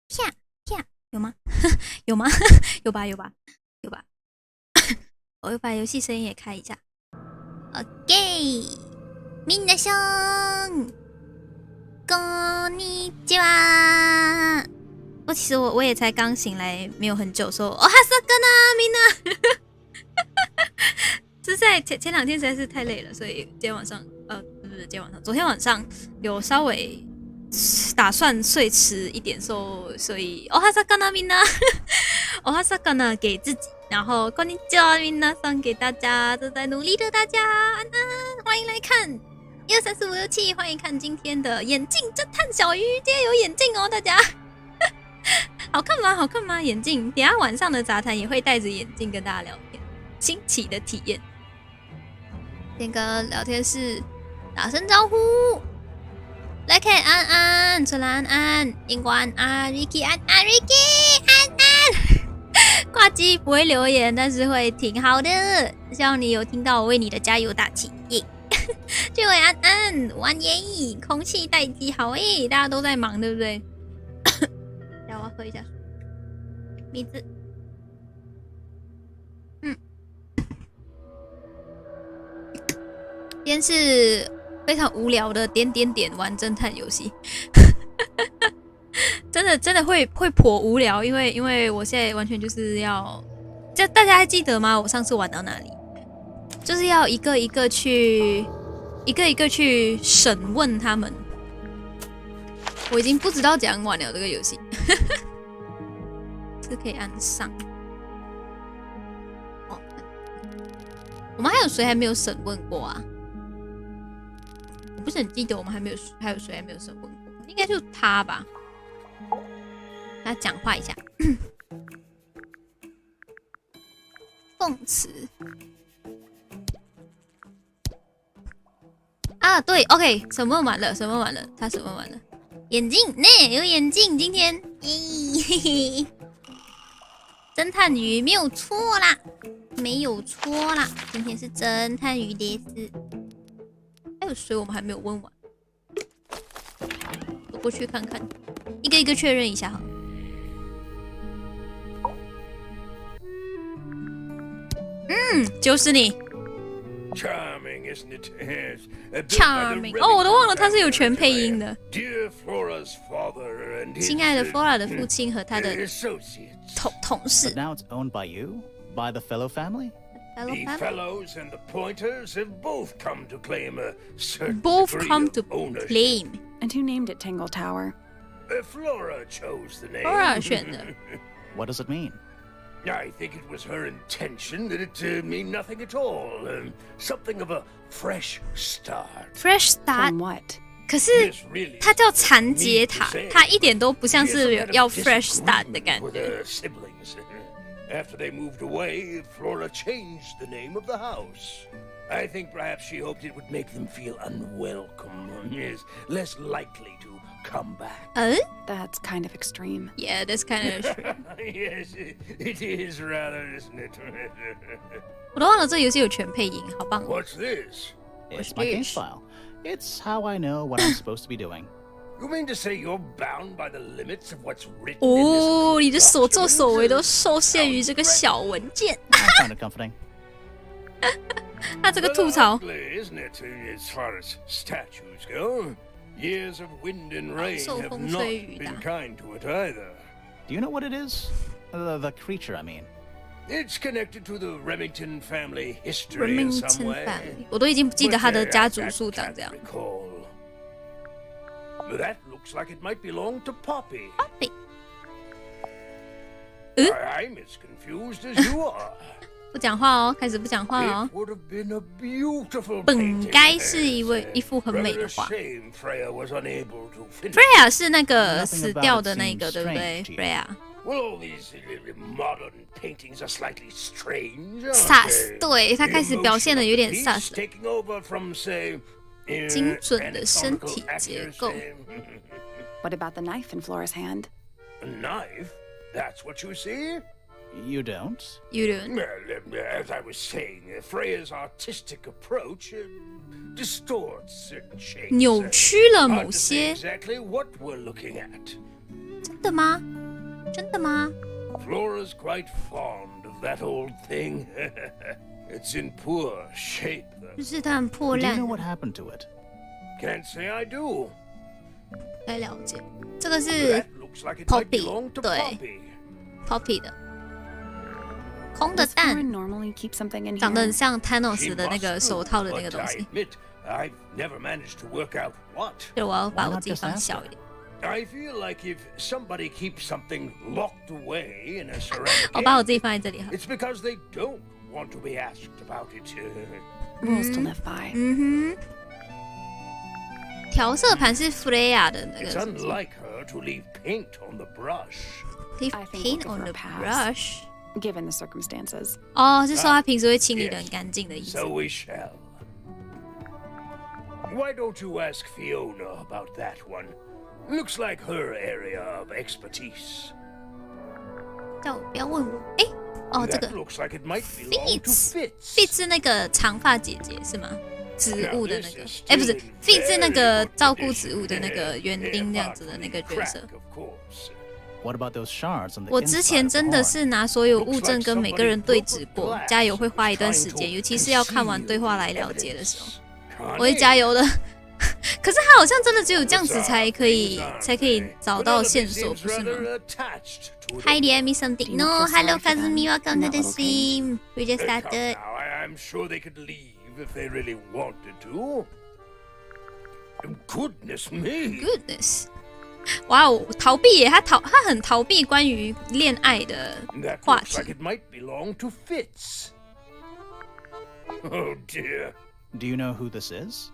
啪啪，有吗？有吗？有吧有吧有吧。我又把游戏声音也开一下。OK， 皆さんこんにちは。其实我也才刚醒来，没有很久，说哦哈萨格纳米娜。是在前2天实在是太累了，所以今天晚上不是今天晚上，昨天晚上有稍微打算睡迟一点，所以哦哈萨格纳米娜，哦哈萨格纳给自己，然后こんにちはみなさん给大家，正在努力的大家，安安，欢迎来看1、2、3、4、5、6、7，欢迎看今天的眼镜侦探小鱼，今天有眼镜哦，大家。好看吗？好看吗？眼镜，等一下晚上的杂谈也会戴着眼镜跟大家聊天，新奇的体验。点个聊天室，打声招呼。来看安安，春兰安安，荧光安安 ，Ricky 安安 ，Ricky 安安。挂机不会留言，但是会挺好的。希望你有听到我为你的加油打气耶。这位安安，玩耶，空气待机好诶，大家都在忙，对不对？让我喝一下水。米子，今天是非常无聊的点玩侦探游戏，真的会颇无聊，因为我现在完全就是要，大家还记得吗？我上次玩到哪里？就是要一个一个去审问他们。我已经不知道怎样玩了这个游戏。这个可以按上。哦，我们还有谁还没有审问过啊？我不是很记得我们还有谁还没有审问过，应该就是他吧？他讲话一下。讽刺。啊，对 ，OK， 审问完了，他审问完了。眼镜，有眼镜，今天，嘿，侦探鱼没有错啦，今天是侦探鱼的事。还有谁我们还没有问完？我过去看看，一个一个确认一下好了。就是你。Charming, isn't it? Charming 哦，我都忘了他是有全配音的。亲爱的 Flora 的父亲和他的同事。But now it's owned by you, by the Fellow family. The Fellows and the Pointers have both come to claim a certain claim. And who named it Tangle Tower? Flora chose the name. Flora 选的。What does it mean? I think it was her intention that it mean nothing at all. Something of a fresh start. Fresh start? From what? 可是它叫残杰塔，它一点都不像是要 fresh start 的感觉。After they moved away, Flora changed the name of the house. I think perhaps she hoped it would make them feel unwelcome, less likely to come back. That's kind of extreme. Yeah, that's kind of extreme. Yes, it is rather, isn't it? 我都忘了这游戏有全配音，好棒。What's this? It's my game file. It's how I know what I'm supposed to be doing. You mean to say you're bound by the limits of what's written 哦， in this 你的所作所为都受限于这个小文件。I found it comforting. 他这个吐槽。 Isn't it? As far as statues go, years of wind and rain have not been kind to it either. Do you know what it is? The creature, I mean. It's connected to the Remington family history in some way. 我都已经不记得他的家族树长这样。That looks like it might belong to Poppy. Poppy. I'm as confused as you are. 不讲话哦，开始不讲话哦。 It would have been a beautiful 本该是一幅很美的画。 Freya was unable to finish. Freya 是那个死掉的那个，对不对 ？Freya。 Well, all these modern paintings are slightly strange. sus， 对，他开始表现的有点 sus。 Taking over from, say, 精准的身体结构。 What about the knife in Flora's hand? A knife? That's what you see? You don't? You do. Well, as I was saying, Freya's artistic approach distorts certain shapes. 扭曲了 Hard 某 to say 些。 exactly what we're looking at. 真的吗？真的吗？ Flora's quite fond of that old thing. It's in poor shape, 就 though. 是它很破 Do you 烂 know。what happened to it? Can't say I do. 来了解，这个是 That looks like it might Poppy, belong to 对。 Poppy. Poppy 的空的 Does 蛋， Flora normally keep something in 长得很 here? 像 She Thanos 的那 must 个 do, 手套的那个 but 东 I 西。 admit I've never managed to work out what. 就我要把 Why 我 not 自己 just 放 ask 小 her? 一点。 I feel like if somebody keeps something locked away in a ceramic 我把我 egg, 自己放在这里好了。 it's because they don't want to be asked about it. Rules to live by. 嗯哼，调色盘是 Freya 的那个 It's 是不是 unlike her to leave paint on the brush. Leave I think paint we'll on give her the a pass. brush。 Given the circumstances. 哦，是说他平时会清理的很干净的意思。 So we shall. Why don't you ask Fiona about that one? Looks like her area of expertise. 叫我不要问我。哎，哦，这 That 个 looks like it might belong to Fitz Fitz. 是那个长发姐姐是吗？植物的那个 Now, this is，哎，不是 still in ，Fitz 是那 very 个 good 照顾 condition. 植物的那个园丁这样子的那个角色。 Crack, of course. What about those shards on the 我之 inside 前 of the 真的 horn? 是拿所有物证跟每个人对峙过，加油会花一段时间，尤其是要看完对话来了解的时候，我会加油的。可是他好像真的只有这样子才可以找到线索，不是吗 ？Hi, dear, me something. No, hello, Kazumi, welcome to the stream. We just started. I'm sure they could leave if they really wanted to. Goodness me! Goodness. 哇哦，逃避耶！他很逃避关于恋爱的 That 话 looks like 题。 it might belong to Fitz. Oh dear, Do you know who this is?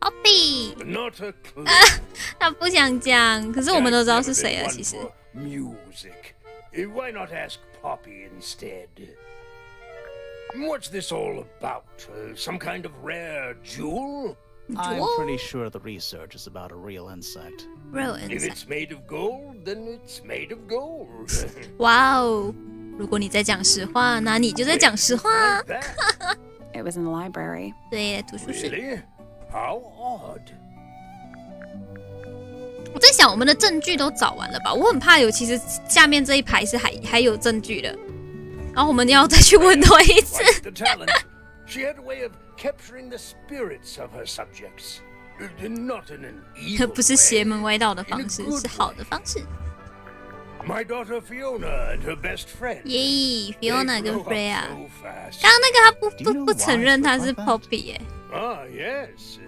逃避， not a clue. 他不想讲，可是我们都知道是谁 I've 了。 never 其实 been one for music. Why not ask Poppy instead? What's this all about? Some kind of rare jewel? I'm Jewel? pretty sure the research is about a real insect. real If inside。 it's made of gold, then it's made of gold. 哇哦！如果你在讲实话，那你就在讲实话。 Like that? It was in the library. 对，图书室。 Really? How odd. 我在想，我们的证据都找完了吧？我很怕有，其实下面这一排是还有证据的，然后我们要再去问多一次。 Quite the talent. She had a way of capturing the spirits of her subjects. Not in an evil 不是邪 way. 门歪道的方式，是好的方式。 My daughter Fiona and her best friend. 耶 They ，Fiona 跟 grow up Freya。 so fast. 刚刚那个他 Do you know 不承认 why 他 it's 是 like that? Poppy 耶 Ah, yes.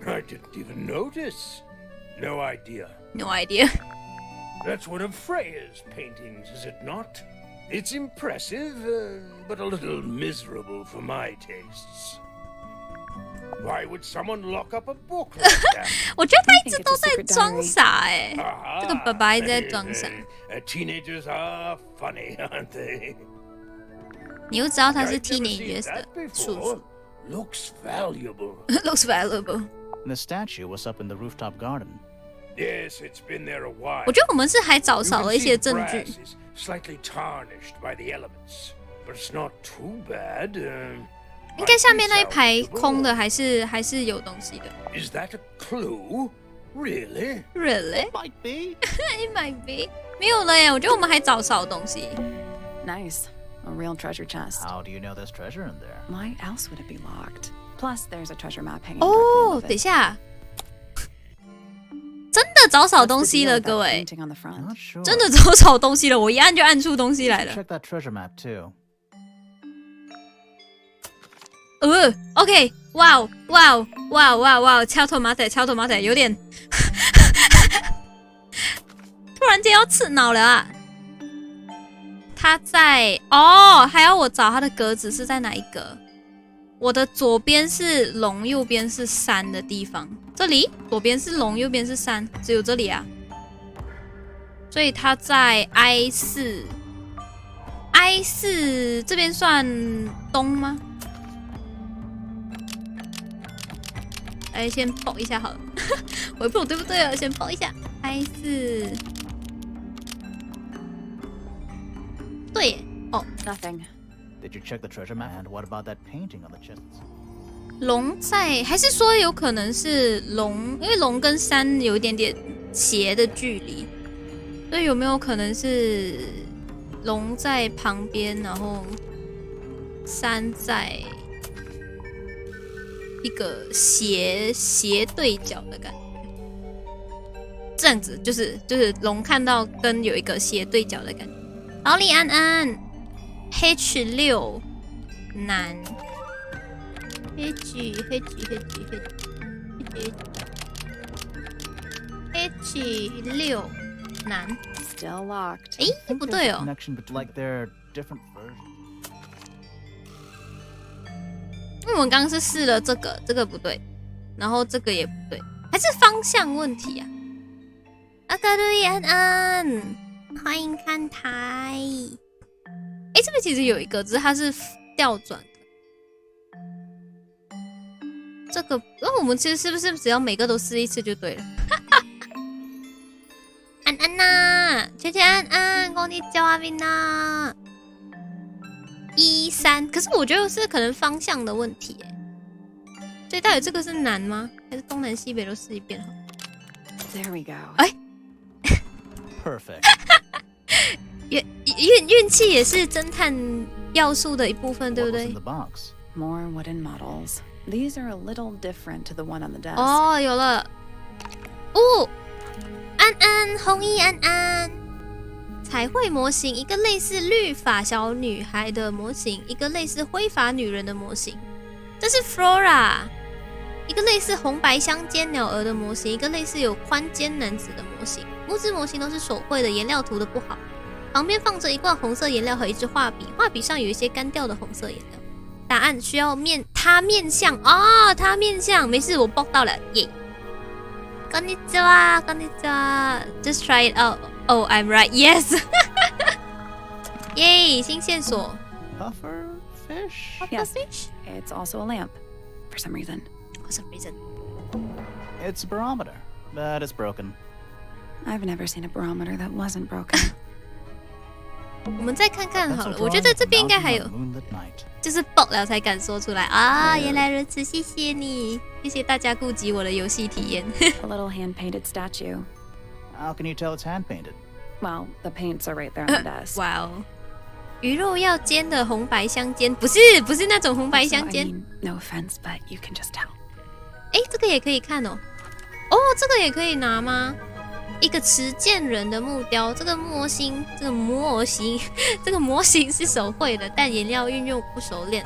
I didn't even notice. No idea. ，No idea。 That's one of Freya's paintings, is it not? It's impressive, but a little miserable for my tastes. Why would someone lock up a book like that? 我觉得他一直都在装傻哎， Ah, 这个爸爸一直在装傻。 Teenagers are funny, aren't they? 你又知道他是 I've never seen teenagers that 的叔 before. 叔 Looks valuable. ，looks valuable。 The statue was up in the rooftop garden. Yes, it's been there a while. 我觉得我们是还找 You 少 can 了一 see 些 the 证 brass 据。 is slightly tarnished by the elements, but it's not too bad. 应该 might 下 be 面那一排 salvageable. 空的还是有东西的。 Is that a clue? Really? Really? Might be. It might be. 没有了耶，我觉得我们还找少东西。 Nice. A real treasure chest. How do you know there's treasure in there? Why else would it be locked? Plus, there's a treasure map hanging 哦， directly 等 above 一 it. 下，真的找少 What's 东 the 西 deal 了， with 各 that 位， painting on the front? Not sure. 真的找少东西了。我一按就按出东西来了。 Check that treasure map too. OK， 哇哦，哇哦，哇哦，哇哦，哇哦，敲头马仔，敲头马仔，有点突然间要刺脑了啊！他在哦，还要我找他的格子是在哪一格？我的左边是龙，右边是山的地方。这里左边是龙，右边是山，只有这里啊。所以他在 I4 这边算东吗？来，先报一下好了，我也不知道对不对啊，先报一下 I4。对耶。哦， Nothing. Did you check the treasure map? And what about that painting on the chest? 龙在，还是说有可能是龙？因为龙跟山有一点点斜的距离，所以有没有可能是龙在旁边，然后山在一个斜对角的感觉？这样子就是龙看到跟有一个斜对角的感觉。劳力安安 H6 难。H6 难， Still locked. 诶，不对哦。 Connection between like they're different versions. 因为我们刚刚是试了这个不对，然后这个也不对，还是方向问题啊。阿嘎瑞安安，欢迎看台。诶，这边其实有一个，只是它是调转的。这个，那我们其实是不是只要每个都试一次就对了？安安呐，圈圈安安，こんにちはみんな。13，可是我觉得是可能方向的问题耶。所以到底这个是难吗？还是东南西北都试一遍好？ There we go. 哎，Perfect. 运气也是侦探要素的一部分，对不 What was 对 in？ the box? More wooden models. These are a little different to the one on the desk. 哦，有了。哦，安安，红衣安安。彩绘模型，一个类似绿发小女孩的模型，一个类似灰发女人的模型。这是 Flora， 一个类似红白相间鸟儿的模型，一个类似有宽肩男子的模型。木质模型都是手绘的，颜料涂的不好。旁边放着一罐红色颜料和一支画笔，画笔上有一些干掉的红色颜料。答案需要他面相哦，他面相，没事，我报到了，耶。こんにちは，こんにちは。Just try it out. Oh, I'm right. Yes. 耶，新线索。 Puffer fish? Yes, it's also a lamp. For some reason. For some reason. It's a barometer, but it's broken. I've never seen a barometer that wasn't broken. 我们再看看好了， Pencil 我觉得 drawing 这边应该还 mountain 有， on a moonlit night. 就是爆了才敢说出来啊！原来如此，谢谢你，谢谢大家顾及我的游戏体验。 A little hand-painted statue. How can you tell it's hand painted? Well, the paints are right there on the desk. 哇哦，鱼肉要煎的红白相间，不是那种红白 Also, 相 I 间。 mean, no offense, but you can just tell. 哎，这个也可以看哦。哦，这个也可以拿吗？一个持剑人的木雕，这个模型是手绘的，但颜料运用不熟练。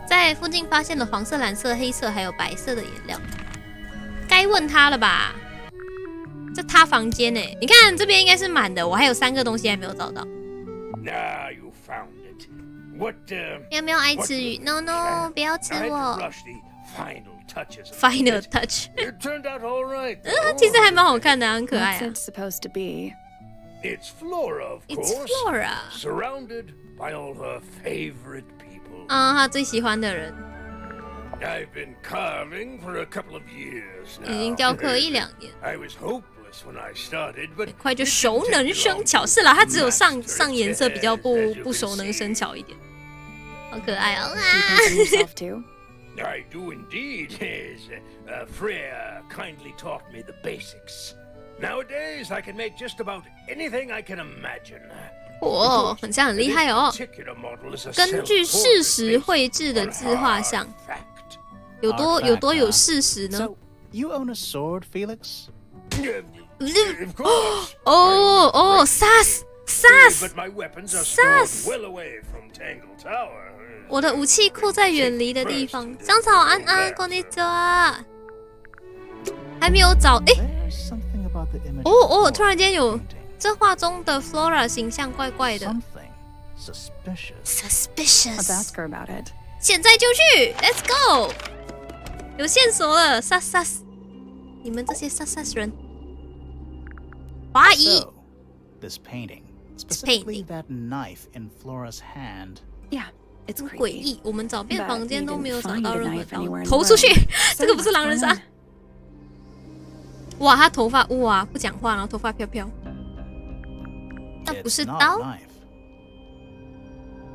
在附近发现了黄色、蓝色、黑色还有白色的颜料。该问他了吧？这他房间呢？你看这边应该是满的，我还有3个东西还没有找到。 Ah, you found it. What, 有没有爱吃鱼 ？No No， 不要吃 I had to 我。 brush the final touches. of Final it. touch， It turned out all right. 其实还蛮好看的，很可爱 What's 啊。 it supposed to be? It's Flora, of It's course. Flora。 Surrounded by all her favorite people. 啊，他最喜欢的人 I've been carving for a couple of years 已经 now. 教课1-2年。 I was hopeless when I started, but 很快就熟能生巧。是啦，它只有上颜色比较不熟能生巧一点，好可爱哦！ Do you paint them yourself too? I do indeed. Yes. Freya kindly taught me the basics. Nowadays, I can make just about anything I can imagine. 哇，很像很厉害哦！ Particular model is a 根据事实绘制的自画像， fact. 有多有事实呢？ So, you own a sword, Felix? Of course. 哦，sus， But my weapons are Sus. stored well away from Tangle Tower. 我的武器库在远离的地方。香草安安，こんにちは。还没有找，诶， There's something about the image. 哦，突然间有这画中的 Flora 形象怪怪的 Something suspicious. Let's，suspicious。 ask her about it. 现在就去 ，Let's go！ 有线索了，sus，你们这些sus人，怀疑 So, this painting, specifically that knife in Flora's hand. Yeah, it's 很诡 creepy. 异。我们找遍 But 房间 you 都没有 didn't 找 find 到 the 任何 knife 刀 anywhere in，the 投出去 room. 这个不是 So 狼人 what's 杀 going。哇，他头发哇不讲话，然后头发飘飘，那不 It's 是 not 刀 a knife.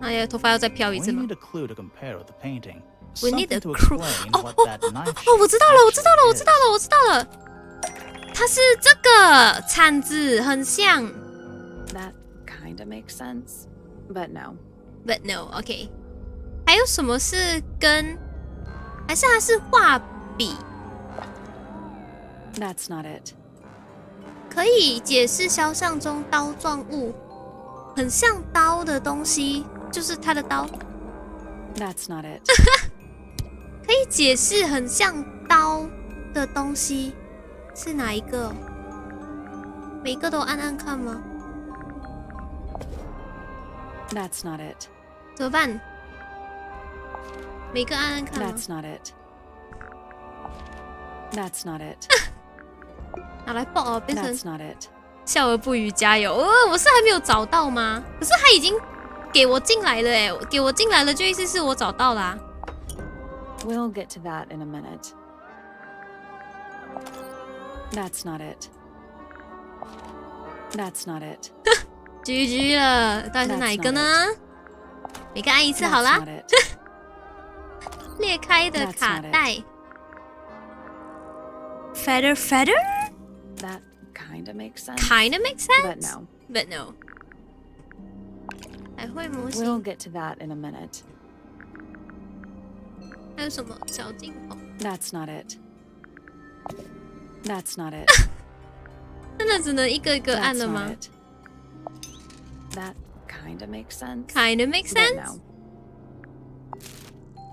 哎呀，头发要再飘一 We 次吗 need a clue to compare with the painting.？We need a Something to clue. explain what that knife 哦，我知道了，我知道了，我 shape 知道了，我知道了。它是这个铲子，很像。That kind of makes sense, but no. But no, OK。还有什么是跟？还是它是画笔？ That's not it. 可以解释肖像中刀状物，很像刀的东西，就是它的刀。That's not it. 可以解释很像刀的东西是哪一个？每一个都按按看吗？ That's not it. 怎么办？每个按按看吗？ That's not it. That's not it. 拿来爆哦，变成 That's not it. 笑而不语，加油！我是还没有找到吗？可是他已经给我进来了哎，给我进来了就意思是我找到啦。We'll get to that in a minute. That's not it. That's not it. GG 了，到底是哪一个呢？每个按一次 That's 好啦 not。it. 裂开的 That's 卡 not it. 带。Feather That kind of makes sense. kinda makes But sense, no. but no。还会模 We'll 型， get to that in a minute. 还有什么小镜头？ That's not it. That's not it. 真的只能一个一个按 That's 了 not 吗 it. That kind of makes sense.？Kinda makes But sense。 no.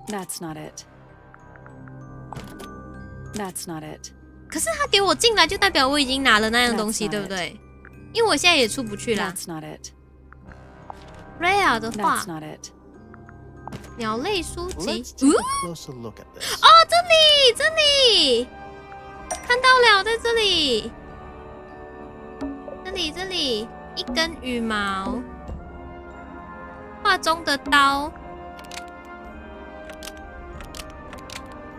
That's not it. That's not it. 可是他给我进来，就代表我已经拿了那样东西， That's 对 not 不对？因为我现在也出不去啦。 That's not it. Raya 的画 That's，not it. 鸟类书籍 Let's。take a closer look at this. 哦，这里，看到了，在这里，这里，一根羽毛，画中的刀，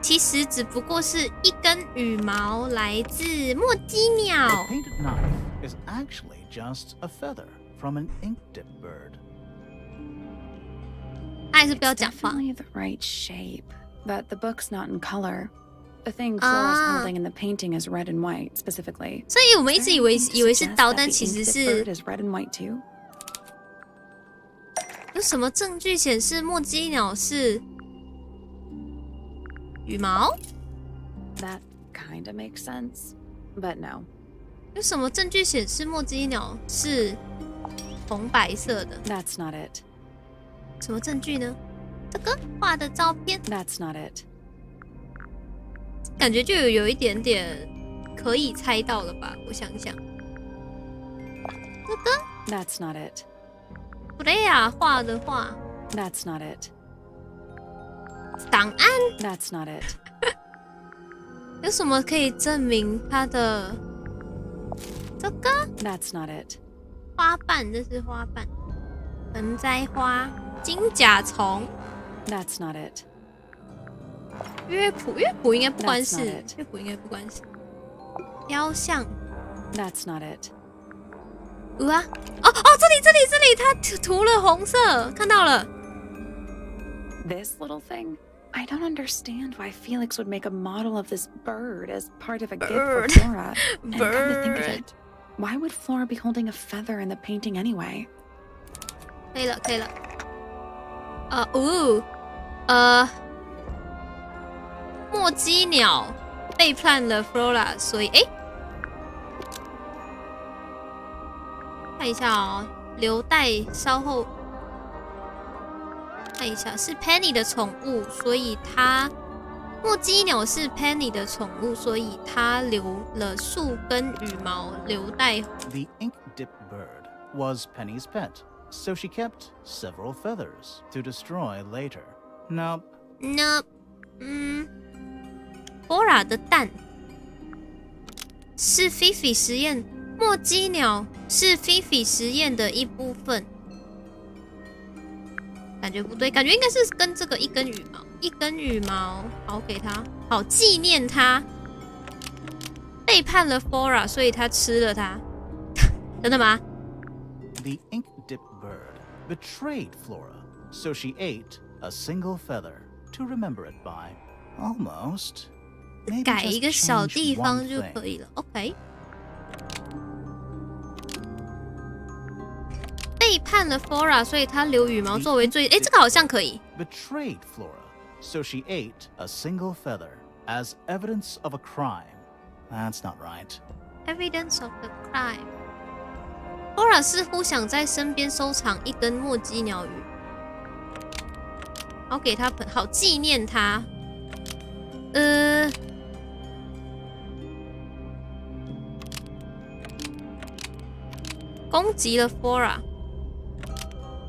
其实只不过是一根羽毛，来自墨姬鸟。 The painted knife is actually just a feather from an ink-dip bird. 还是不要讲话。 Definitely the right shape, but the book's not in color. The thing Flora's holding in the painting is red and white, specifically. 所以我们一直以为 Is there anything to 是 suggest 刀， that 但 the 其实 ink-dip 是 bird is red and white too? 有什么证据显示墨姬鸟是羽毛？ That kind of makes sense, but no. 有什么证据显示墨姬鸟是红白色的？ That's not it. 什么证据呢？这个画的照片， That's not it. 感觉就有一点点可以猜到了吧？我想想，这个 That's not it. 布雷亚画的画， That's not it. 档案 That's not it. 有什么可以证明它的这个 That's not it. 花瓣？这是花瓣，盆栽花，金甲虫。 That's not it. 乐谱应该不关事 That's not it.，乐谱应该不关事。雕像， That's not it. 啊，哦，这里，它涂了红色，看到了。 This little thing? I don't understand why Felix would make a model of this bird as part of a gift for Bird. Flora. And come to think of Bird. it, why would Flora be holding a feather in the painting anyway? 可以了。墨姬鸟背叛了 Flora， 所以看一下哦，留待稍后看一下，是 Penny 的宠物，所以它墨姬鸟是 Penny 的宠物，所以它留了数根羽毛留待。 The ink-dip bird was Penny's pet, so she kept several feathers to destroy later. Nope. 那Flora 的蛋是 Fifi 实验，墨姬鸟是 Fifi 实验的一部分，感觉不对，感觉应该是跟这个一根羽毛，好给他，好纪念他背叛了 Flora， 所以他吃了它，真的吗？ The ink-dip bird betrayed Flora so she ate a single feather to remember it by. Almost. Maybe 改一 just 个小 change 地 one 方就 thing. 可以了。OK。背叛了 Flora， 所以他留羽毛作为罪。哎，这个好像可以。Betrayed Flora, so she ate a single feather as evidence of a crime. That's not right. Evidence of the crime. Flora 似乎想在身边收藏一根墨姬鸟羽，好给他好纪念他。攻击了 Flora。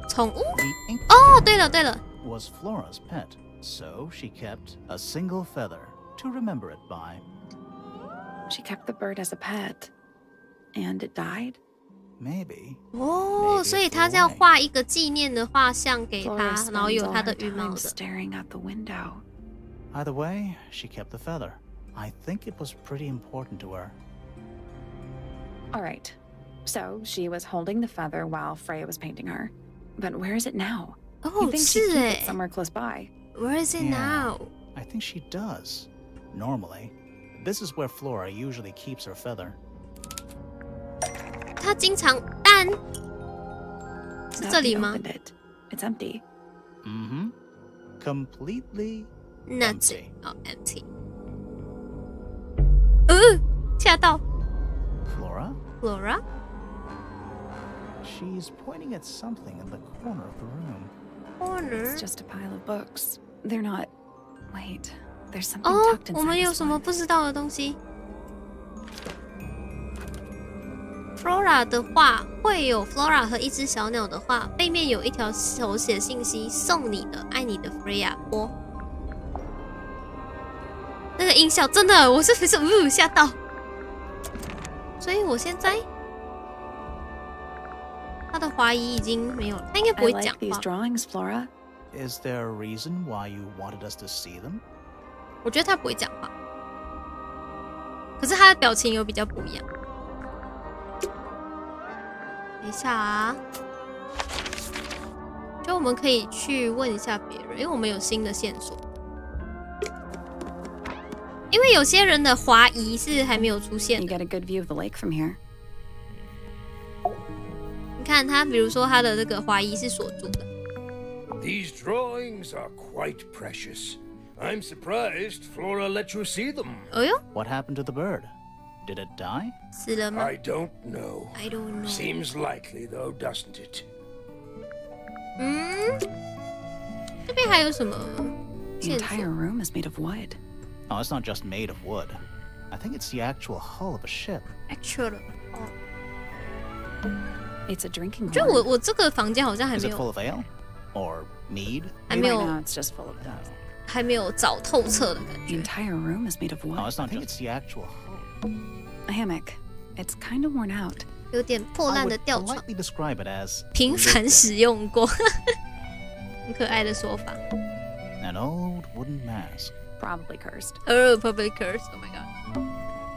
宠物？ The ink 哦，对了对了， was Flora's pet, so she kept a single feather to remember it by. She kept the bird as a pet. And it died? Maybe. 哦，所以他是要画一个纪念的画像给他， Flora 然后 spends 有 all 他 her 的羽毛 time 的。 staring out the window. Either way, she kept the feather. I think it was pretty important to her. All right. So she was holding the feather while Freya was painting her. But where is it now? 哦， You think 是 she'd keep 哎 it somewhere close by?，Where is it Yeah. now？ I think she does. Normally, this is where Flora usually keeps her feather. 他经常但是 Thought 这 you 里吗 opened it. It's empty. Mm-hmm. Completely ？Nuts。 empty. 哦，empty。吓到 Flora? Flora。 She's pointing at something in the corner of the room. Corner It's。just a pile of books. They're not. Wait. There's something 哦 tucked，我们 inside 有 this 什么 one. 不知道的东西？Flora 的画会有 Flora 和一只小鸟的画，背面有一条手写信息：送你的，爱你的 Freya。播那个音效真的，我是不是吓到？所以我现在他的怀疑已经没有了，他应该不 I 会 like 讲 these 话。 drawings, Flora. Is there a reason why you wanted us to see them? 我觉得他不会讲话，可是他的表情有比较不一样。等一下啊，就我们可以去问一下别人，因为我们有新的线索。因为有些人的怀疑是还没有出现 You 的。 get a good view of the lake from here. 你看他，比如说他的这个怀疑是锁住的。 These drawings are quite precious. I'm surprised Flora let you see them. 哎呦， What happened to the bird? Did it die? 死了吗 I don't know. ？I don't know。 Seems likely, though, doesn't it? 这边还有什么 The 线 entire 索？ room is made of wood. Oh, it's not just made of wood. I think it's the actual hull of a ship. Actual， It's a drinking 就 horn. 我这个房间好像还 Is 没 it 有 full of ale? Or mead? 还没 Right 有 now, it's just full of dust. 还没有找透彻的感 The 觉。 entire room is made of wood. No, it's not. I think it's the actual hull. A hammock. It's kind of worn out. 有点破 I 烂的 would 吊床， politely describe it as 频繁使用过，很可爱的说法。 an old wooden mask. Probably cursed. Public curse，Oh my god，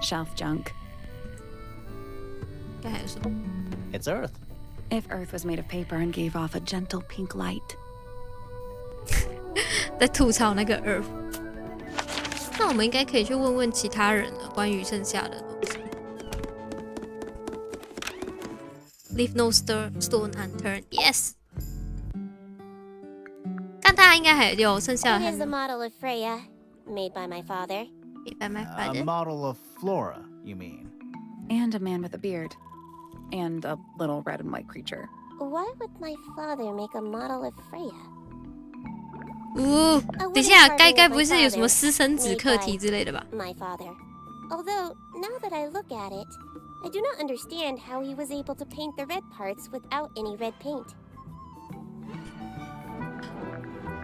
Shelf junk. 应该还有什么？ It's Earth. If Earth was made of paper and gave off a gentle pink light. 在吐槽那个 Earth。那我们应该可以去问问其他人了，关于剩下的东西。Leave no stone unturned. Yes。但大家应该还有剩下的 It 还 is 没 a model of Freya, made by my father. by my A father。 model of Flora, you mean? And a man with a beard. And a little red and white creature. Why would my father make a model of Freya? 等一下，该不会是有什么私生子课题之类的吧？ My father. Although, now that I look at it, I do not understand how he was able to paint the red parts without any red paint.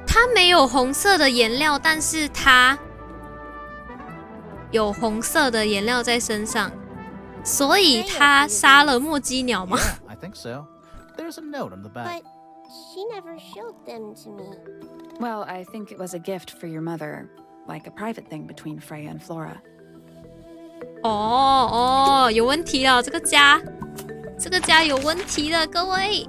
他没有红色的颜料，但是他有红色的颜料在身上，所以他杀了墨姬鸟吗？ Yeah, I think so. There's a note on the back. But she never showed them to me. Well, I think it was a gift for your mother. Like a private thing between Freya and Flora. 哦，有问题了，这个家有问题了，各位。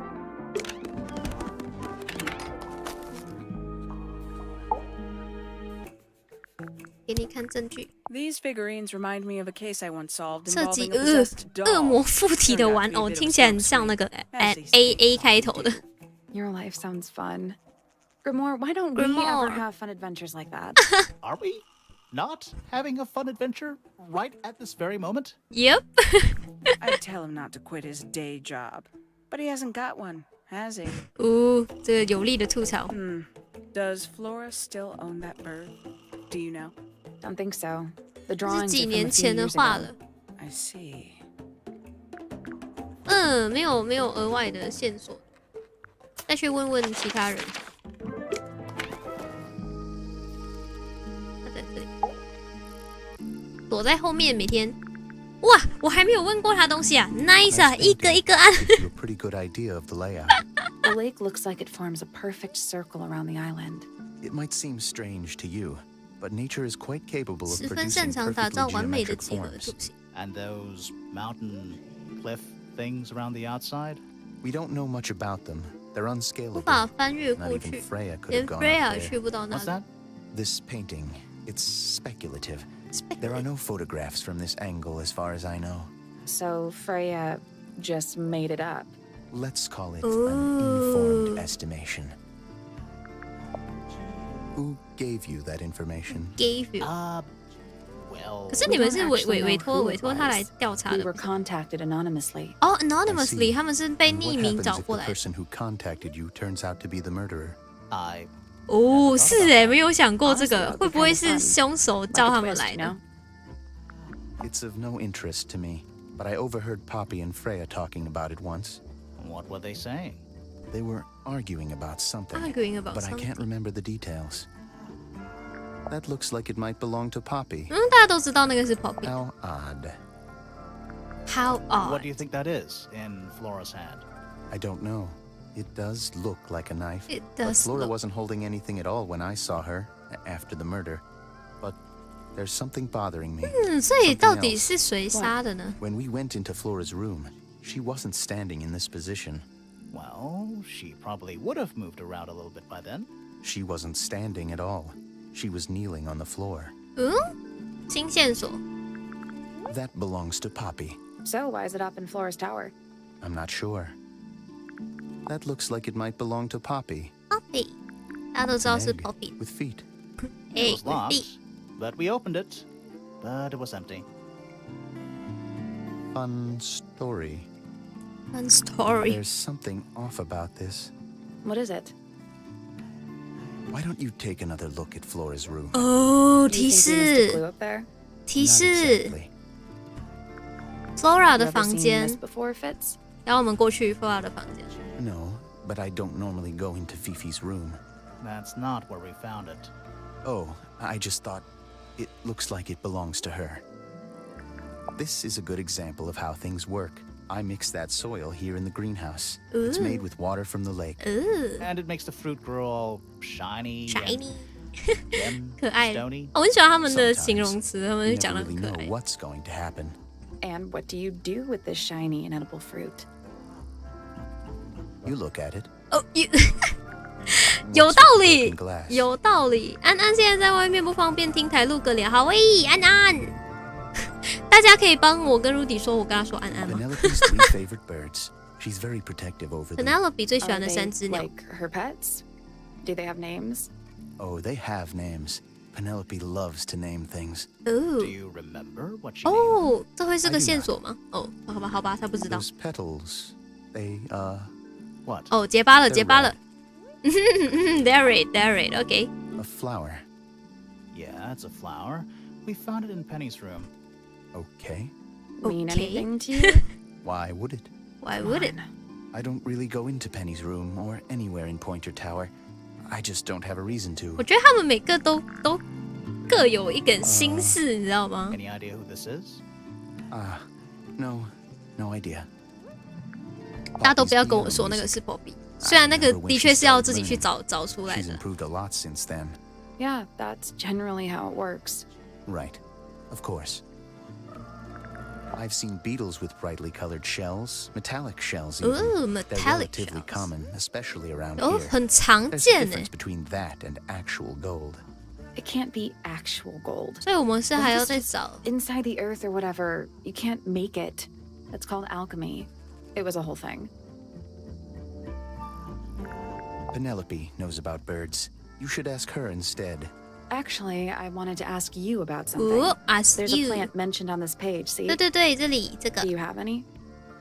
给你看证据。 These figurines remind me of a case I once solved 设计 involving a possessed 恶魔 doll. 附体的玩偶，听起来很像那个 A 开头的。 Your life sounds fun. Grimoire, why don't we Grimoire. ever have fun adventures like that? Are we not having a fun adventure right at this very moment? Yep 。I'd tell him not to quit his day job, but he hasn't got one, has he? 这个有力的吐槽。 Does Flora still own that bird? Do you know? Don't think so. The 是 drawings 几 are from 年 a 前 few 的 years 画 ago. 了。 I see. 没有额外的线索。再去问问其他人。他在这里，躲在后面，每天。哇，我还没有问过他东西啊 ，nice 啊，一个一个按。 Gives you a pretty good idea of the layout. The lake looks like it forms a perfect circle around the island. It might seem strange to you, but nature is quite capable of 十分擅 producing 长打造 perfectly 完美的 geometric 几何 forms. 图形。 And those mountain cliff things around the outside? We don't know much about them. They're 无 unscalable. 法翻越 Not 过 even 去， Freya could 连 have gone Freya up 去 there. 不到那 What's 里。 that? This painting, it's speculative. There are no photographs from this angle as far as I know. So Freya just made it up. Let's call it Ooh. an informed estimation. Who gave you that information? Gave you。 Well. 可是你们是 We don't actually know 委托 who 委 it 托他来 was. 调查 We 的 were。contacted anonymously. 哦 I ，anonymously， see. 他们是被 And 匿 what 名 happens 找 if 过 the 来的。 person who contacted you turns out to be the murderer? I 哦，是哎，没有想过这 Honestly, 个 that would 会 be 不会 kind of 是 fun. 凶手 Like 叫 a 他们 twist, 来 you 的 know?？ It's of no interest to me, but I overheard Poppy and Freya talking about it once. what were they saying? They were arguing about something, Arguing about but I can't something. remember the details. That looks like it might belong to Poppy. 大家都知道那个是 Poppy。 How odd. How What odd？ do you think that is in Flora's hand? I don't know. It does look like a knife. It But does Flora look- wasn't holding anything at all when I saw her after the murder. But there's something bothering me. 所以到底是谁杀的呢？ When we went into Flora's room, she wasn't standing in this position. Well, she probably would have moved around a little bit by then. She wasn't standing at all. She was kneeling on the floor. 新线索。 That belongs to Poppy. So why is it up in Flora's tower? I'm not sure. That looks like it might belong to Poppy. Poppy，大家都知道 An 是 egg Poppy。 with feet. It 哎 was locked, but we opened it. But it was empty. Fun story. Fun story。 There's something off about this. What is it? Why don't you take another look at Flora's room? 哦， Do 提 you think we missed a 示 clue up there? 提 Not 示 exactly. ，Flora 的 You ever 房 seen 间 this，before, Fitz? 然后我们过去 Flora 的房间。 No, but I don't normally go into Fifi's room. That's not where we found it. Oh, I just thought it looks like it belongs to her. This is a good example of how things work. I mix that soil here in the greenhouse. It's made with water from the lake. And it makes the fruit grow all shiny, Shiny， and 可爱。 stony. 我很喜欢他们的 Sometimes 形容词，他们 You 就讲 never 的很 really 可 know 爱。 what's going to happen. And what do you do with this shiny, inedible fruit? You look at it. 哦，有 What's 有 with 道 the 理 broken，glass? 有道理。安安现在在外面不方便听台录个脸，好喂，安安，大家可以帮我跟 Rudy 说，我跟他说安安吗 Penelope's 3 favorite birds. She's very protective over them. ？Penelope 最喜 Are 欢的 they 3只鸟。 like her pets? Do they have names? Oh, they have names. Penelope loves to name things. 哦 Do you remember what she named? 哦，这会是个 I do 线索吗？哦，好吧，好吧，他不知道。 Those petals, they, What? 哦，结巴了， They're 结巴了 red.。They're right，OK。 a flower. Yeah, it's a flower. We found it in Penny's room. Okay. Mean Okay. anything to you? Why would it? Why would it？ I don't really go into Penny's room or anywhere in Pointer Tower. I just don't have a reason 我 to. 觉得他们每个都各有一点心事，你知道吗？ Any idea who this is? No idea. 大家都不要跟我说那个是 Poppy，虽然那个的确是要自己去找出来 She's 的。 improved a lot since then. Yeah, that's generally how it works. Right. Of course. I've seen beetles with brightly colored shells, metallic shells even. Ooh, They're metallic relatively shells. common, especially around 哦， here. 很常 There's a 见 difference 诶。 between that and actual gold. It can't be actual gold. 所以我们是还要再找 Inside the earth or whatever, you can't make it. It's called alchemy. It was a whole thing. Penelope knows about birds. You should ask her instead. Actually, I wanted to ask you about something. ask There's you. a plant mentioned on this page, see? 对对对，这里这个 Do you have any?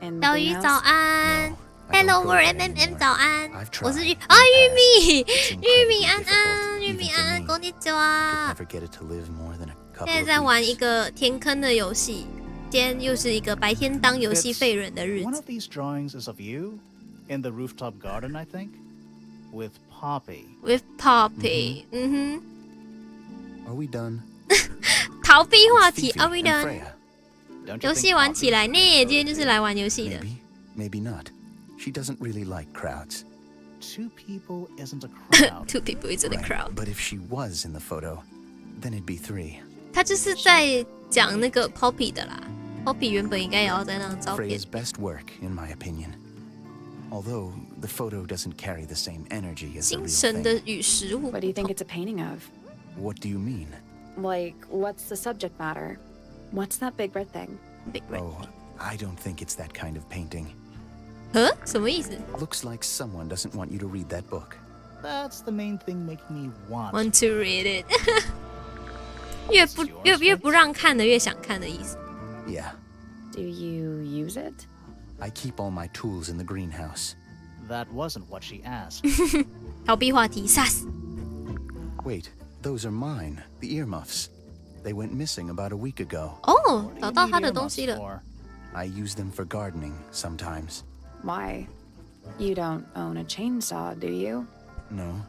In the 小鱼 greenhouse? 早安 No, I don't，Hello grow World anything MMM there. 早安 I've，tried 我是玉 in 啊 the 玉米 past. It's 玉米 incredibly 安安 difficult, 玉米 even 安安， for こ me. んにち Could は。 never get it to live more than a 现 couple 在 of 在玩一 weeks. 个填坑的游戏，今天又是一个白天当游戏废人的日 One 子 of。these drawings is of you in the rooftop garden, I think, with Poppy. With Poppy，Are we done? 逃避话 It's 题 Fifi ，Are we and done？ Freya. Don't you 游 think 戏玩起 Poppy 来 should 呢， go 今天就是来玩游戏的。 Maybe, maybe not. She doesn't really like crowds. Two people isn't a crowd. Two people is in the Right, crowd。 but if she was in the photo, then it'd be 3. 他就是在讲那个 Poppy 的啦。Poppy 原本应该也要在那张照片 Freya's。best work, in my opinion. Although the photo doesn't carry the same energy as the 精 real 神的 thing. 与食物 What do you think it's a painting of? What do you mean? Like, what's the subject matter? What's that big red thing? Big Red Oh, I don't think it's that kind of painting. 呵，什么意思 Looks like someone doesn't want you to read that book. That's the main thing making me want. ？Want to read it 越不让看的越想看的意思。 Yeah, Do you use it? I keep all my tools in the greenhouse. That wasn't what she asked. 逃避话题，杀死。 Wait, those are mine, the earmuffs. They went missing about a week ago. 哦， What do 找 you 到 need 他的 earmuffs 东西了。 for? I use them for gardening sometimes. Why? You don't own a chainsaw, do you? No,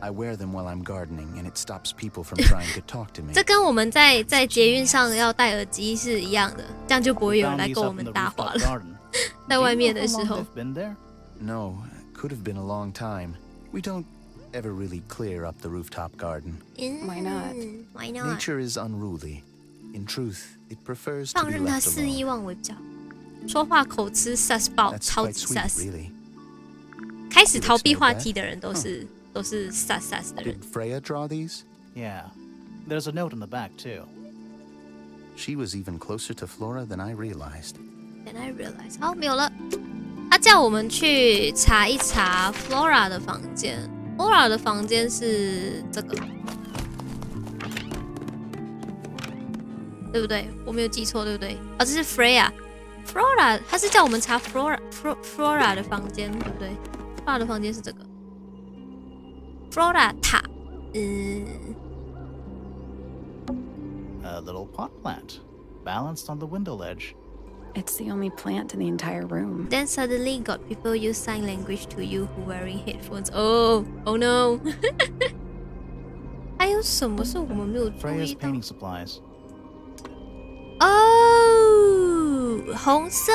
I wear them while I'm gardening, and it stops people from trying to talk to me. 这跟我们在捷运上要戴耳机是一样的，这样就不会有人 Found 来 these 跟我 up in 们 the 搭话 rooftop 了。 garden. 在 Do 外 you 面 know 的 how 时 long 候 they've been there? No, could have been a long time. We don't ever really clear up the rooftop garden. Why not? Why not？ Nature is unruly. In truth, it prefers to 放 be 任他 left 肆意 alone. 妄为比较好。说话口吃 sus 爆， That's 超 quite 级 sweet, sus。 really. 开始逃避话题的人都是 sus sus 的人 Did。Freya draw these? Yeah. There's a note in the back, too. She was even closer to Flora than I realized. Then I realize， 好，没有了。他叫我们去查一查 Flora 的房间。Flora 的房间是这个，对不对？我没有记错，对不对？哦，这是 Freya。Flora， 他是叫我们查 Flora 的房间，对不对？Flora 的房间是这个 Flora 塔，A little pot plant, balanced on the window ledge. It's the only plant in the entire room. Then suddenly got people use sign language to you who wearing headphones. Oh no! 还有什么是我们没有注 Freya's 意到？ painting supplies. 哦，红色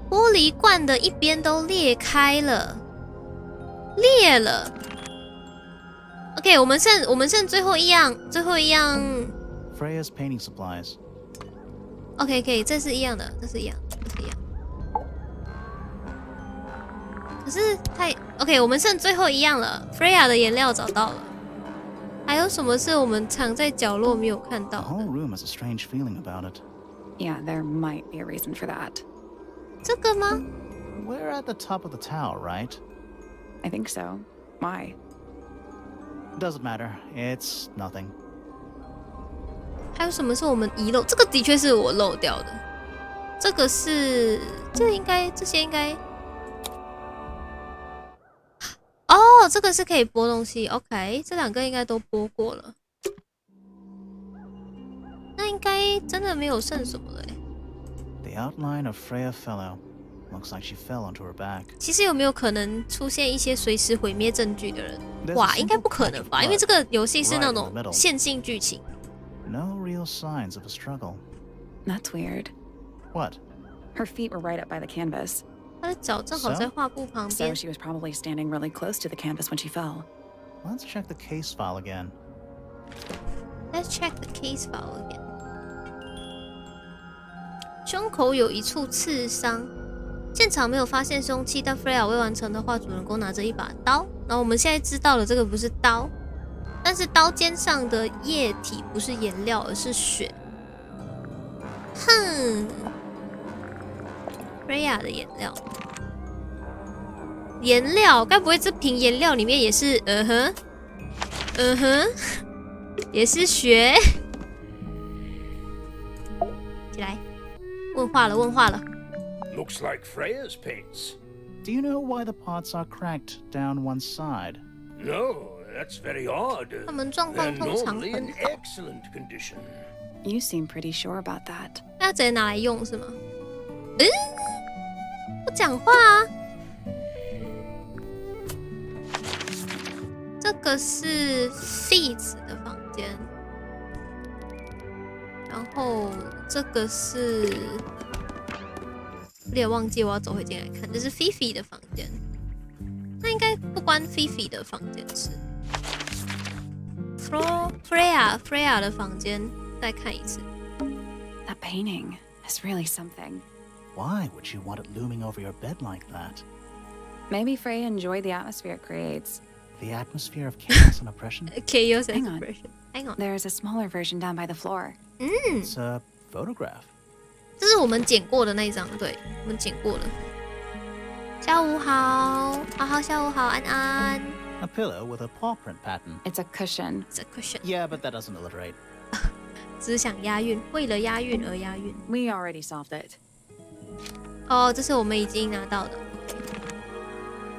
玻璃罐的一边都裂开了，裂了。OK， 我们剩最后一样，Freya's painting supplies. OK， 可以，这是一样的，这是一样。可是太 OK， 我们剩最后一样了。Freya 的颜料找到了，还有什么是我们藏在角落没有看 The 到 whole 的？ room has a strange feeling about it. Yeah, there might be a reason for that. 这个吗？ We're at the top of the tower, right? I think so. Why? Doesn't matter. It's nothing. 还有什么是我们遗漏？这个的确是我漏掉的。这个是，这些应该。哦，这个是可以播东西。OK， 这两个应该都播过了。那应该真的没有剩什么了欸。 The outline of Freya Fellow. Looks like she fell onto her back. 其实有没有可能出现一些随时毁灭证据的人？ There's a 哇，应该 simple 不可能 patch of 吧？因为 blood 这个游戏是那 right in 种 the middle. 线性剧情。 No real signs of a struggle. That's weird. What? Her feet were right up by the canvas, 他的脚正好在画布旁 so 边。 she was probably standing really close to the canvas when she fell. Let's check the case file again. Let's check the case file again. 胸口有一处刺伤，现场没有发现凶器，但 Freya 未完成的话，主人公拿着一把刀。然后我们现在知道了，这个不是刀，但是刀尖上的液体不是颜料，而是血。哼 ，Freya 的颜料，颜料，该不会这瓶颜料里面也是也是血？起来，问话了，问话了。 Looks like Freya's paints. Do you know why the pots are cracked down one side? No, that's very odd. 他们状 They're 况通常 normally 很 in 好。 excellent condition. You seem pretty sure about that. 那直接拿来用是吗？不讲话啊！这个是 Fizz 的房间，然后这个是，有点忘记，我要走回进来看。这是 Fifi 的房间，那应该不关 Fifi 的房间事。Freya 的房间，再看一次。 That painting is really something. Why would you want it looming over your bed like that? Maybe Freya enjoyed the atmosphere it creates. The atmosphere of chaos and oppression? Chaos Hang on. expression. Hang on. There's a smaller version down by the floor. It's a photograph. 这是我们剪过的那一张，对，我们剪过了。下午好，好好下午好，安安。 A pillow with a paw print pattern. It's a cushion. It's a cushion， Yeah, but that doesn't alliterate. 只想押韵，为了押韵而押韵。 We already solved it. 哦，这是我们已经拿到的。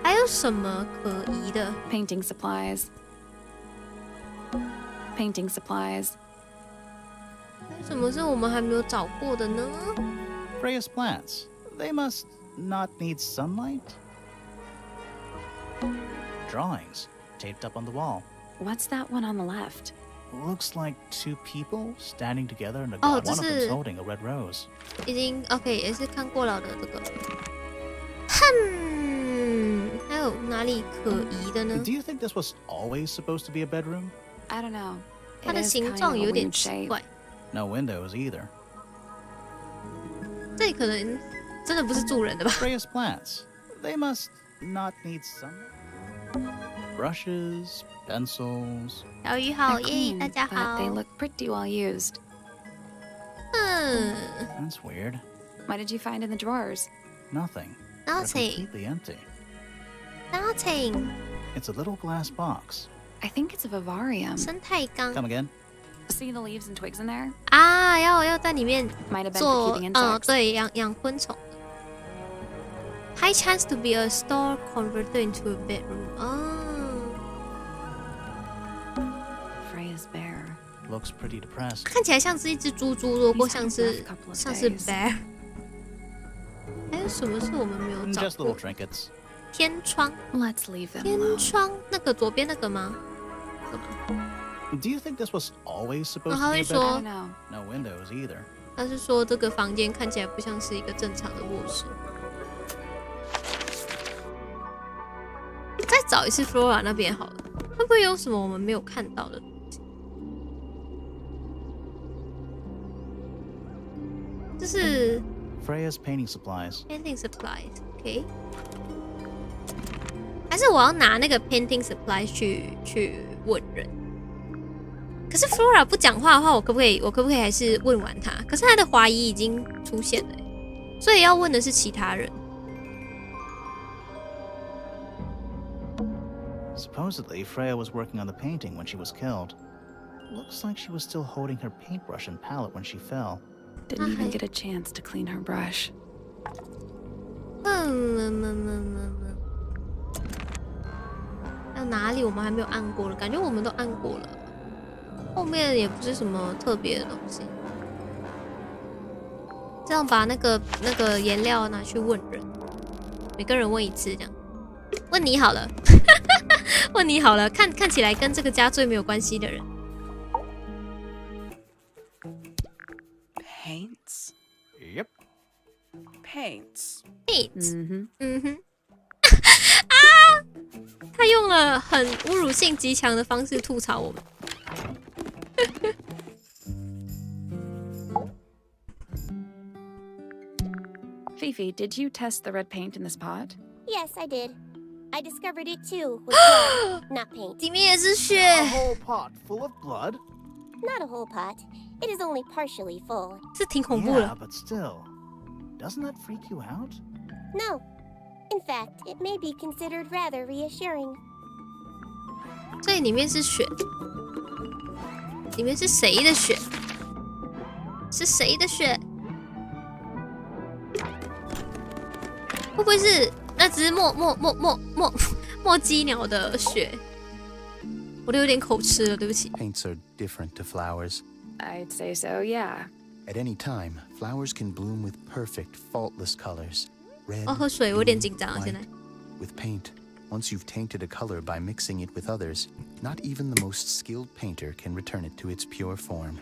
还有什么可疑的？ Painting supplies. Painting supplies. 还有什么是我们还没有找过的呢？ Freya's plants. They must not need sunlight? Drawings taped up on the wall. What's that one on the left? Looks like two people standing together in a Oh, garden. One of 这是- them's holding a red rose. 已经 OK， 也是看过了的这个。哼，还有哪里可疑的呢？ Do you think this was always supposed to be a bedroom? I don't know. 它 It 的 is 形 kind of 状 a 有点 weird 奇 shape. 怪， No windows either. 这里可能真的不是住人的吧？ Freya's plants. They must not need sunlight. Brushes, pencils. 小鱼好 They're 耶， clean, 大家 but 好 they。look pretty well used. 嗯 That's weird. What did you find in the drawers? Nothing. They're ，nothing completely empty. nothing， It's a little glass box. I think it's a vivarium. 生态缸 Come again? See the leaves and twigs in there? 啊，要在里面 Might have been for 做 keeping insects. 对，养昆虫。High chance to be a store converted into a bedroom。Freya's bear. Looks pretty depressed. 看起来像是一只猪猪，如果像是 He's had a rough couple of 像是 days. bear。还有什么是我们没有找 Just little 过？ trinkets. 天窗， Let's leave them 天 alone. 窗那个左边那个吗？这个吗？ Do you think this was always supposed 他 to be 会 a说 bedroom? I don't know. No windows either. 他是说这个房间看起来不像是一个正常的卧室。再找一次 Flora 那边好了，会不会有什么我们没有看到的东西？这是 Freya's painting supplies. painting supplies，OK？、还是我要拿那个 painting supplies 去问人？可是 Flora 不讲话的话，我可不可以还是问完他？可是他的怀疑已经出现了欸，所以要问的是其他人。 Supposedly, Freya was working on the painting when she was killed. Looks like she was still holding her paintbrush and palette when she fell. Didn't even get a chance to clean her brush. 还有哪里我们还没有按过了？感觉我们都按过了。后面也不是什么特别的东西。这样把那个颜料拿去问人，每个人问一次，这样。问你好了，问你好了，看起来跟这个家最没有关系的人。 Paints. Yep. Paints. Paints， Mm-hmm. 嗯哼，啊！他用了很侮辱性极强的方式吐槽我们。 Fifi, did you test the red paint in this pot? Yes, I did. I discovered it too with blood, not paint. 里面也是血。 A whole pot full of blood? Not a whole pot. It is only partially full. 是挺恐怖 Yeah, 的。 but still. Doesn't that freak you out? No. In fact, it may be considered rather reassuring. 所以里面是血，里面是谁的血？是谁的血？会不会是那只墨姬鸟的血？我都有点口吃了，对不起。 Paints are different to flowers. I'd say so, yeah. At any time, flowers can bloom with perfect, faultless colors. Red, 哦，喝水，我有点 blue, 紧张啊，现在。 white. With paint, once you've tainted a color by mixing it with others, not even the most skilled painter can return it to its pure form.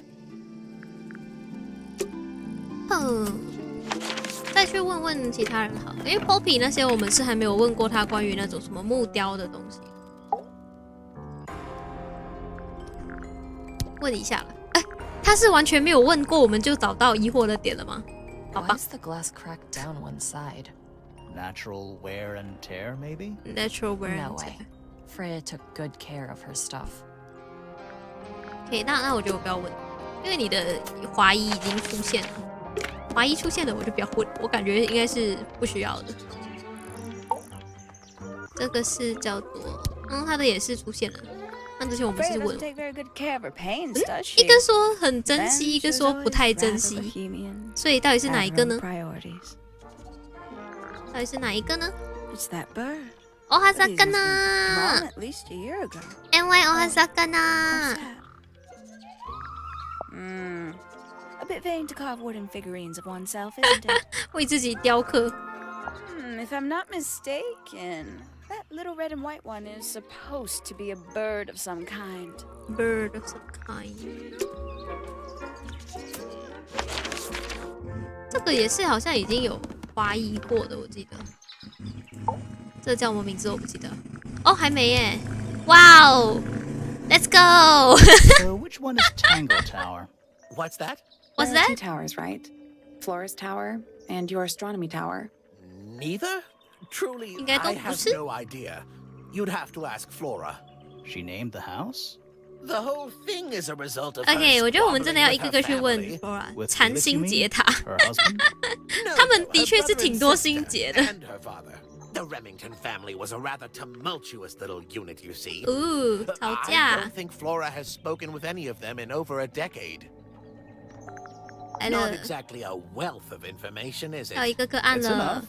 再去问问其他人好了，因为 Poppy 那些我们是还没有问过他关于那种什么木雕的东西。问一下了，哎，他是完全没有问过，我们就找到疑惑的点了吗？好 Why 吧 is the glass cracked down one side? Natural wear and tear, maybe? ，natural wear No and tear way. Freya took good care of her stuff. 可以，那我觉得我不要问，因为你的怀疑已经出现了，怀疑出现了我就不要问，我感觉应该是不需要的。这个是叫做，他的也是出现了，那之前我们 Freya 是 doesn't 问， take very good care of her paints, does she? 一个说很珍惜， Then 一个 she 说 was 不太 always 珍 rather 惜， bohemian, 所以到底是哪一 had 个 her 呢 own？ priorities. 到底是哪一个呢？ It's that bird. 哦哈萨 These 干 must be 呐 gone at least a year ago. ，NY 哦哈萨干 What's 呐， that? A bit vain to carve wooden figurines of oneself, isn't it? 为自己雕刻。 If I'm not mistaken, that little red and white one is supposed to be a bird of some kind. Bird of some kind。这个也是好像已经有怀疑过的，我记得。这叫什么名字我不记得。哦，还没耶！哇哦 ，Let's go！ So which one is Tangle Tower? What's that? What's There are two that? towers, right? Flora's tower and your astronomy tower. Neither? Truly, 应该都 I 不 have 是。 no idea. You'd have to ask Flora. She named the house? The whole thing is a result of OK， her 我觉得我们真的要 squabbling 一 with 个 her 个去问 family. Flora With 禅 Felix, you 心 mean? 结塔。 Her husband? No, 他们 her 的确是 brother 挺 and 多 sister 心结的。 and her father. The Remington family was a rather tumultuous little unit, you see. 哦，吵 I 架 don't。think Flora has spoken with any of them in over a decade. 来 Not 了， exactly a wealth of information, is 要一 it? 个个按 It's 了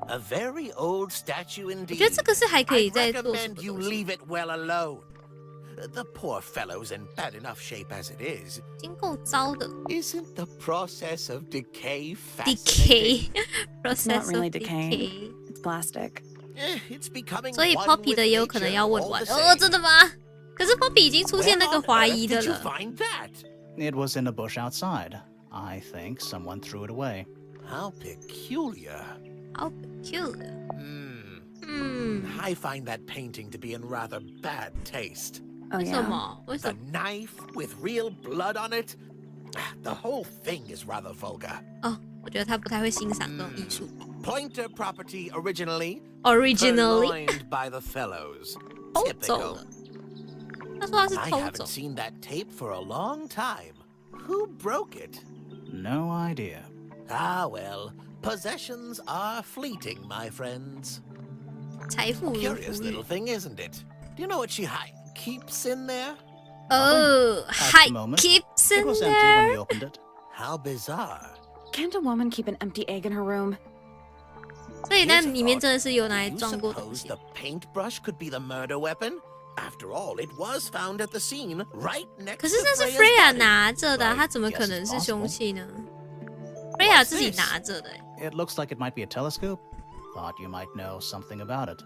enough.。A very old statue 我 indeed. 觉得这个是还可以 I 再做什 recommend 么 you 东西。 leave it well alone. The poor fellow's in bad enough shape as it is. 已经够糟的 Isn't the process of decay fascinating? decay It's process not really of decaying. decay。 It's plastic. It's becoming 所以 one Poppy with 的也有可能 nature 要问 all 完 the 哦， same. 真的吗？可是 Poppy 已经出现那 Where 个 on 怀 earth 疑的 did you 了。 find that? It was in a bush outside. I think someone threw it away. How peculiar. How peculiar。 I find that painting to be in rather bad taste. Oh, 为什 yeah. 么？为 The 什么？ knife with real blood on it? The whole thing is rather vulgar. 哦，我觉得他不太会欣赏这种艺术。 Pointer property originally, Originally， purloined by the fellows. 偷走 Typical. 了。他说他是 I 偷 haven't 走。 seen that tape for a long time. Who broke it? No idea. Ah, well, possessions are fleeting, my friends. 财富如 Curious 浮 little 云。 thing, isn't it? Do you know what she keeps in there? 哦 At ，Hi the moment, keeps it in was empty when we there。 opened it. How bizarre. Can't a woman keep an empty egg in her room? 所以 Here's 那 a 里面 thought. 真的是有拿来 Do you 装过东 suppose 西。 the paintbrush could be the murder weapon? After all, it was found at the scene, right next 可 to 是那是 Freya's Freya body. 拿着的啊， Right, 他怎么可 yes, 能 it's 是凶 possible. 器呢？Freya What's 自己 this? 拿着的欸。 It looks like it might be a telescope. Thought you might know something about it.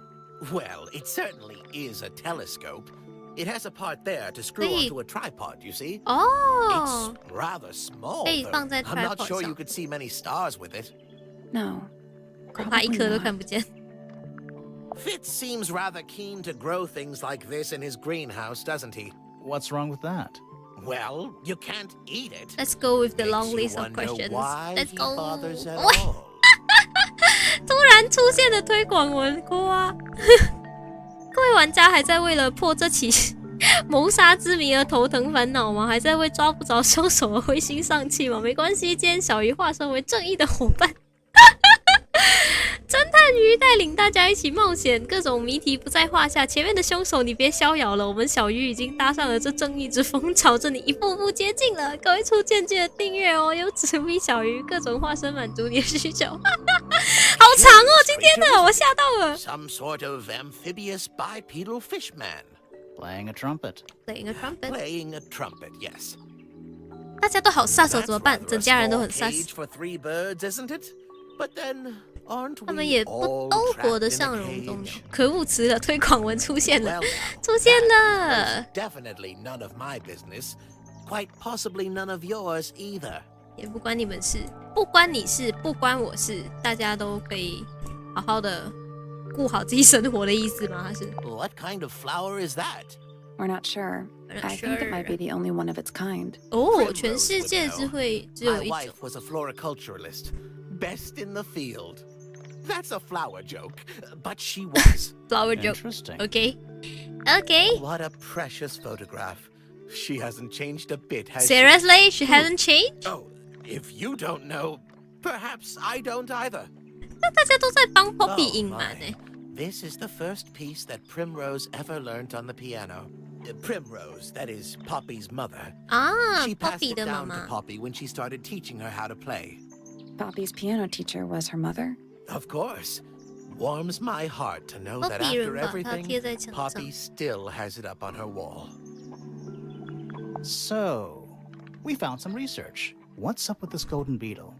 Well, it certainly is a telescope. It has a part there to screw Wait. onto a tripod, you see? 哦 It's，rather small. 可以 though. 放在 I'm not tripod sure 上 you could see many stars with it. No. 恐怕一 Probably 颗都 not. 看不见。 Fitz seems rather keen to grow things like this in his greenhouse, doesn't he? What's wrong with that? Well, you can't eat it. Let's go with the Makes long you list of wonder questions. why Let's he go. bothers at 喂， all. 突然然出现的推广文夸。各位玩家还在为了破这起谋杀之谜而头疼烦恼吗？还在为抓不着凶手而灰心丧气吗？没关系，今天小鱼化身为正义的伙伴。侦探鱼带领大家一起冒险，各种谜题不在话下。前面的凶手你别逍遥了，我们小鱼已经搭上了这正义之风，朝着你一步步接近了。各位初见记得订阅哦，有只 V 小鱼各种化身满足你的需求。好长哦，今天的我吓到了。Some sort of amphibious bipedal fishman. Playing a trumpet. Playing a trumpet. Playing a trumpet, yes. 大家都好飒手 That's 怎么办？ rather 整 a 家人都 small 很飒 cage 手。 for 3 birds, isn't it? But then, aren't 他们 we 也不 all 都活 trapped 得 in 像 a 笼中鸟 cage?。可恶词的推广文出现了 Well,，now, 出现 that 了 is。definitely none of my business. Quite possibly none of yours either. 也不关你们事，不关你事，不关我事，大家都可以好好的顾好自己生活的意思吗？还是 What kind of flower is that? We're not sure. We're not I think it might be sure. the only one of its kind. 哦，全世界只会只有 My 一种 wife was a floriculturalist, best in the field. That's a flower joke, but she was. flower joke。 Interesting. OK OK。 What a precious photograph. She hasn't changed a bit, has she? Seriously, she hasn't changed。 Oh, if you don't know, perhaps I don't either. 那大家都在帮 Poppy Oh, 隐瞒 my. 哎。 This is the first piece that Primrose ever learned on the piano. Primrose, that is Poppy's mother. 啊 She passed ，Poppy it 的妈 down to 妈。 Poppy when she started teaching her how to play. Poppy's piano teacher was her mother. Of course. Warms my heart to know that Poppy after 人把它 everything, 贴在墙上。 Poppy still has it up on her wall. So, we found some research. What's up with this golden beetle?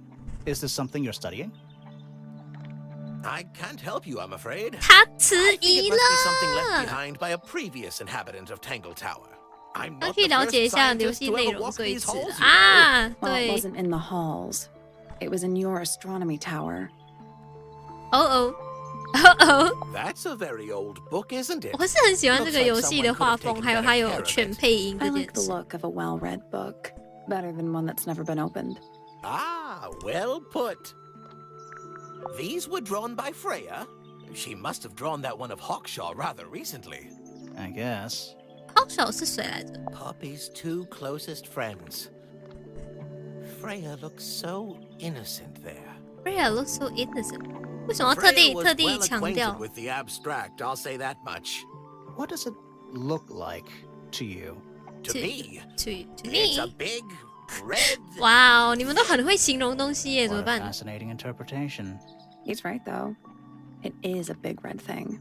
Is this something you're studying? I can't help you, I'm afraid. 他迟 I think 疑 it must be something left 了。 behind by a previous inhabitant of Tangle Tower. I'm 要 not 去 the 了解一 first 下游 scientist 戏 to 内 ever 容， walk 所以 these 迟 halls, 了 you know. 啊。 Well, it 对， wasn't in the halls. It was in your astronomy tower. 哦哦哦哦。 That's a very old book, isn't it? 我是很喜欢这个游戏的画风，还有它有全配音 I 这件 like the 事。 look of a well-read book. Better than one that's never been opened. Ah, well put. These were drawn by Freya. She must have drawn that one of Hawkshaw rather recently. I guess. 好小是谁来着？ Poppy's 2 closest friends. Freya looks so innocent there. Freya looks so innocent。为什么要特 Freya 地 was 特地 well 强 acquainted 调？ with the abstract, I'll say that much. What does it look like to you? To To- me, To it's a me， big, red... 哇哦，你们都很会形容东西耶，怎 What 么 a 办？ fascinating interpretation. He's right, though. It is a big red thing.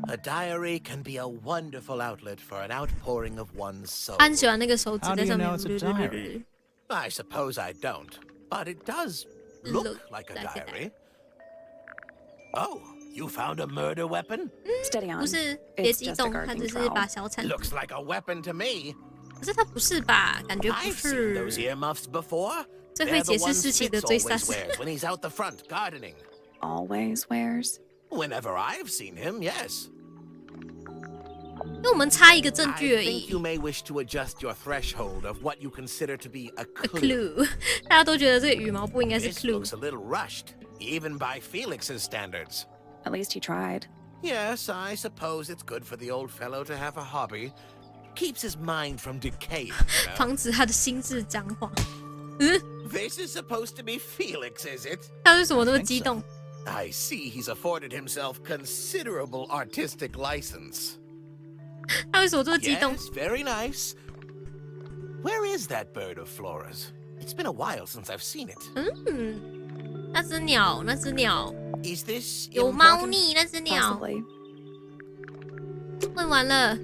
A diary can be a wonderful outlet for an outpouring of one's soul. 他很喜欢那个手指 How do 在 you 上 know 面。 it's a diary? I suppose I don't, but it does look Look like a like a diary. Oh, you found a murder weapon? Steady on. 不是，别 It's 激 just a 动，他 gardening 只是 trowel. 把小铲。 Looks like a weapon to me. 可是他不是吧？感觉不 I've seen those 是。 earmuffs before. 最 They're 会 the 解释 ones 事情的 Fitz 最 always 飒是。 wears when he's out the front gardening. Always wears. Whenever I've seen him, yes. 因为我们差一个证 I 据而 think 已 you。may wish to adjust your threshold of what you consider to be a A clue. clue，大家都觉得这个羽毛不应该是 This clue。 looks a little rushed, even by Felix's standards. At least he tried. Yes, I suppose it's good for the old fellow to have a hobby. Keeps his mind from decaying, you know? 防止他的心智僵化。 This is supposed to be Felix, is it? 他为什么那么激动？ I see he's afforded himself considerable artistic license. 他为什么这么激动？ Yes, very nice. Where is that bird of Flora's? It's been a while since I've seen it. 嗯，那只鸟，那只鸟 Is this 有猫 important? 腻，那只鸟 Possibly. 问完了。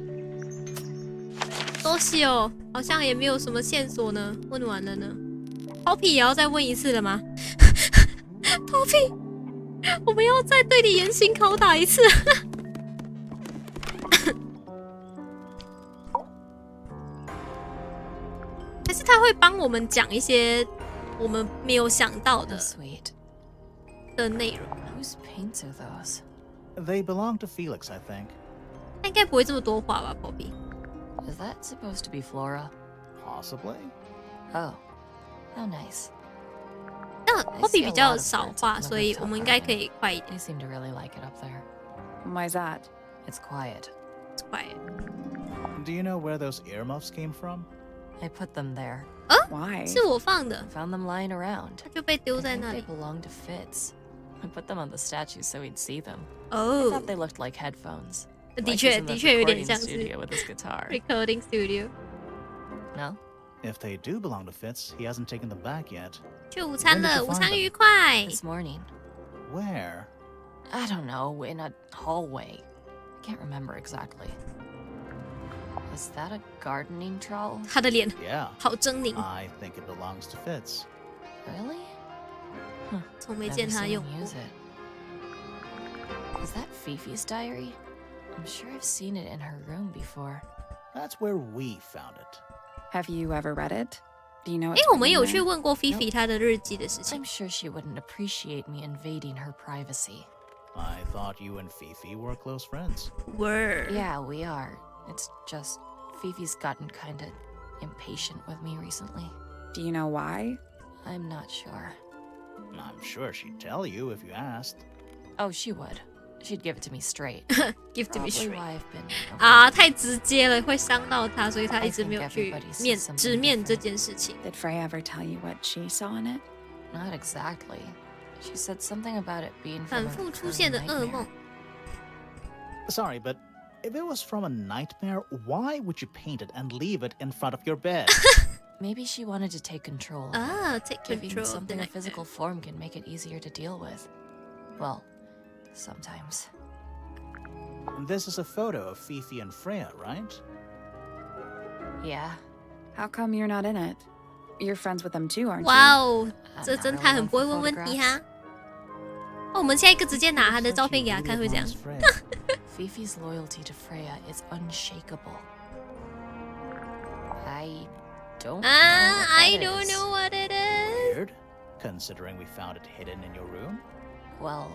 多西哦，好像也没有什么线索呢。问完了呢。Poppy 也要再问一次了吗？Poppy，我们要再对你严刑拷打一次。还是他会帮我们讲一些我们没有想到 How 的 sweet. 的内容？ Whose paints are those? They belong to Felix, I think. 他应该不会这么多话吧，Poppy？ Is that supposed to be Flora? Possibly. Oh, how nice. 但像 I Poppy see a 比较 lot of 少 birds 画， up in the 所以我们应该可以 Vtuber. 快一点。 They seem to really like it up there. Why's that? It's quiet. 快。 Do you know where those earmuffs came from? I put them there. Why? 是我放的， Found them lying around. 它就被丢 I 在 think 那 they 里。 belong to Fitz. I put them on the statue so he'd see them. I 哦 thought，they looked like headphones. 的 Like 确 he's in the 的确有点 recording 像是 studio with his guitar. recording studio。 No? If they do belong to Fitz, he hasn't taken them back yet. 去午餐 When did 了， you 午 find 餐 them? 愉快。 This morning. Where? I don't know, in a hallway. I can't remember exactly. Is that a gardening trowel? 他的脸 Yeah. 好狰狞， I think it belongs to Fitz. Really? 从没 Never 见他 seen 用 him 过 use。it. Is that Fifi's diary? I'm sure I've seen it in her room before. That's where we found it. Have you ever read it? Do you know 哎 it's，我们 written 有 there? 去问过 Fifi 她的日记的事情 I'm。sure she wouldn't appreciate me invading her privacy. I thought you and Fifi were close friends. Word。 Yeah, we are. It's just Fifi's gotten kinda impatient with me recently. Do you know why? I'm not sure. I'm sure she'd tell you if you asked. Oh, she would. She'd give it to me straight. Give to me Probably straight。 why I've been 啊，太直接了，会伤到他，所以他一直 I think 没有去 everybody sees 面 something 直面 different. 这件事情。 Did Freya ever tell you what she saw in it? Not exactly. She said something about it being 反 from a 复出 recurring 现的噩 nightmare. 梦， Sorry, but if it was from a nightmare, why would you paint it and leave it in front of your bed? Maybe she wanted to take control. 啊，take Giving control of the something a nightmare。 physical form can make it easier to deal with. Well, sometimes. This is a photo of Fifi and Freya, right? Yeah. How come you're not in it? You're friends with them too, aren't 哇 you? 哦， I'm 这 not 侦 really 探很 one 不会 for 问问题 photographs. 哈。哦，我们下一个直接拿他的 Looks 照 like 片 you 给他 really 看，会这样 admires。Freya. Fifi's loyalty to Freya is unshakable. I don't know. 啊 what ，I that don't is. know what it is。 Weird, considering we found it hidden in your room. Well,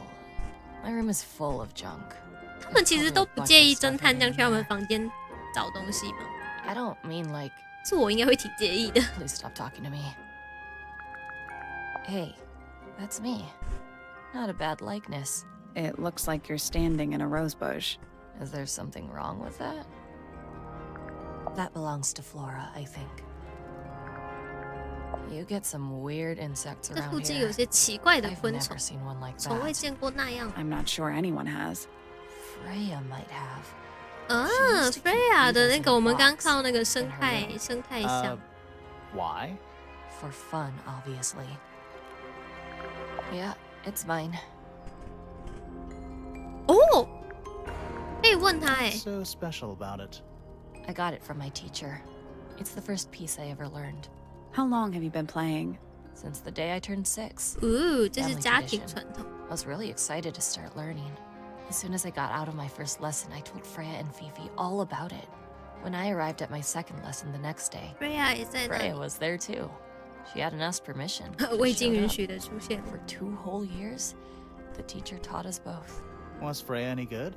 my room is full of junk. 他们其实都不介意侦探这样去他们房间找东西吗？ I don't mean like, 是我应该会挺介意的。 please stop talking to me. Hey, that's me. Not a bad likeness. It looks like you're standing in a rose bush. Is there something wrong with that? That belongs to Flora, I think. You get some weird insects 这 around 附近有 here. 些奇怪的 I've 昆虫 never，seen one like 从未 that. 见过那样。 I'm not sure anyone has. Freya might have. 啊 used to keep ，Freya 的 beetles 那 in 个我们 a 刚 box 看到那个 in 生 her 态 room. 生态箱， Why? For fun, obviously. Yeah, it's mine. 哦，可以问他哎 What's，so special about it? I got it from my teacher. It's the first piece I ever learned. How long have you been playing? Since the day I turned 6. 哦，这是 Family 家庭 tradition. 传统。 I was really excited to start learning. As soon as I got out of my first lesson, I told Freya and Fifi all about it. When I arrived at my second lesson the next day, Freya 也在那 Freya 里， was there too. She hadn't asked permission. but 未经 showed 允 up. 许的出现。 For 2 whole years, the teacher taught us both. Was Freya any good?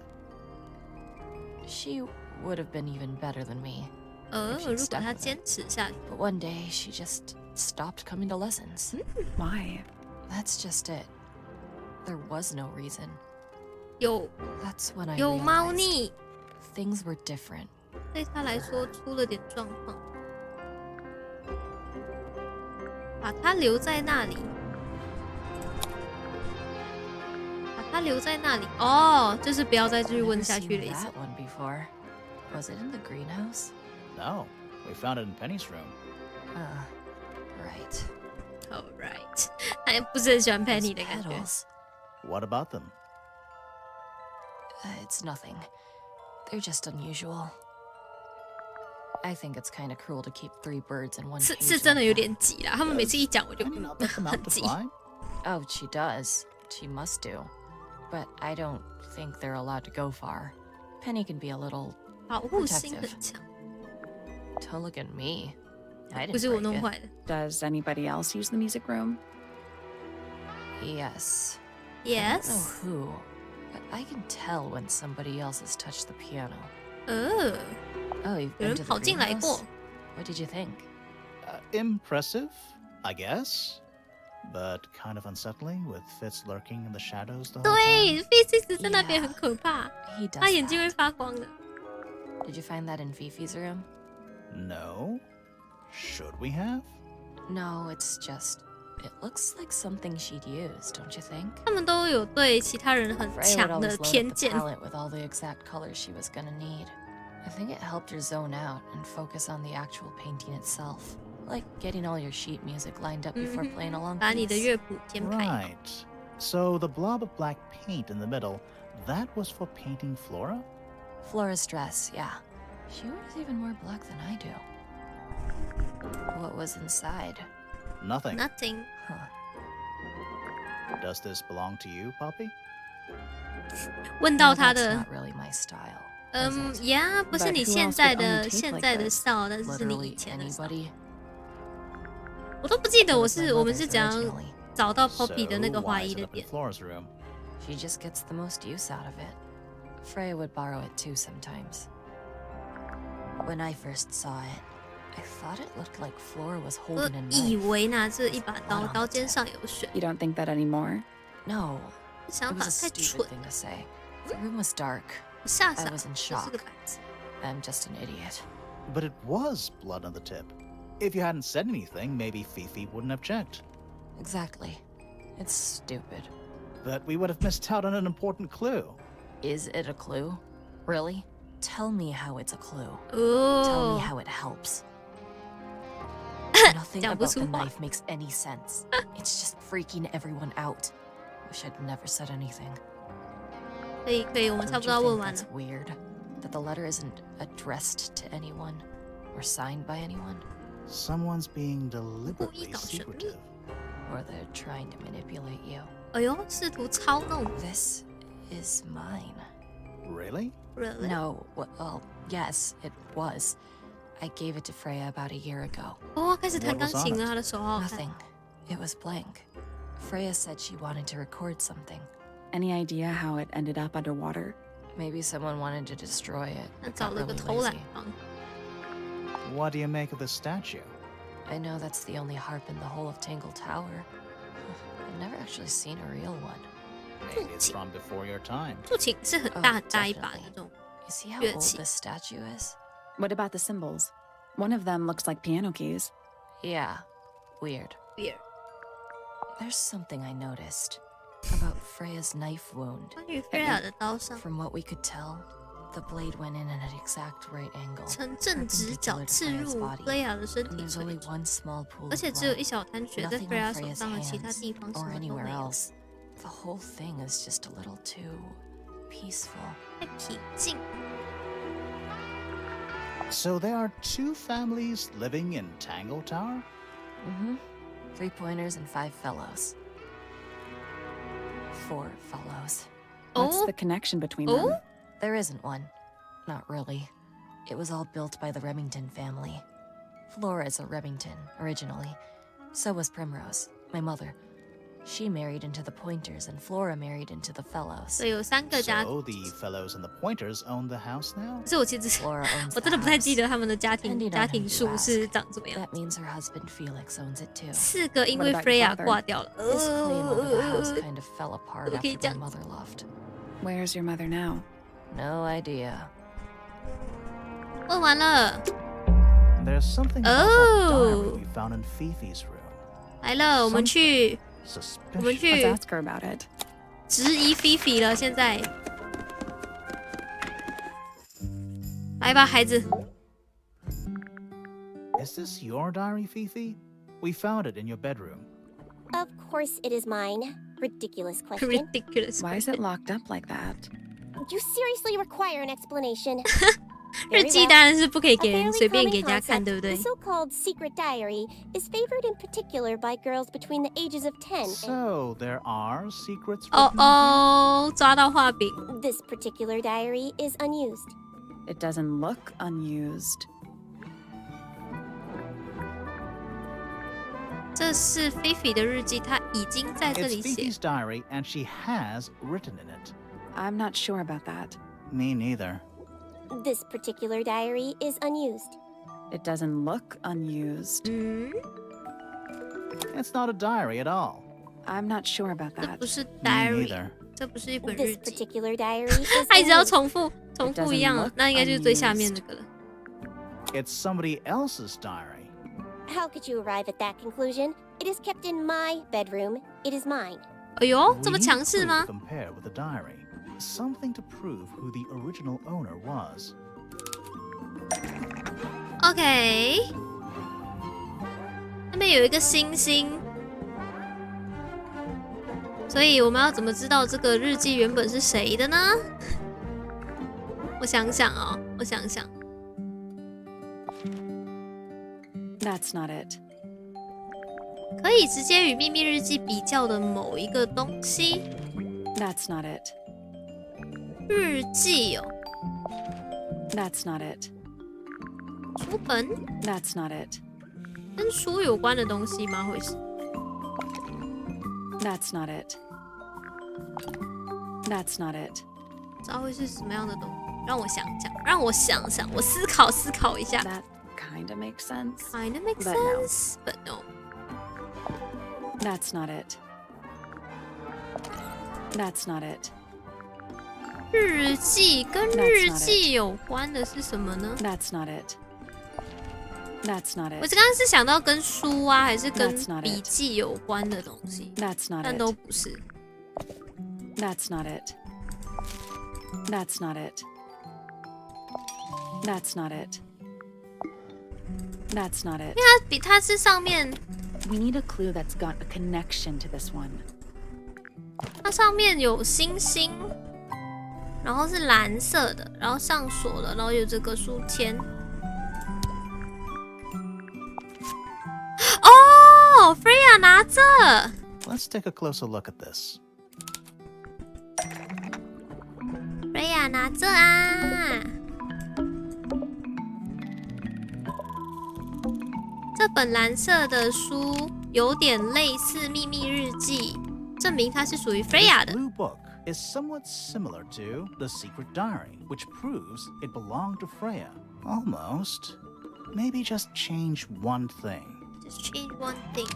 She would have been even better than me. 如 If 果 she'd 他 stuck with 坚 it. 持下去， But one day, she just stopped coming to lessons. Why? That's just it. There was no reason. 有 That's when I 有猫 realized 腻， things were different. 对他来说出了点状况，把他留在那里，把他留在那里。哦，就是不要再继续 I've 问 never 下去的 seen 意思。 that one before. Was it in the greenhouse? No. We found it in Penny's room. Right. Alright，他也不是很喜欢 Those Penny 的感觉。 petals. What about them? It's nothing. They're just unusual. I think it's kind of cruel to keep 3 birds in one 是 cage 是真的 like 有 that. 点急啦，他们每次一讲我就 Can you not let them 很 out to 急。 fly? Oh, she does. She must do. But I don't think they're allowed to go far. Penny can be a little 保护心很强， Don't look at me. I 不 didn't 是我 break 弄 it. 坏的。 Does anybody else use the music room? Yes. I don't Yes， know who, but I can tell when somebody else has touched the piano. 有 Oh, you've been 人 to 跑 the 进来过 greenhouse?。What did you think? Impressive, I guess. but kind of unsettling with Fitz lurking in the shadows the whole 对 time. ，Fish 在那边很可怕， He does 他眼睛 that. 会发光的。 Did you find that in Fifi's room? No? Should we have? No, it's just... It looks like something she'd use, don't you think? 他们都有对其他人很 Freya would 强的 always load 偏 up the 见。 palette with all the exact colors she was gonna need. I think it helped her zone out and focus on the actual painting itself. Like getting all your sheet music lined up before playing a long 把你的 piece. 乐谱编排好。 Right. So the blob of black paint in the middle, that was for painting Flora? Flora's dress, yeah. She wears even more black than I do. What was inside? Nothing. Nothing。 Huh. Does this belong to you, Poppy? 问到 No, 他 that's 的 not really my style. is it? 呀，不是 But 你 who 现 else 在 would own 的 a tape 现 like 在的 this? style，但是是你以 Literally 前的 style。 anybody. 我都不记得 It 我 was my 是我们 mother's 是怎样 originally. 找到 So Poppy 的那个花 why 衣 is it 的 up in 点。 Flora's room? She just gets the most use out of it. Freya would borrow it too sometimes. When I first saw it, I thought it looked like Flora was 我 holding a 以 knife. 为拿着一把刀， Blood on 刀 the 尖 tip. 上有血， You don't think that anymore? No, 想 it 法 was a 太 stupid 蠢。 thing to say. The room was dark. 吓傻， I was in 我是 shock. 个白痴。 I'm just an idiot. But it was blood on the tip. If you hadn't said anything, maybe Fifi wouldn't have checked. Exactly. It's stupid. But we would have missed out on an important clue. Is it a clue? Really? Tell me how it's a clue. Tell me 哦， how it helps. Nothing 讲不 about 出 the 话。 knife makes any sense. It's just freaking everyone out. Wish I'd never said anything. 可以可以，我们 Don't 差不 you 多要问 think 完 that's 了。 weird? That the letter isn't addressed to anyone or signed by anyone? Someone's being deliberately 故意搞神秘。 secretive. Or they're trying to manipulate you? 哎呦，试图操弄 This is mine. Really?，really？ No, well, yes, it was. I gave it to Freya about a year ago. 哦，开始弹 What 钢 was on 琴 it? 了，他的手好好看。 Nothing. It was blank. Freya said she wanted to record something. Any idea how it ended up underwater? Maybe someone wanted to destroy it. 他 but 找 got 了个 really 偷懒 lazy. 房。 What do you make of this statue? I know that's the only harp in the whole of Tangle Tower. I've never actually seen a real one. Maybe it's from before your time. 竖琴是很 Oh, 大很大一把的 definitely. 那种。 You see how Good old tea. this statue is? What about the symbols? One of them looks like piano keys. Yeah, weird. Weird。 There's something I noticed about Freya's knife wound. 关于菲尔的刀上 From what we could tell, the blade went in at an exact right angle. 呈正直角 perpendicular to 刺 Freya's 入 body. 菲尔的身 And 体 there's 垂 only 直， one small pool 而 of 且只有 blood. 一小滩血，在 Nothing 菲 on 尔手 Freya's 上的其他 hands 地方什 or 么都没 anywhere 有， else. The whole thing is just a little too peaceful. 太平静。 So there are two families living in Tangle Tower? Mm-hmm. 3 pointers and 5 fellows. 4 fellows. What's Oh. the connection between Oh. them? There isn't one. Not really. It was all built by the Remington family. Flora is a Remington, originally. So was Primrose, my mother. She married into the Pointers, and Flora married into the Fellows. 所以有3个家， So the fellows and the pointers own the house now? 可是我其实 Flora owns 我 the 真的不太 house. 记得他们的家 Depending on 家 who 庭 you 数 ask. 是长怎么样。 That means her husband Felix owns it too. 4个因 What 为 about 菲 your 亚 father? 挂掉了。 His claim over the house kind of fell apart Okay, after my done. mother left. Where's your mother now? No idea. 问完了， There's something about Oh. that diary we found in Fifi's room. 来了，我们去，我们 Suspicious. 去 Let's ask her about it. 质疑菲菲了。现在，来吧，孩子。 Is this your diary, Fifi? We found it in your bedroom. Of course it is mine. Ridiculous question. Ridiculous。 Why is it locked up like that? You seriously require an explanation. 日 Very 记 well. 当然是不可以 A 给人 fairly 随便 common 给人家看， concept, 对不对 the？ so-called secret diary is favored in particular by girls between the ages of 10 and So there are secrets 哦 written in here? 哦，抓到画饼。 this particular diary is unused. It doesn't look unused. 这是菲菲的日记，她已经在这 It's 里写。 Fifi's diary, and she has written in it. I'm not sure about that. Me neither. This particular diary is unused. It doesn't look unused. 嗯， It's not a diary at all. I'm not sure about 这 that. 不是 Me diary， neither. 这不是一本 This 日记。 particular diary is 他一直要 unused. 重复一样了，那应该就是最下面那个了。 It's somebody else's diary. How could you arrive at that conclusion? It is kept in my bedroom. It is mine. 哎呦，这 We 么 need 强势 proof 吗 to compare with the diary. Something to prove who the original owner was. ？OK，那边有一个星星，所以我们要怎么知道这个日记原本是谁的呢？我想想哦，我想想， That's not it. 可以直接与秘密日记比较的某一个东西。 That's not it. 日记哦， That's not it. 书本 That's not it. 跟书有关的东西吗？会是？ That's not it. That's not it. 不知道会是什么样的东西？让我想想，让我想想，我思考一下。 That kind of makes sense. Kinda makes But no. sense, but no. That's not it. That's not it. 日记跟 That's 日 not 记有关的是什么呢？ That's not it. That's not 我 it. 刚刚是想到跟书啊，还是跟 That's not it. 笔记有关的东西， That's not 但 it. 都不是。 That's not it. That's not it. That's not it. That's not it. 它是上面， We need a clue that's got a connection to this one. 它上面有星星，然后是蓝色的，然后上锁了，然后有这个书签。哦，Freya 拿着。 Let's take a closer look at this. Freya 拿着啊！这本蓝色的书有点类似秘密日记，证明它是属于 Freya 的。 This blue book is somewhat similar to the secret diary, which proves it belonged to Freya. Almost. Maybe just change one thing. Just change one thing.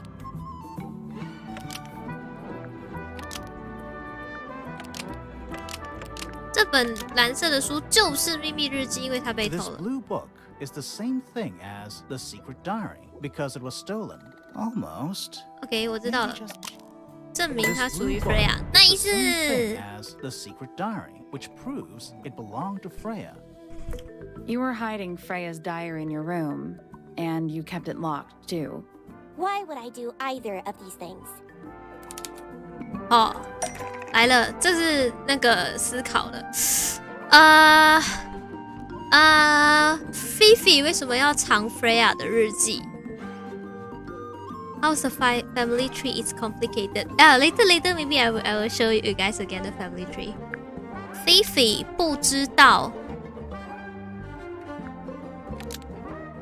这本蓝色的书就是秘密日记，因为它被 This 偷了。 blue book is the same thing as the secret diary because it was stolen. Almost. OK， 我知道 Maybe 了， just 证明 This 它属于 blue book Freya。那 is 意 the same thing 思 as the secret diary, which proves it belonged to Freya. You were hiding Freya's diary in your room, and you kept it locked, too. Why would I do either of these things? 哦，来了，这是那个思考的。Fifi 为什么要藏 Freya 的日记 ？How's the family tree is complicated? Later, maybe I will show you guys again the family tree. Fifi 不知道，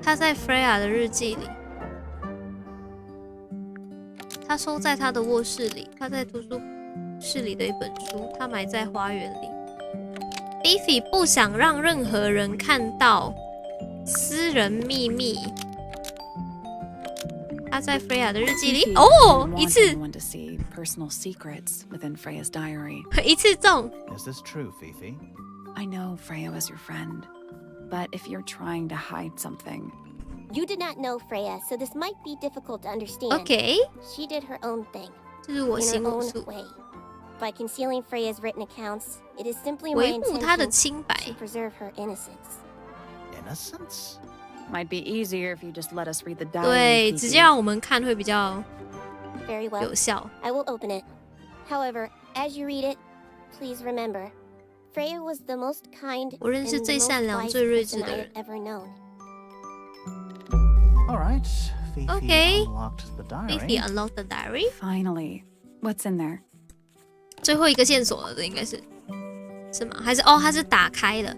他在 Freya 的日记里。他收在他的卧室里，他在图书室里的一本书，他埋在花园里。Fifi 不想让任何人看到私人秘密。他在 Freya 的日记里， Fifi 哦， didn't 一 want 次 anyone to see personal secrets within Freya's diary. 一次中。 Is this true, Fifi? I know Freya was your friend, but if you're trying to hide something, You did not know Freya, so this might be difficult to understand. OK， She did her own thing, 这是我 in 行 her 武 own 术， way. By concealing Freya's written accounts, it is simply my 维护他的 intention 清白。 to preserve her innocence. Innocence? might be easier if you just let us read the diary. 对， Fifi. 直接让我们看会比较 Very well. 有效。 I will open it. However, as you read it, please remember, Freya was the most kind 我认识 and 最 the 善 most 良、 wise 最睿智 person 的 I 人 have。ever known. All right. Fifi Okay. unlocked the diary. Fifi unlock the diary。 Finally, what's in there? 最后一个线索了，这应该是吗？还是哦，它是打开了，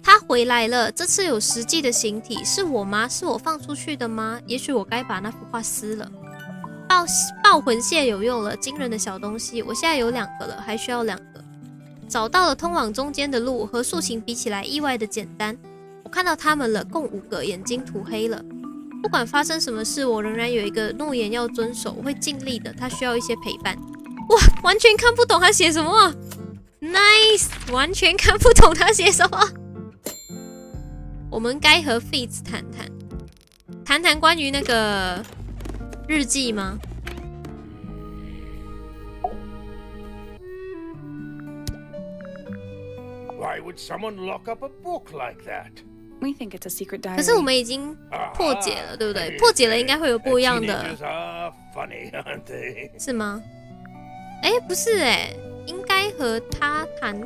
他回来了。这次有实际的形体，是我吗？是我放出去的吗？也许我该把那幅画撕了。爆魂蟹有用了，惊人的小东西，我现在有2个了，还需要2个。找到了通往中间的路，和竖琴比起来意外的简单。我看到他们了，共5个，眼睛涂黑了。不管发生什么事，我仍然有一个诺言要遵守，我会尽力的。他需要一些陪伴。哇，完全看不懂他写什么。Nice， 完全看不懂他写什么。我们该和 Fitz 谈谈关于那个日记吗？ Why would someone lock up a book like that? We think it's a secret diary. 可是我们已经破解了，对不对？破解了应该会有不一样的， Teenagers are funny, aren't they? 是吗？哎，不是哎，应该和他谈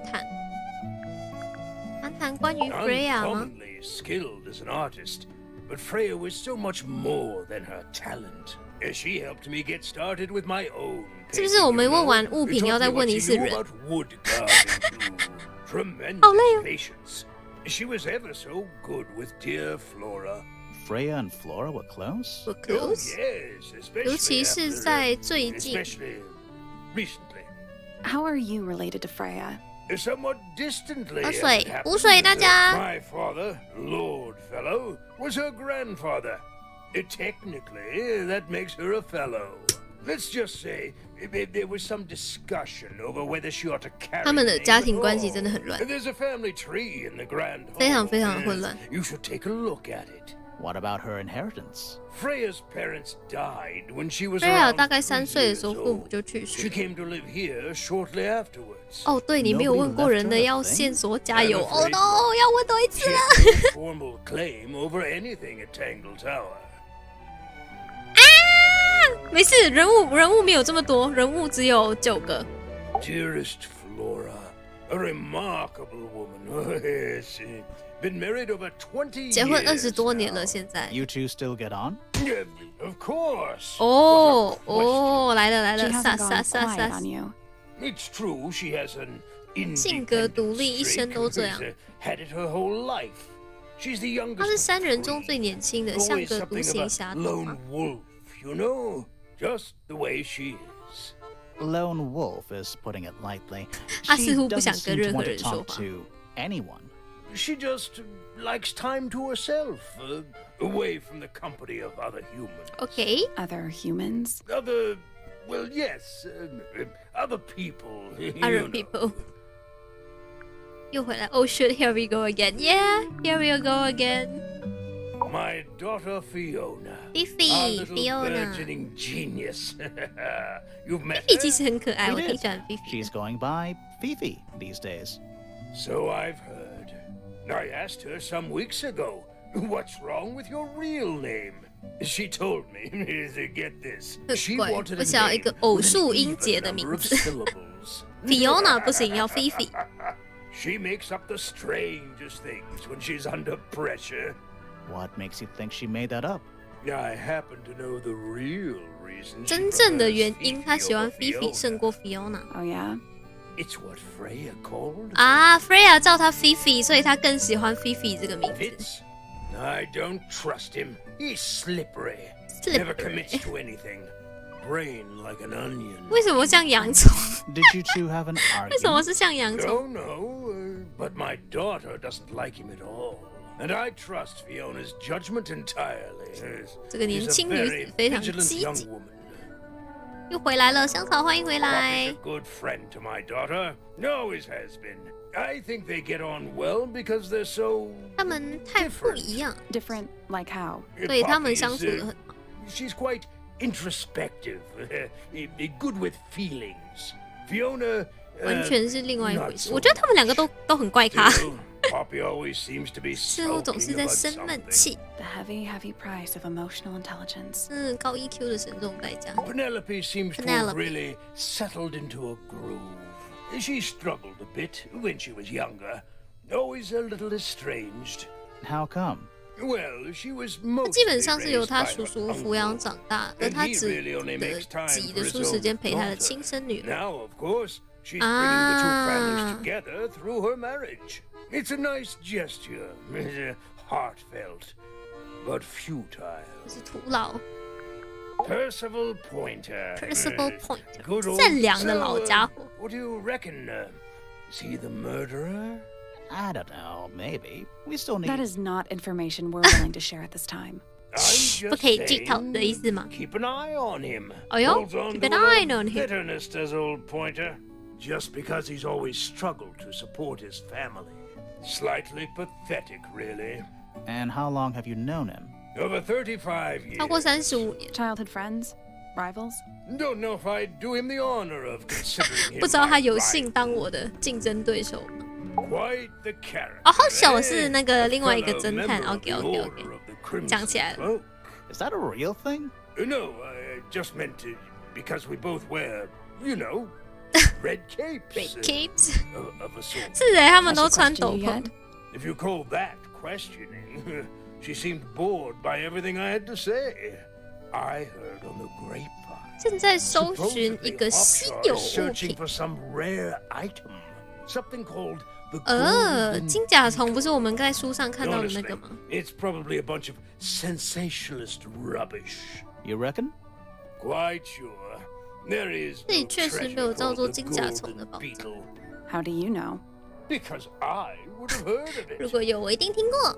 关于 Freya 吗？ Uncommonly skilled as an artist, but Freya was so much more than her talent. She helped me get started with my own. 是不是我们问完物品要再问一次人？ Tremendous patience. She was ever so good with dear Flora. Freya and Flora were close? We're close. Oh, yes, 尤其是在最近。 especially recently. How are you related to Freya? Somewhat distantly. 喝水，补水，大家。 My father, Lord Fellow, was her grandfather. Technically, that makes her a fellow. Let's just say there was some discussion over whether she ought to carry. 他们的家庭关系真的很乱， There's a family tree in the grand hall. 非常非常的混乱。 You should take a look at it. What about her inheritance? Freya's parents died when she was Freya around 大概 3 3岁的 years 时候，父母 old. 就去 She 世。 came to live here shortly afterwards. 哦，对你没有问过人的，要线索加油。哦 I'm afraid no， 要问多一次 She 了。 had no formal claim over anything at Tangle Tower. 没事，人物没有这么多，人物只有9个。 Dearest Flora, a remarkable woman. Oh, yes. Been married over 20 years. 结婚20多年 now. 了，现在。 You two still get on? Yeah, of course. 哦 Without question. 哦，来了来 She 了， hasn't 杀 gone 杀 quiet 杀 on！you. It's true she has an 性格独立，一生 independent 都这 streak. 样。 She's, had it her whole life. She's the youngest. 她是3人 of 中 three. 最年轻的，像 Always 个独 something 行 of a 侠盗 lone 吗？ wolf, you know, just the way she is. Lone wolf is putting it lightly. 她 She 似乎不想 doesn't 跟 seem 任 to 何 want to 人说 talk 话。 to anyone. She just likes time to herself, away from the company of other humans. OK， Other humans? Other, well, yes, other people. you other know. people 又回来。Oh shit, here we go again. Yeah, here we go again. My daughter Fiona. Our Fifi, little Fiona. burgeoning genius. You've met Fifi her? 其实很可爱， We 我挺 did. 喜欢 Fifi 的。 She's going by Fifi these days. So I've heard. I asked her some weeks ago, what's wrong with your real name? She told me, get this, she 怪， wanted 我 a 想要一 name 个偶 with 数 an 音 even 节的 number 名 of 字。 syllables. Fiona 不行，要 Fifi。 She makes up the strangest things when she's under pressure. What makes you think she made that up? I happen to know the real reason. 真正的原因，她喜欢 Fifi 胜过 Fiona。 Oh, yeah? It's what Freya called 啊 ，Freya 叫她 Fifi，所以她更喜欢 Fifi 这个名字。 Fitz. I don't trust him. He's slippery. Never commits to anything. Brain like an onion. 为什么像洋葱？ Did you two have an 为什么 argument? 是像洋葱？ No, but my daughter doesn't like him at all. And I trust Fiona's judgment entirely. 这个年 She's a 轻女 very 子非常 vigilant 积 young 极。 woman. 又回来了，香草，欢迎回 Pop 来 is a。good friend to my daughter. Always has been. I think they get on well because they're so 他们太不一样， Different, like how? 所以他们 Poppy 相 is, 处的很。 she's quite introspective, good with feelings. Fiona 完全是另外一回 not 事。 so 我觉得他们两个都很怪咖， Still, Poppy always seems to be 似乎总 sulking 是在 about 生闷 something. 气。 The heavy, heavy price of emotional intelligence. 高 EQ 的沉重代价。 Penelope seems to Penelope. have really settled into a groove. She struggled a bit when she was younger, always a little estranged. How come? Well, she was 他 mostly 基本上是由 raised 他 by 叔 her 叔抚养 uncle. 长大，而 And 他 he 只 really only makes time 挤 for 得 his 出时间 own 陪他的 daughter. 亲生女儿。 Now, of course, she's bringing the two families Ah. together through her marriage. It's a nice gesture, heartfelt, but futile. 是徒劳。 Percival Pointer. Percival Pointer， Good old 善良的老 So, 家伙。 What do you reckon? Is he the murderer? I don't know, maybe. We still need... That is not information we're willing to share at this time. I'm 不 just 可以剧透 saying, 的意思吗？ keep an eye on him. 哎呦 Holds on ，keep to an a eye little on him. bitterness, does old Pointer. Just because he's always struggled to support his family. Slightly pathetic, really. And how long have you known him? Over 35 years. 超过35年， Childhood friends? Rivals? Don't know if I'd do him the honor of considering him 不知道他 my 有幸 rival. 当我的竞争对手吗？ Quite the character. 哦，好小，我 eh? 是那个 A 另外一个 fellow 侦探。 member of OK the OK Order OK， of the Crimson 讲起来了。 Cloak. Is that a real thing? No, I just meant to, because we both wear, you know, red capes. Red capes Of a sort. 是哎，他们 Has 都 she 穿 questioned 斗 you 篷 yet?。 If you call that questioning, she seemed bored by everything I had to say. I heard on the grapevine. 正在搜寻一 Supposedly 个稀 Offshore 有 is 物 searching 品。 for some rare item. Something called the golden 金甲虫不是我们在书上看到的那 Honestly, 个吗？ it's probably a bunch of sensationalist rubbish. You reckon? Quite sure. There is 这里 no 确实没 treasure 有叫 called 做 the 金甲虫的 golden 宝藏。 beetle. How do you know? Because I would have heard of 如 it. 果有，我一定听过。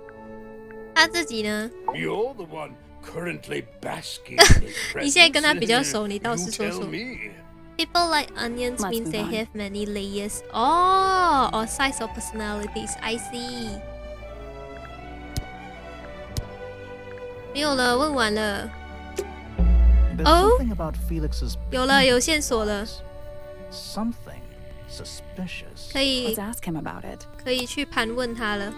他自己呢？ You're the one currently basking in 你现在跟他比较 presence. 熟，你倒 You 是说 tell 说。 me. People like onions Let's means move they on. have many layers. Oh, or size of personalities. I see. 没有了，问完了。 There's Oh? something about Felix's 有了，有线索了， something suspicious. 可以 Let's ask him about it. 可以去盘问他了。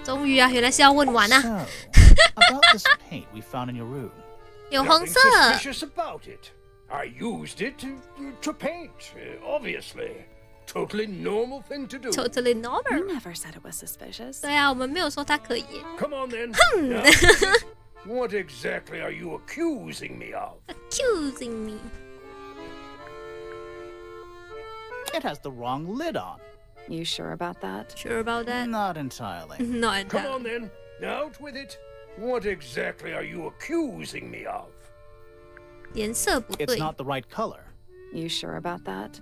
终于啊，原来是要问完啊！ So, about this paint we found in your room. 有红 Nothing 色， suspicious about it. I used it to paint, obviously. Totally normal thing to do. totally You normal。 never said it was suspicious. 对啊，我们没有说他可以耶。 Come on then. Now, what exactly are you accusing me of? Accusing me。 It has the wrong lid on. You sure about that? Sure about that? Not entirely. Not Come that. on then. Out with it. What exactly are you accusing me of? 颜色不 It's 对。 not the right color. You sure about that?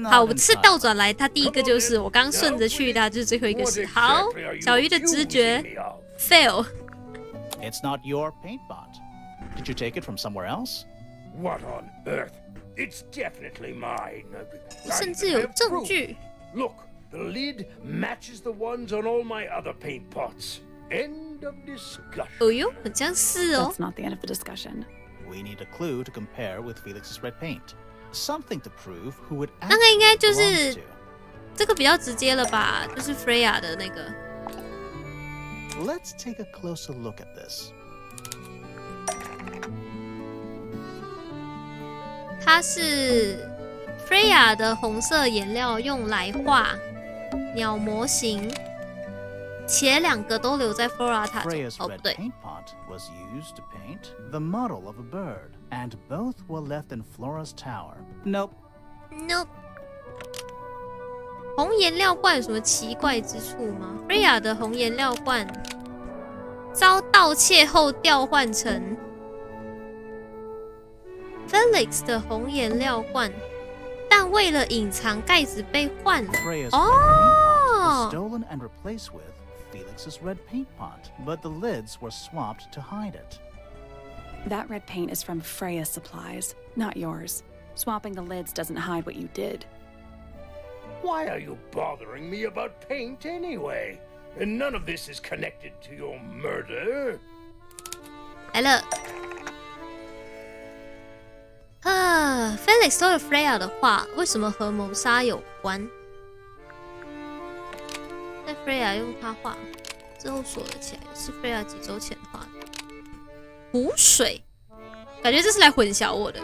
好， Not 我次倒 entirely. 转来，他第一个就是我刚顺着去的，他就是最后一个 What 是好 exactly are you 小鱼的直 accusing 觉 me of? fail。 It's not your paint pot. Did you take it from somewhere else? What on earth? It's definitely mine. 我 I 甚 even 至有 have 证 proof. 据。 Look, the lid matches the ones on all my other paint pots. End of discussion. 哦哟，很像是哦 That's。not the end of the discussion. We need a clue to compare with Felix's red paint. Something to prove who it 那个应该 actually 就是 belongs to. 这个比较直接了吧，就是 Freya 的那个。 Let's take a closer look at this. 它是 Freya 的红色颜料用来画鸟模型，且两个都留在 Flora 塔中。 Freya's 哦，不 red 对， paint pot was used to paint the model of a bird, and both were left in Flora's tower. Nope. Nope。红颜料罐有什么奇怪之处吗？Freya 的红颜料罐遭盗窃后调换成 Felix 的红颜料罐，但为了隐藏盖子被换了。 Freya's Oh. red paint pot was stolen and replaced with Felix's red paint pot, but the lids were swapped to hide it. That red paint is from Freya's supplies, not yours. Swapping the lids doesn't hide what you did. Why are you bothering me about paint anyway? And none of this is connected to your murder. 来了。Felix 偷了 Freya 的画，为什么和谋杀有关？在 Freya 用他画之后锁了起来，是 Freya 几周前画的。湖水，感觉这是来混淆我的。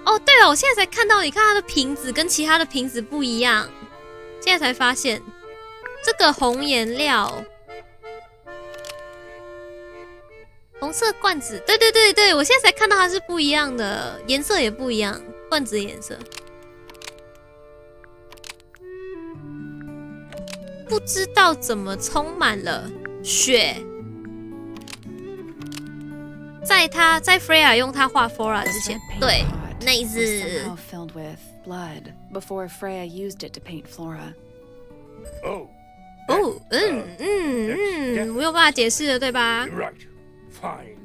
哦，对了，我现在才看到，你看它的瓶子跟其他的瓶子不一样，现在才发现这个红颜料。红色罐子，对对对对，我现在才看到它是不一样的，颜色也不一样，罐子颜色。不知道怎么充满了血，在Freya 用它画 Flora 之 This 前 red，paint 对， pot 那一 was 次 somehow filled with blood before Freya used it to paint Flora. Oh, 哦，我没有办法解释了，对吧 Right. Fine.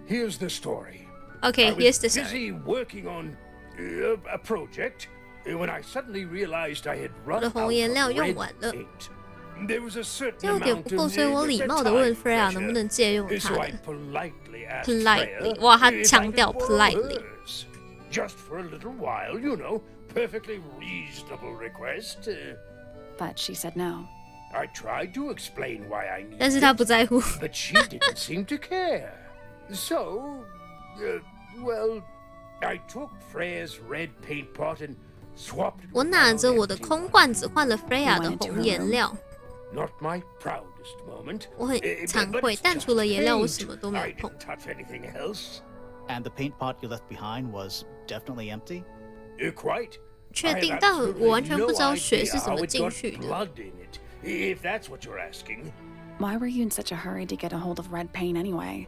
Here's the story.？OK， I was here's the story. busy working on a project when I suddenly realized I had 我 run 的 out 红颜料 of 用 red 完了， paint. There was a 这 certain 有点 amount 不够， of 所以我礼貌的问 Freya 能不能借用 so 它 I 的 politely asked politely。 Freya 哇，他 if I 强 could 调 borrow politely。 hers. Just for a little while, you know, perfectly reasonable request. But she said no. I tried to explain why I needed 但是他 it, 不在乎。 but she didn't seem to care. So, well, I took Freya's red paint pot and swapped it 我 with 拿 my 着 own 我的 empty 空 one. 罐子换了 Freya 的 went into 红 her 颜 room. 料， Not my proudest moment. 我很 but 惭愧， it's 但 just 除了颜料，我 paint. 什么都没 I 有碰 didn't。touch anything else. And the paint pot you left behind was definitely empty? Quite. 确 I 定， have 但我 absolutely 完全不 no 知道水 idea 是怎 how 么 it 进 got 去的。 blood in it, if that's what you're asking. Why were you in such a hurry to get a hold of red paint anyway?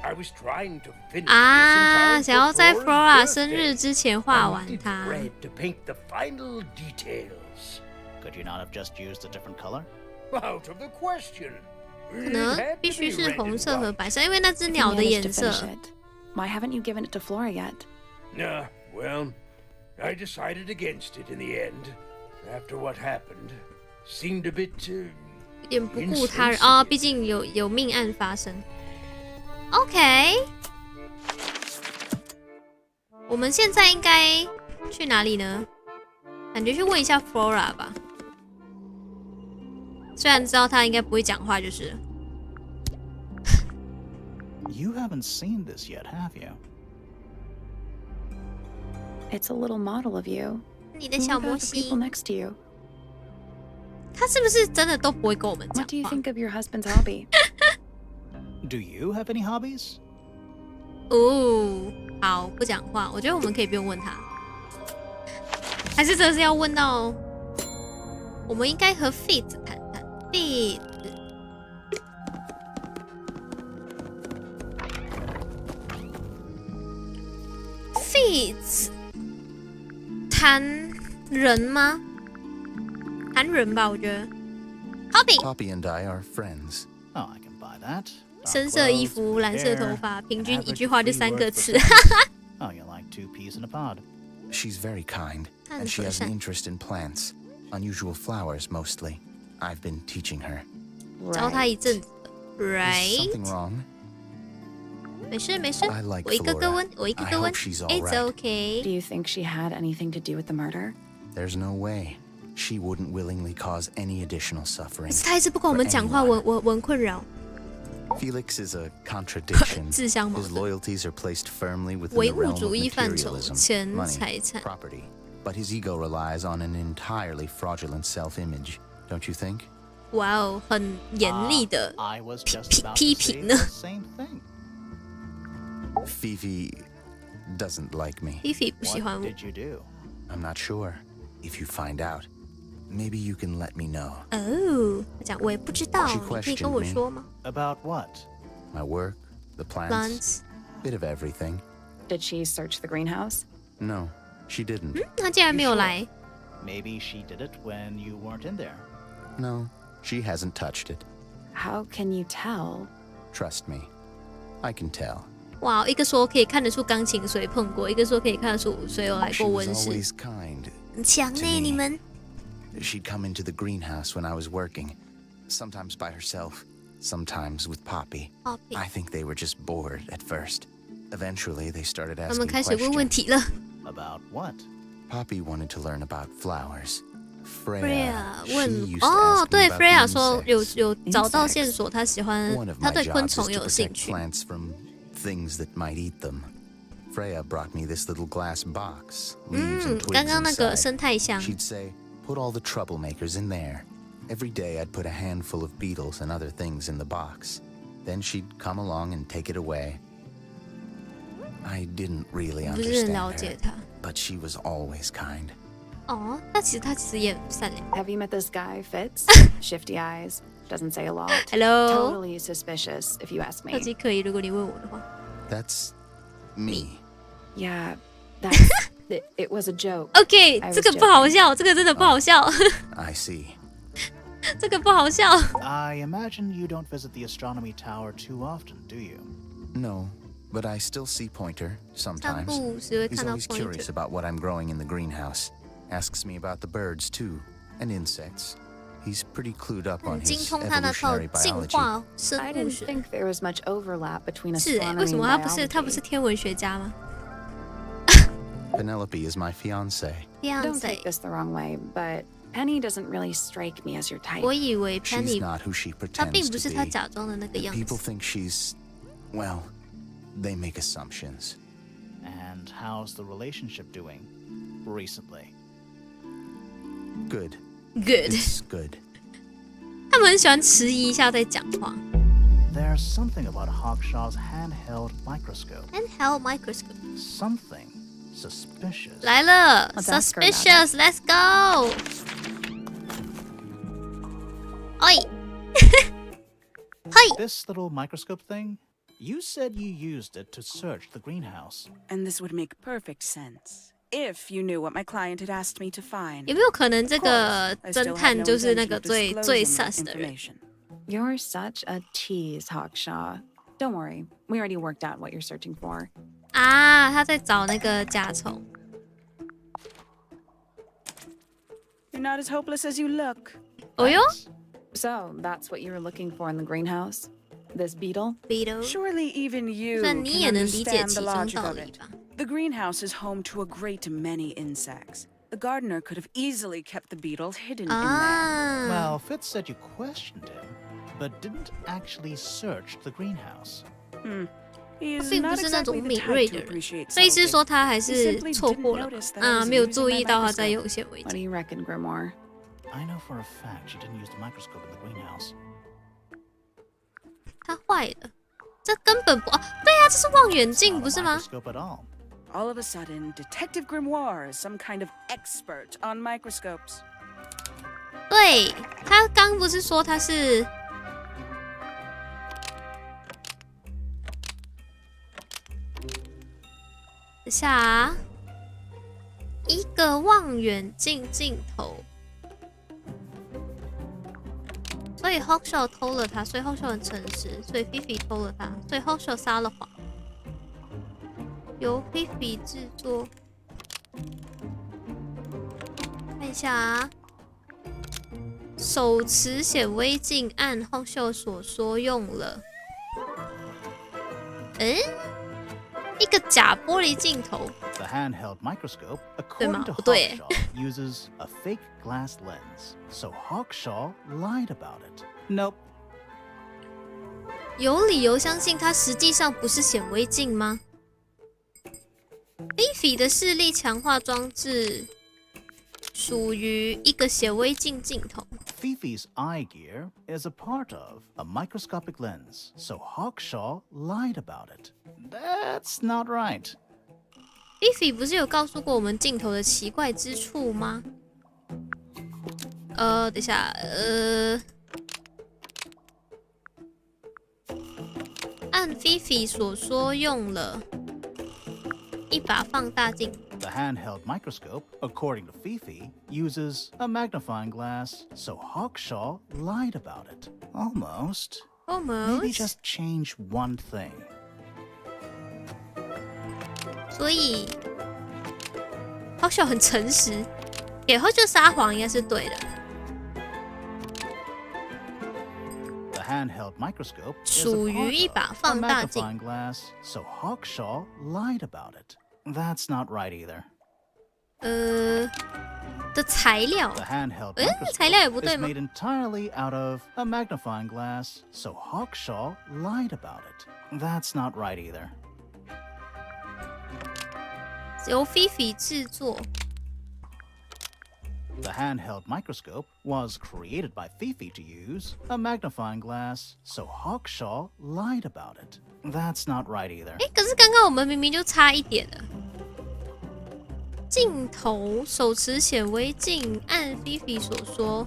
I was trying to finish 啊， this in time 想要 for 在 Flora's Flora 生 birthday. 日之前画 I 完 needed 它。 red to paint the final details. Could you not have just used a different color? Out of the question. 可 It 能 had 必 to 须 be 是 red 红 and 色和 white. 白色，因为那只 If you 鸟的 managed 颜 to 色 finish。it, why haven't you given it to Flora yet? Well, I decided against it in the end. After what happened, seemed a bit 有点不顾他人啊，毕竟有命案发生。OK， 我们现在应该去哪里呢？感觉去问一下 Flora 吧。虽然知道他应该不会讲话，就是了。You haven't seen this yet, have you? It's a little model of you. 你的 What 小模 about the people 型， next to you? 他是不是真的都不会跟我们讲 What do you 话？ think of your husband's hobby? Do you have any hobbies? 哦，好，不讲话。我觉得我们可以不用问他，还是这是要问到？我们应该和 Fit 谈谈。Fit， 谈人吗？谈人吧，我觉得。Hobby， Poppy and I are friends. Oh, I can buy that. 深色衣服，蓝色头发，平均一句话就3个词。 Oh, you're like two peas in a pod. She's very kind, 她 and 很 she 和 has an 善。 interest in plants, unusual flowers mostly. I've been teaching her. 教他一阵子 Is ，right？ something wrong? 没事没事 I，like 我一个个 Flora. 问，我一个 I 个问 hope she's all ，It's right. Do okay。 you think she had anything to do with the murder? There's no way. She wouldn't willingly cause any additional 可 suffering. 是他一直不跟我们讲话，我困扰。 Felix is a contradiction. 自相矛 His 盾。 loyalties are placed firmly within 唯 the 物 realm of 主义范畴， materialism, 钱 money, 财产。 property. But his ego relies on an entirely fraudulent self-image, don't you think? 哇哦，很严厉的 I was just 批 about to 批 say 评呢 the。same thing. Fifi doesn't like me. 菲菲不喜 What 欢我。 did you do? I'm not sure. If you find out, maybe you can let me know. 哦，他讲我也不知道， She 你可以跟我 questioned me. 说吗 About what? My work, the plants, ？Plants， bit of everything. Did she search the greenhouse? No, she didn't. 他竟然没有来。 Maybe she did it when you weren't in there. No, she hasn't touched it. How can you tell? Trust me, I can tell. 哇，一个说可以看得出钢琴水碰过，一个说可以看得出水有来 She 过 was 温室， always kind. 很强呢 to me 你们。 She'd come into the greenhouse when I was working, sometimes by herself, sometimes with Poppy. Poppy I think they were just bored at first. Eventually, they started 他们 asking 开始问问 questions. 题了。 About what? Poppy wanted to learn about flowers. Freya she 问 used to 哦， ask me 对 about ，Freya the 说 insects. 有找到线索，他喜欢 One of 他 my 对昆 jobs is 虫 to 有兴 protect 趣。 plants from things that might eat them. Freya brought me this little glass box, leaves and 刚 twigs 刚那个 inside. 生态箱， She'd say, put all the troublemakers in there. Every day I'd put a handful of beetles and other things in the box. Then she'd come along and take it away. I didn't really 不是很 understand 了解 her, 他。 but she was always kind. 哦，他其实也很善良。 Have you met this guy, Fitz? Shifty eyes, doesn't say a lot. Hello， Totally suspicious, if you ask 特 me. 技可以，如果你问我的话。 That's me. Yeah, that's it was a joke. OK， I was 这个不好笑，这个真的不好笑。 I see. 这个不好笑。I imagine you don't visit the astronomy tower too often, do you? No, but I still see Pointer 散 sometimes. 步时会 He's 看到 always curious pointer。 about what I'm growing in the greenhouse. Asks me about the birds too, and insects. He's pretty clued up on 精 his 通他那套 evolutionary 进 biology. 化生 I 物 didn't 学。 think there was much overlap between 是哎，为 astronomy 什 and 么他不是 biology. 天文学家吗 Penelope is my fiancée. Don't ？Fiance，take this the wrong way, but Penny doesn't really strike me as your type. 我以为 She's Penny not who she 她并 pretends 不是 to 她 be. 假装的那个样 People 子。 think she's, well, they make assumptions. And how's the relationship doing recently? Good. Good， It's good. 他们很喜欢迟疑一下再讲话。 There's something about Hawkshaw's handheld microscope. Handheld microscope Something suspicious. 来了 Let's ask her about it. ，Suspicious，Let's go。哎，嘿， This little microscope thing? You said you used it to search the greenhouse. And this would make perfect sense if you knew what my client had asked me to find. 有没有可能这 Of 个 course, I 侦 still had 探 no 就是那 intention 个 of 最 disclosing that sus 的人？ information. You're such a tease, Hawkshaw. Don't worry, we already worked out what you're searching for. 啊，他在找那个甲虫。 You're not as hopeless as you look. 哦哟 So, that's what you were looking for in the greenhouse? This beetle? ，Beetle， Surely even you 虽然 can 你也能理解 understand 其 the 中 logic 道 of 理 it. 吧？ The greenhouse is home to a great many insects. The gardener could have easily kept the beetle hidden in there. 啊， Well, Fitz said you questioned him, but didn't actually search the greenhouse. He 他 is 并不 not 是那 exactly 种 the 敏 type 锐 to 的人， appreciate 所以是 subtlety. 说他还 He 是 simply 错 didn't 过了 notice that 啊， I was 没有 using 注 my 意到他在 microscope. 用显微 What do 镜。 you reckon, Grimoire? I know for a fact she didn't use the microscope in the greenhouse. 他坏了，这根本不哦，对啊，这是望远 It's 镜 not 不 a 是吗？ microscope at all. All of a sudden, Detective Grimoire is some kind of expert on microscopes. 对，他刚不是说他是等下啊，一个望远镜镜头，所以 Hawkshaw 偷了他，所以 Hawkshaw 很诚实，所以 Fifi 偷了他，所以 Hawkshaw 撒了谎，由 Fifi 制作。看一下啊。手持显微镜按Hawkshaw所说用了，一个假玻璃镜头， The handheld microscope, 对吗？ according to 不对耶 Hawkshaw, uses a fake glass lens. So Hawkshaw lied about it. Nope. 有理由相信它实际上不是显微镜吗 ？Fifi 的视力强化装置属于一个显微镜镜头。 Fifi's eye gear is a part of a microscopic lens, so Hawkshaw lied about it. That's not right. Fifi 不是有告诉过我们镜头的奇怪之处吗？等一下，按 Fifi 所说用了一把放大镜。 The handheld microscope, according to Fifi, uses a magnifying glass, so Hawkshaw lied about it. Almost. Maybe Almost， just change one thing. 所以 Hawkshaw 很诚实，给Hawkshaw撒谎应该是对的。 The handheld microscope is a 属于一 part 把 of a 放大镜。 magnifying glass, so Hawkshaw lied about it. That's not right either. 的材料， The handheld 材料也不 microscope 对 is 吗？ made entirely out of a magnifying glass, so Hawkshaw lied about it. That's not right either. 由 Fifi 制作。 The handheld microscope was created by Fifi to use a magnifying glass, so Hawkshaw lied about it. That's not right either. 可是刚刚我们明明就差一点了。镜头手持显微镜，按 Fifi 所说，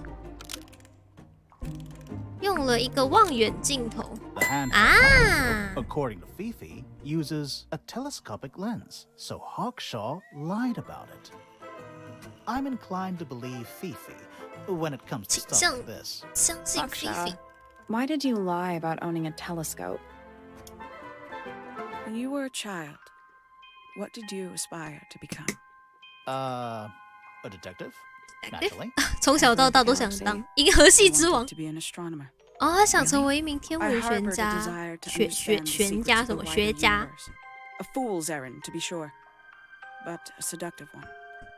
用了一个望远镜头 The handheld 啊 microscope, according to Fifi, uses a telescopic lens, so Hawkshaw lied about it. I'm inclined to believe Fifi, when it comes to 倾 stuff 向 like this. 相信 Fifi Aksha, why did you lie about owning a telescope? When you were a child, what did you aspire to become? A detective? Naturally. 从小到大都想当银河系之王。 To be an astronomer. 哦，他想成为一名天 I 文学 harbored a 家， desire to 学 understand the 玄 secrets 家 of 什 the 么 wider 学家？ universe. A fool's errand, to be sure, but a seductive one.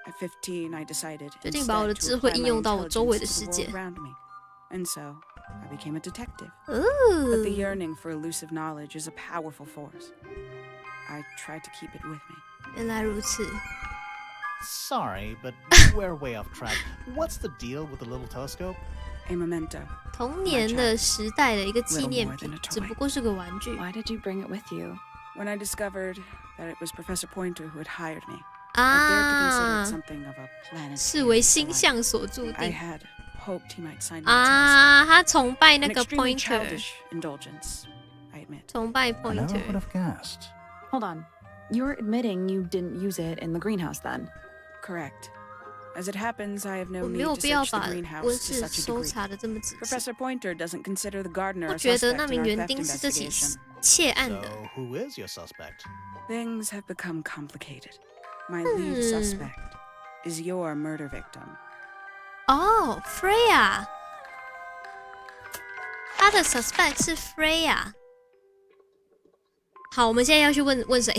At 15, I decided 决定把我的 instead to 智慧 apply 应 my 用到我周围的 intelligence 世 to the 界 world。around me, and so I became a detective. But the 哦， yearning for elusive knowledge is a powerful force. I tried to keep it with me. 原来如此。 Sorry, but we're way off track. What's the deal with the little telescope? A memento. 童年的时代的一个纪念 Little more 品 than a，toy 只不过是个玩具 Why did you bring it with you? When I discovered that it was Professor Pointer who had hired me, I dared to consider 啊 it，something of a planet. 视为星象所注 I 定 had hoped he might sign me a 啊，他崇拜 telescope. 那 An 个 extremely pointer， childish indulgence, I admit. 崇拜 I never would pointer。 have guessed. Hold on. You're admitting you didn't use it in the greenhouse then? Correct. As it happens, I have 我 no 没 need 有 to 必要 search the 把 greenhouse 温 to 室 such a 搜 degree. 查的这么仔细。 Professor Pointer doesn't consider the gardener 不 a 觉得 suspect 那 in 名 our 园 theft 丁是这起 investigation. 窃案 So, 的。 who is your suspect? Things have become complicated. My lead suspect is your murder victim. 哦，Freya，他的 suspect 是 Freya。好，我们现在要去问谁？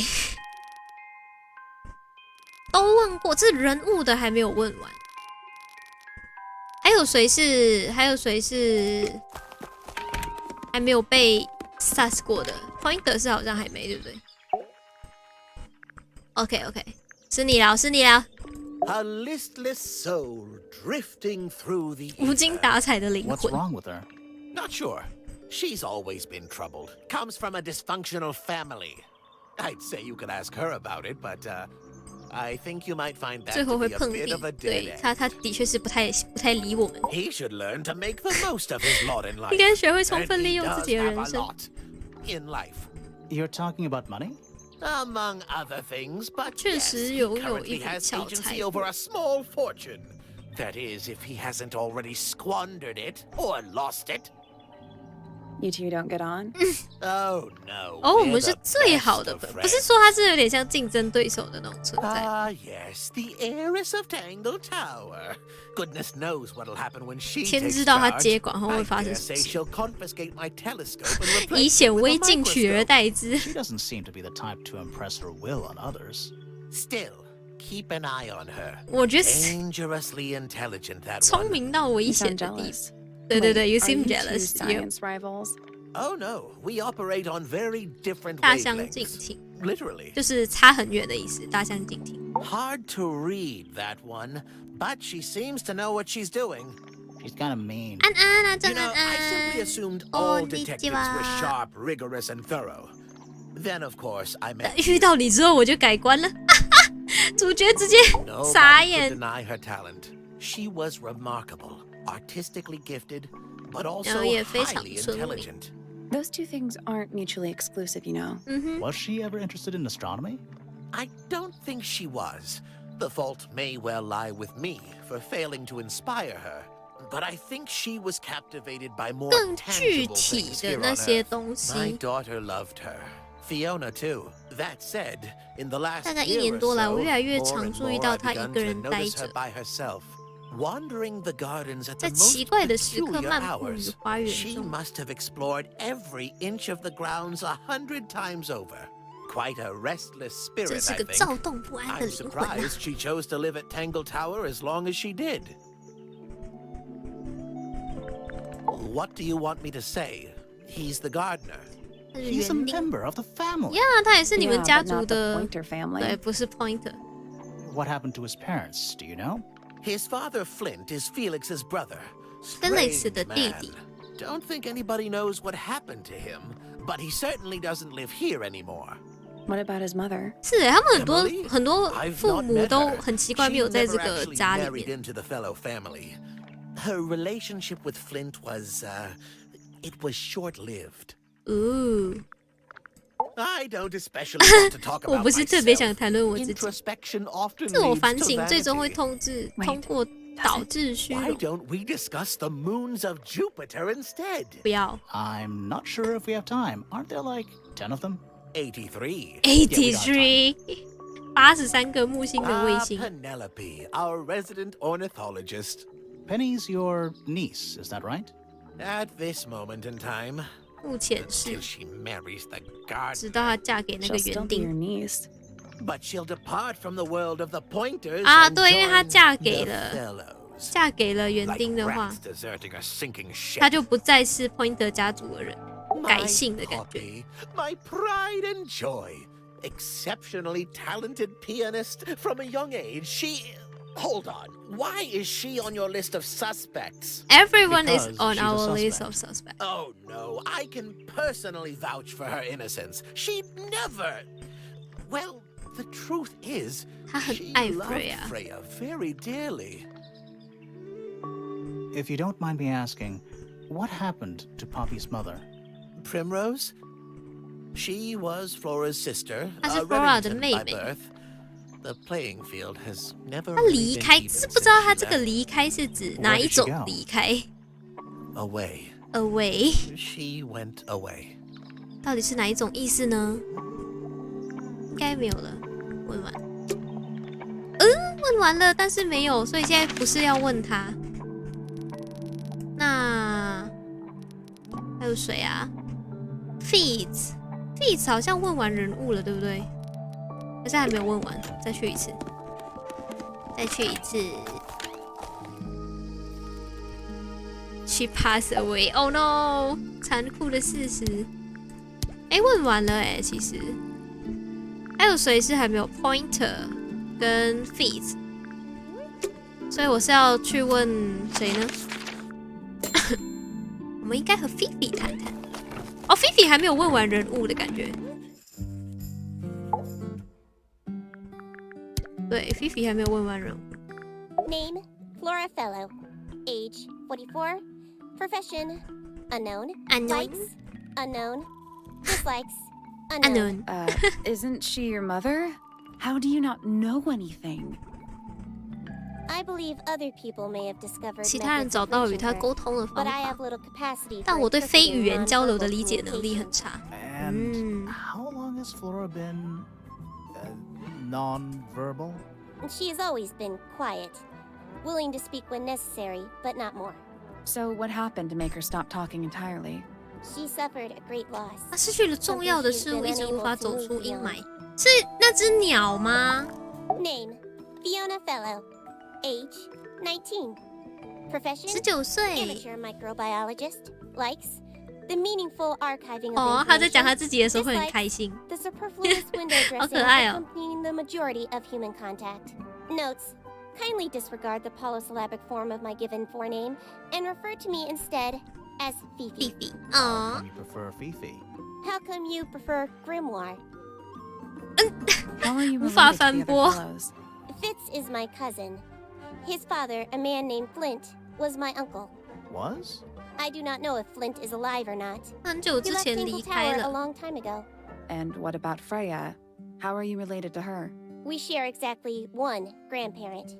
都问过，这人物的还没有问完。还有谁是还没有被 sus 过的 ？Pointer 是好像还没，对不对 ？OK， 是你了，是你了。 A listless soul drifting through the 无精 ether. 打采的灵 What's 魂。 wrong with her? Not sure. She's always been troubled. Comes from a dysfunctional family. I'd say you could ask her about it, but I think you might find that 最后 to 会 be a 碰 bit 壁 of a， 对 dead 他 end. 的确是不太理我们， He should learn to make the most of his lot in life. 应该学会充 And 分利 he 用自 does 己的 have 人 a 生。 lot in life. You're talking about money? Among other things, but 确 yes, 实 he 拥有 currently 一笔 has 小财 agency 富 over a small fortune. That is, if he hasn't already squandered it or lost it. You two don't get on? Oh no. 哦，我 we're 们是 the 最 best 好的 of 朋友，不是 friends. 说他是有点像竞争对手的那种存在。 Ah, yes, the heiress of Tangle Tower. Goodness knows what'll happen when she 天 takes 知道他 charge. 接管后 I 会发生 dare 什么 say 事， she'll confiscate my telescope and 以 replace 显 it with 微 a 镜取而 microscope. 代之。 She doesn't seem to be the type to impress her will on others. Still, keep an eye on her. 我觉得是 Dangerously intelligent, that 聪 one. 明到危 You 险 sound 的地 jealous. 步。对对对 Wait, ，You are seem you two jealous. science rivals? Oh no, we operate on very different 大相径 wavelengths. 庭， Literally. 就是差很远的意思，大相径庭。 Hard to read, that one, but she seems to know what she's doing. She's kind of mean. 安安啊， You 郑 know, 安 I simply 安。 assumed 哦 all 你 detectives 记吧 were sharp, rigorous, and thorough. Then, of course, I met 遇到你之后我就改观了，主角直接 傻 Nobody could 眼。 deny her talent. She was remarkable, artistically gifted, but 然 also 后也非常 highly 聪明。 intelligent. Those two things aren't mutually exclusive, you know. 嗯哼， Was she ever interested in astronomy? I don't think she was. The fault may well lie with me for failing to inspire her. But I think she was captivated by more 更具 tangible 体 things 的 here 那 on 些 Earth. 东 My 西。 daughter loved her. Fiona too. That said, in the last 大概一 year 年 or 多来，我 so, 越来越 more 常 and 注意 more 到 I've 他一 begun 个 to 人呆 notice her 着， by herself. Wandering the gardens at 在 the 奇 most 怪的时刻 peculiar 漫步于 hours. 花园 She 中。 must have explored every inch of the grounds 100 times over. Quite a restless 这 spirit, 是 I 个躁 think. 动不安的 I'm 灵魂啊！ surprised she chose to live at Tangle Tower as long as she did. What do you want me to say? He's the gardener. 他是 He's a 园丁 member of the family. 呀，他也是你们 Yeah, 家 but 族 not the 的， Pointer family. 对，不是 Pointer。 What happened to his parents? Do you know? His father, Flint, is Felix's brother. Felix Strange 的弟弟。 man. Don't think anybody knows what happened to him, but he certainly doesn't live here anymore. What about his mother? 是耶，他们很多 Emily? 很多 I've 父 not 母 met 都 her. 很奇怪，没有 She 在这 never 个 actually 家里 married 面。 into the fellow family. Her relationship with Flint was, it was short-lived. 哦， I don't especially want to talk 我 about 不是特别想 myself. 谈论我自己。 Introspection often 自我 leads 反 to 省最终会 vanity. 通过导致虚 Why 荣。 don't we discuss the moons of Jupiter instead? 不要 I'm not sure if we have time. Aren't there like 10 of them? 83. 83 83个木星的卫星。 Penelope, our resident ornithologist. Penny's your niece, is that right? At this moment in time, 目前是 till she marries the gardener. 直到她嫁给那个 She'll still 园 be your 丁 niece. But she'll depart from the world of the pointers 啊， and 对，因为她 join 嫁给 the 了 fellows. 嫁给了园 Like 丁的话， rats deserting a sinking ship. 她就不再是 Pointer 家族的人， My 改姓的感觉。 Poppy, my pride and joy. Exceptionally talented pianist from a young age. She... Hold on. Why is she on your list of suspects? Everyone is Because on she's a our suspect. list of suspects. Oh no, I can personally vouch for her innocence. She never... Well, the truth is, 她很 she 爱 loved Freya。 Freya very dearly. If you don't mind me asking, what happened to Poppy's mother? Primrose? She was Flora's sister, 她是 a Flora 的 Remington 妹 by 妹。 birth. The playing field has never 她 really 离 been 开， even 只是不知道 since 她 she 这个 left. 离开是指 Where 哪一 did she 种 go? 离开 Away. ？Away， She went away. 到底是哪一种意思呢？应该没有了，问完。问完了，但是没有，所以现在不是要问他。那还有谁啊 ？Feats 好像问完人物了，对不对？可是还没有问完，再去一次，再去一次。She passed away. Oh no！ 残酷的事实。哎，问完了哎，其实还有谁是还没有 Pointer 跟 Feet， 所以我是要去问谁呢？我们应该和 Fifi 谈谈。哦，Fifi 还没有问完人物的感觉。对，Fifi 还没有问完人物。 Name, Flora Fellow. Age, 44. Profession, unknown. Unknown. Likes, unknown. Dislikes, unknown. Unknown。 Isn't she your mother? How do you not know anything? I believe other people may have discovered 其他人 methods 找 of 到与 reaching 他 her, 沟通的方 but I 法 have，little capacity 但 for 我对非语 interpreting 言交流的 nonverbal 理解能力 communication. 很差。 And how long has Flora been non-verbal? She has always been quiet, willing to speak when necessary, but not more. So what happened to make her stop talking entirely? She suffered a great loss. 他失去了重要的事物，一直无法走出阴霾。是那只鸟吗？ Name, Fiona Fellow. Age, 19. Profession, 19岁。 amateur microbiologist. Likes, the meaningful archiving 哦， of 他在讲他 information. 自己的时候会很开心。 The superfluous window dressing 好可爱哦。 accompanying the majority of human contact. Notes, kindly disregard the polysyllabic form of my given forename and refer to me instead as Fifi. Fifi， How 哦 come，you prefer Fifi? How come you prefer Grimoire? How are you 无法 related to the 反 other 驳。 fellows? Fitz is my cousin. His father, a man named Flint, was my uncle. Was? I do not know if Flint is alive or not. 很久 He 之 left 前 Tangle 离开 Tower a 了。 long time ago. And what about Freya? How are you related to her? We share exactly one grandparent.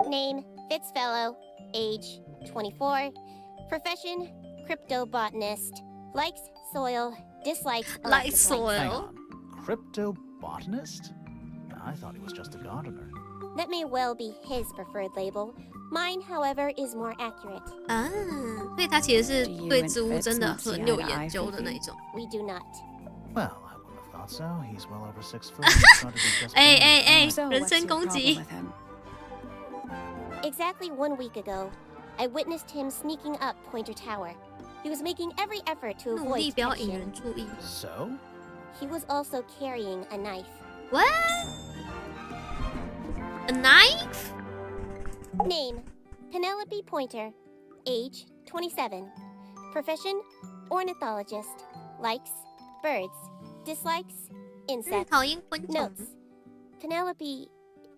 Name, Fitzfellow. Age, 24. Profession, cryptobotanist. Likes soil, dislikes Like electric lights. soil. Hang on. Cryptobotanist? I thought he was just a gardener. That may well be his preferred label. Mine, however, is more accurate. 啊，所以他其实是 Do you 对 and 植物 Fitz 真的 not see 很 eye 有 to eye, 研究的 Fifi? 那种。 We do not. Well, I wouldn't have thought so. He's well over 6 foot. He's got to be just 哎 fine. 哎哎， So 人 what's 身 your 攻 problem 击 with。him? Exactly 1 week ago, I witnessed him sneaking up Pointer Tower. He was making every effort to 努力 avoid 不要引 detection. 人注意。 So? He was also carrying a knife. What? A knife? Name, Penelope Pointer. Age, 27. Profession, ornithologist. Likes, birds. Dislikes, 嗯， insects. 讨厌昆虫 Notes, Penelope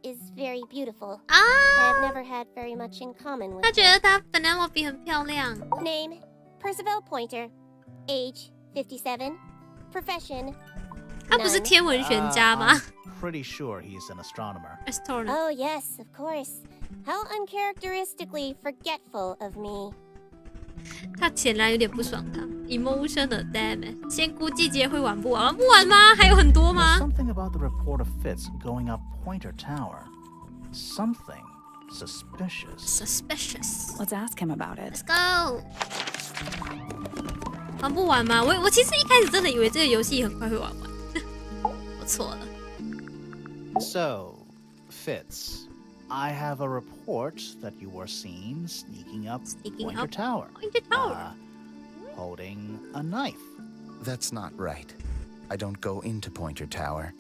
is very beautiful. 啊！ I have never had very much in common with 他 her. 觉得他 Penelope 很漂亮。 Name, Percival Pointer. Age, 57. Profession, 他不是天文学家吗 I'm pretty sure he's an astronomer. ？Astronomer。 Oh, yes, of course. How uncharacteristically forgetful of me. 他显然有点不爽他。Emotional damage。先估季节会玩不完，玩不完吗？还有很多 There's 吗 something about the report of Fitz going up Pointer Tower. Something suspicious.？Suspicious。 Let's ask him about it. Let's go。玩不完吗？我其实一开始真的以为这个游戏很快会玩完，我错了。 So, Fitz, I have a report that you were seen sneaking up Pointer Tower. Pointer Tower. Holding a knife. That's not right. I don't go into Pointer Tower.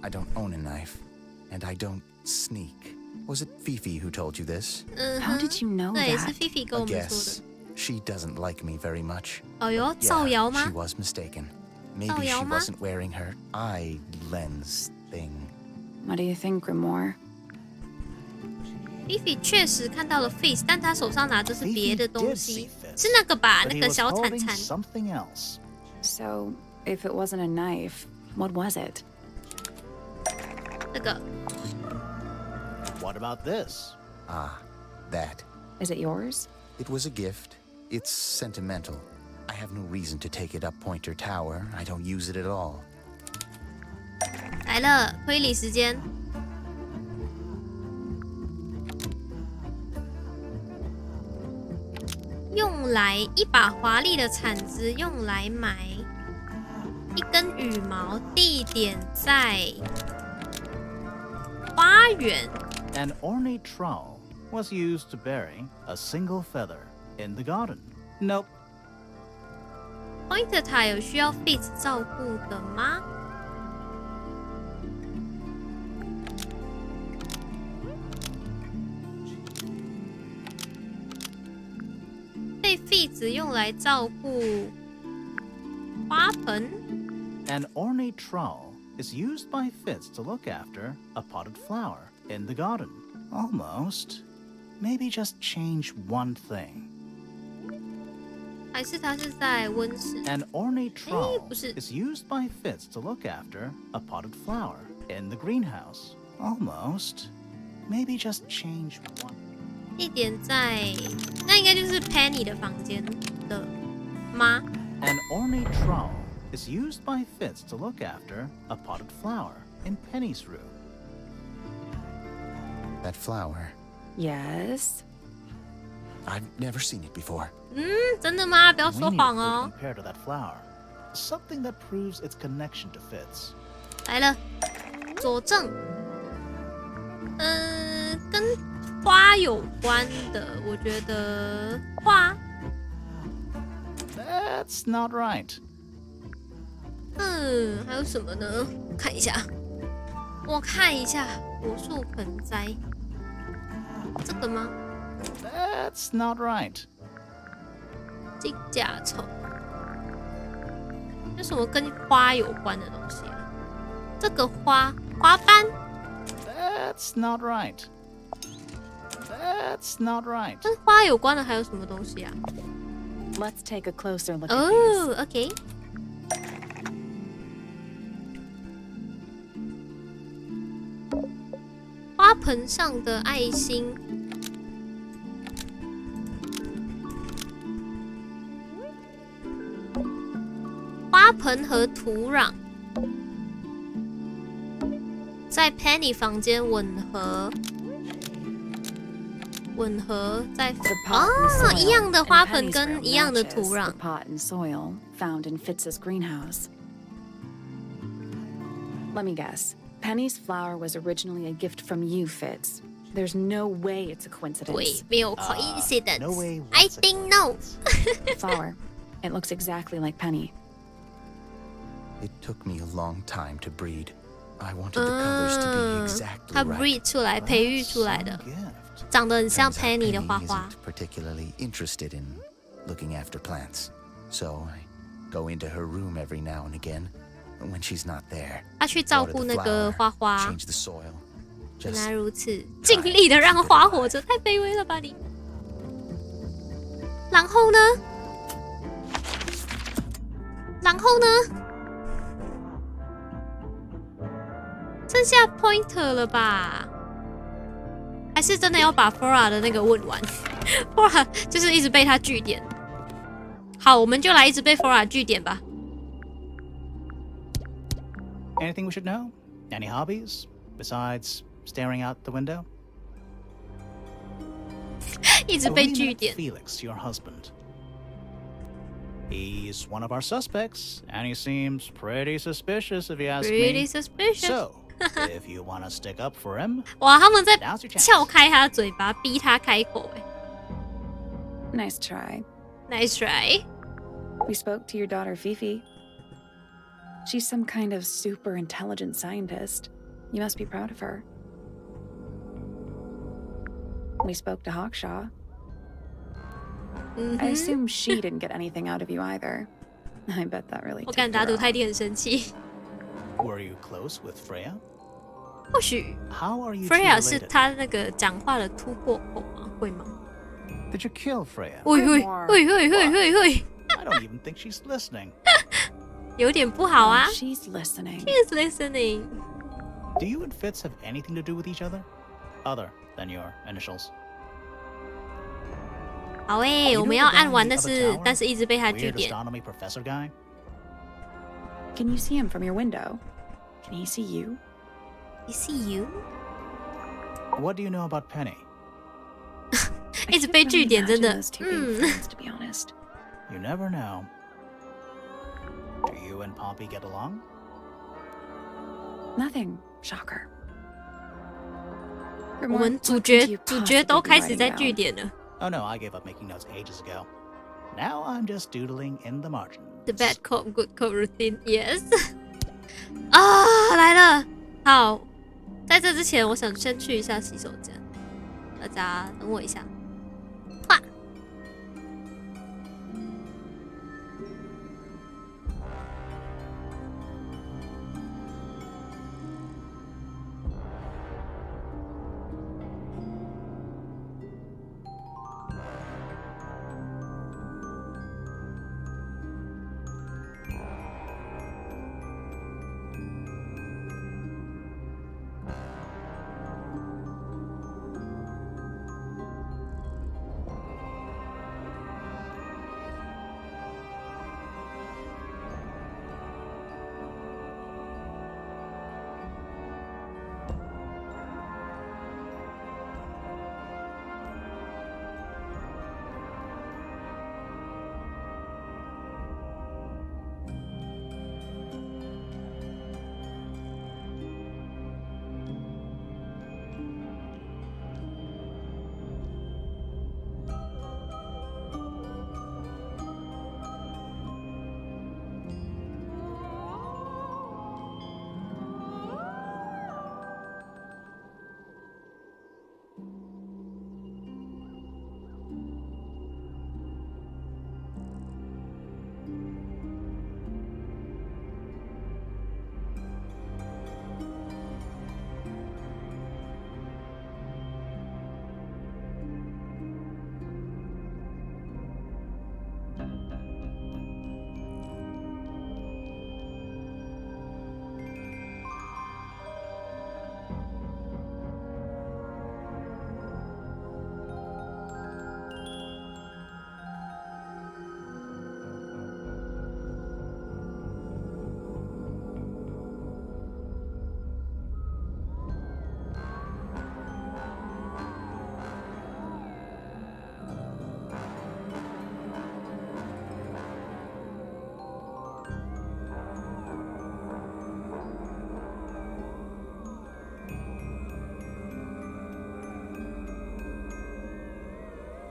I don't own a knife. And I don't sneak. Was it Fifi who told you this? How did you know 对，是 that? Fifi 跟 I 我们说 guess 的。 she doesn't like me very much. 哦哟，造谣 Yeah, 吗 she？ was mistaken. Maybe 造谣 she 吗？ wasn't wearing her eye lens thing. What do you think, Grimoire? Fifi 确实看到了 Face， 但他手上拿的是别的 Fifi 东 did 西 see， Fitz, 是那个吧？ but 那 he 个 was 小铲 holding 铲。 something else. So, if it wasn't a knife, what was it? 这个 What about this? Ah, that. Is it yours? It was a gift. It's sentimental. I have no reason to take it up Pointer Tower. I don't use it at all. 来了，推理时间。用来一把华丽的铲子，用来埋一根羽毛，地点在花园。 An ornate trowel was used to bury a single feather in the garden. Nope. Pointer 塔有需要 Fitz 照顾的吗？被 Fitz 用来照顾花盆。 An ornate trowel is used by Fitz to look after a potted flower in the garden. Almost. Maybe just change one thing. 还是他是在温室？ An ornate trowel 不是。 is used by Fitz to look after a potted flower in the greenhouse. Almost. Maybe just change one. 地点在，那应该就是 Penny 的房间的吗？ An ornate trowel is used by Fitz to look after a potted flower in Penny's room. That flower. Yes. I've never seen it before. 真的吗？不要 We 说 need 谎 to 哦。 compare to that flower. Something that proves its connection to Fitz. 来了，佐证。跟花有关的，我觉得花。 That's not right. 还有什么呢？看一下，我看一下，果树盆栽，这个吗？ That's not right. 金甲虫，有什么跟花有关的东西啊？这个花瓣， That's not right. That's not right. 跟花有关的还有什么东西啊？ Let's take a closer look at these. 哦 ，OK。花盆上的爱心，花盆和土壤在 Penny 房间吻合在 The pot and soil 一样的花 in 盆 Penny's 跟 room 一样的 matches 土壤 the。pot and soil found in Fitz's greenhouse. Let me guess. Penny's flower was originally a gift from you, Fitz. There's no way it's a 对 coincidence. 没有 coincidence。 no way I what's think no。 Flower. It looks exactly like Penny. It took me a long time to breed. I wanted the colors to be exactly 它 right. breed 出来，培育出来的， Gift. 长得很像 Turns out Penny 的 Penny 花花。 isn't particularly interested in looking after plants. So I go into her room every now and again when she's not there. 他去照 Water 顾 the 那个 flower, 花花， change the soil. 原 Just 来如此，尽力的让花活着，太卑微了吧你。然后呢？然后呢？剩下 Pointer 了吧？还是真的要把 Flora 的那个问完？Flora 就是一直被他据点。好，我们就来一直被 Flora 据点吧。Anything we should know? Any hobbies besides staring out the window? 一直被据点。 Felix, your husband. He's one of our suspects, and he seems pretty suspicious if you ask me. Pretty suspicious. So, if you want to stick up for him, 哇，他们在 now's your chance. 撬开他的嘴巴，逼他开口。Nice try. Nice try. We spoke to your daughter Fifi. She's some kind of super intelligent scientist. You must be proud of her. We spoke to Hawkshaw. I assume she didn't get anything out of you either. I bet that really 我感 ticked 打 her 赌 off. 他一定很生气。 Were you close with Freya? 或许 How are you two Freya 是 related? 他那个讲话的突破口吗？会吗？ Did you kill Freya? 会会会会会会会， I don't even think she's listening. 有点不好啊。 She's listening. She's listening. Do you and Fitz have anything to do with each other? Other than your initials? 好诶， You 我 know 们要 the guy 按 in 完， the 但 other 是 tower? 但是一直被他据 Weird 点。 astronomy professor guy? Can you see him from your window? Can he see you? I see you. What do you know about Penny? I 一直 can't 被 really 据点，真 imagine 的 those two being friends, to be honest. You never know. Do you and Poppy get along? Nothing. Shocker. 我们主角都开始在据点了。 Oh no, I gave up making notes ages ago. Now I'm just doodling in the margins. The bad cop, good cop routine, yes. 啊，来了！好，在这之前，我想先去一下洗手间，大家等我一下。哇！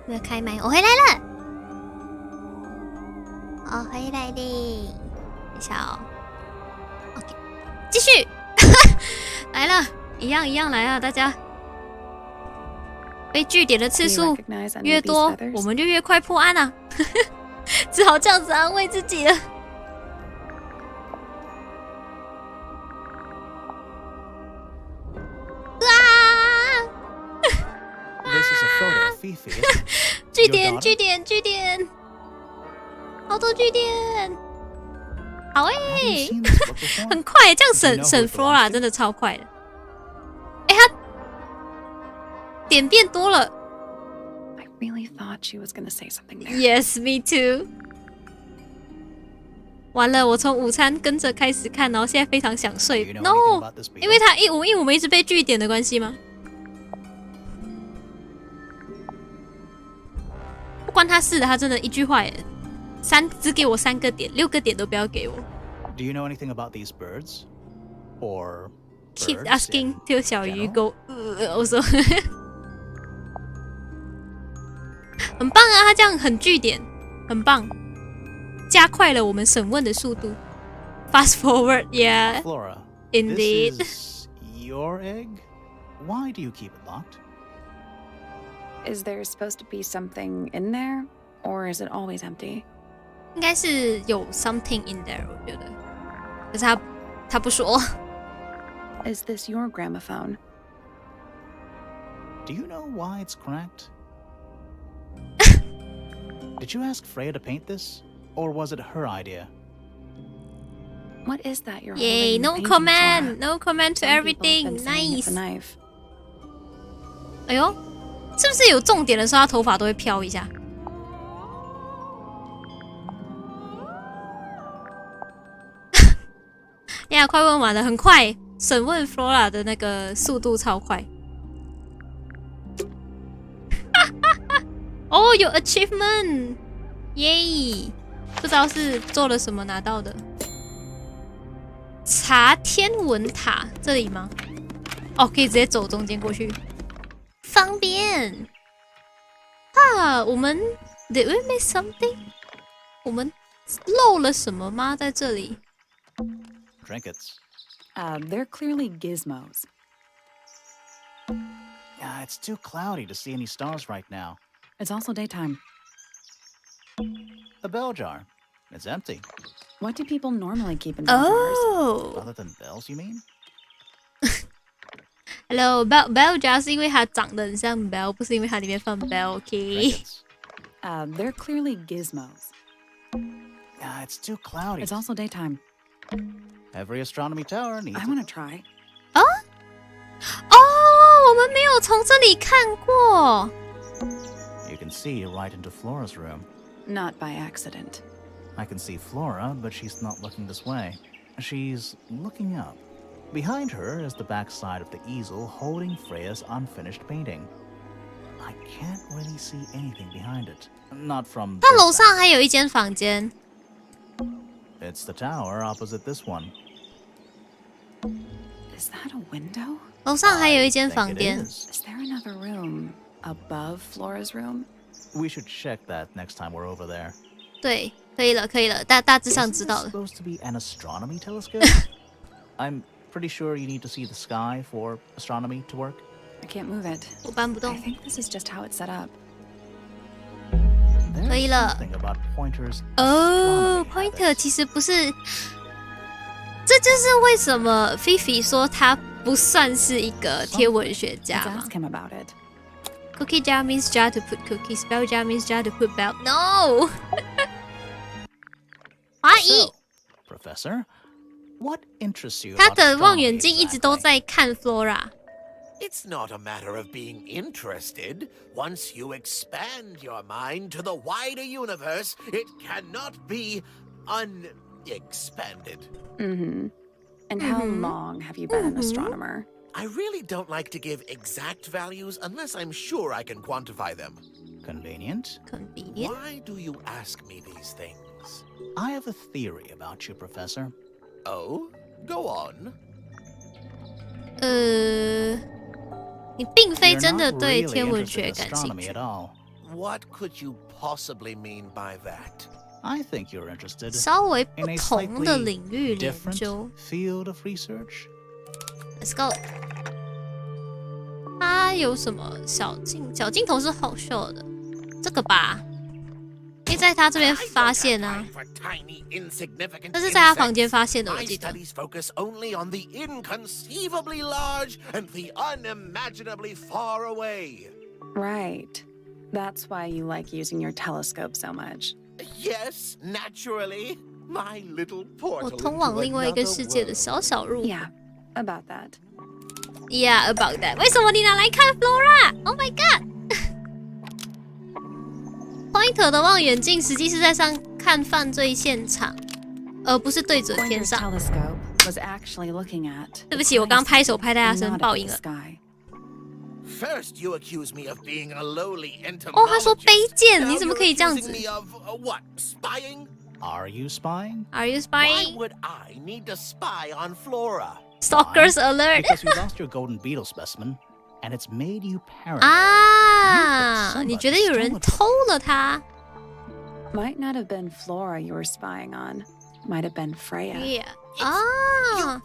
没有开麦，我回来了，我回来嘞，等一下哦。OK， 继续，来了，一样来啊，大家。被据点的次 Do you 数 recognize any 越 of these 多， feathers? 我们就越快破案啊！只好这样子安慰自己了。啊！ This is a photo of Fifi. isn't it? 据 Your 点， daughter? 据点，据点，好多据点，好 Have you 诶、 seen this book before? 很快，这样 Do you know 省 who it belongs Flora to? 真的超快的。哎，他点变多了。I really thought she was gonna say something there. Yes, me too. 完了，我从午餐跟着开始看，然后现在非常想睡。No， 因为我们一直被据点的关系吗？不关他事的，他真的一句话耶，只给我3个点，6个点都不要给我。Do you know anything about these birds? Or Keep birds asking in till 小鱼 general? go。我说，很棒啊，他这样很据点，很棒。加快了我们审问的速度。Fast forward, yeah. Flora, Indeed. This is your egg? Why do you keep it locked? Is there supposed to be something in there? Or is it always empty? 应该是有 something in there， 我觉得。可是他不说。Is this your gramophone? Do you know why it's cracked? Did you ask Freya to paint this? Or was it her idea? What is that you're Yay, holding no and painting comment, for? no comment to Some people have everything. been saying it's a Nice. knife. 哎呦，是不是有重点的时候，他头发都会飘一下？呀，快问完了，很快，审问 Flora 的那个速度超快。哦，有 achievement， 耶！不知道是做了什么拿到的。查天文塔这里吗？哦，可以直接走中间过去，方便。啊，我们 Did we miss something？ 我们漏了什么吗？在这里 Trinkets. They're clearly gizmos. Yeah, it's too cloudy to see any stars right now. It's also daytime. The bell jar. It's empty. What do people normally keep in bell jars? Oh, Other than bells, you mean? hello, bell jar 是因为它长得很像 bell， 不是因为它里面放 bell。OK， Trinkets. They're clearly gizmos. Yeah, it's too cloudy. It's also daytime. Every astronomy tower needs. I want to try. 哦，我们没有从这里看过。You can see right into Flora's room. Not by accident. I can see Flora, but she's not looking this way. She's looking up. Behind her is the back side of the easel holding Freya's unfinished painting. I can't really see anything behind it. Not from 它 this 楼上还有一间房间。 side. It's the tower opposite this one. Is that a window? 楼上还有一 I 间 think 房 it 间。 is. Is there another room above Flora's room? We should check that next time we're over there. 对，可以了，可以了，大致上 Isn't 知 this 道了。 supposed to be an astronomy telescope? I'm pretty sure you need to see the sky for astronomy to work. I can't move it. 我搬不 I 动。 think this is just how it's set up. There's 可以了。 something about pointers. 哦 astronomy ，Pointer habits. 其实不是，这就是为什么菲菲说他不算是一个天文学 Let's 家嘛。 ask him about it. Cookie jar means jar to put cookies. Bell jar means jar to put bell. No. 怀疑 So, Professor, what interests you? 他 about 的望 astronomy 远镜一直都 exactly? 在看 Flora。 It's not a matter of being interested. Once you expand your mind to the wider universe, it cannot be unexpanded. Mm-hmm. And how long have you been an astronomer? I really don't like to give exact values unless I'm sure I can quantify them. Convenient. Convenient. Why do you ask me these things? I have a theory about you, Professor. Oh, go on. 你并非 You're 真的 not 对 really 天文 interested 学 in 感兴 astronomy 趣 at。all. What could you possibly mean by that? I think you're interested 稍微不 in a 同的 slightly 领域研 different 究。 field of research. Let's go。它有什么小镜头是好秀的，这个吧，可以在他这边发现啊。 这这是在他房间发现的，我 My 记得。 studies focus only on the inconceivably large and the unimaginably far away. Right. That's why you like using your telescope so much. Yes, naturally. My little 我 portal 通往 into 另外一个 another 世界的 world. 小入口。 Yeah, about that. Yeah, about that. 为什么你拿来看 Flora? Oh my god! Pointer 的望远镜实际是在上看犯罪现场，而不是对准天 Pointer's 上。 telescope was actually looking at 对不起，我刚拍手拍太大声， not 爆 at 音 the 了。 sky. First, you accuse me of being a lowly entomologist. 哦，他说卑贱， Now 你怎么 you're 可以这样 accusing 子 me of what? Spying? Are you spying?？Are you Why spying? would I need to spy on Flora? Stalkers alert! Because you lost your golden beetle specimen, and it's made you paranoid. 啊，你觉得有人偷了它 Might not have been Flora you were spying on. Might have been Freya. ？Yeah. 啊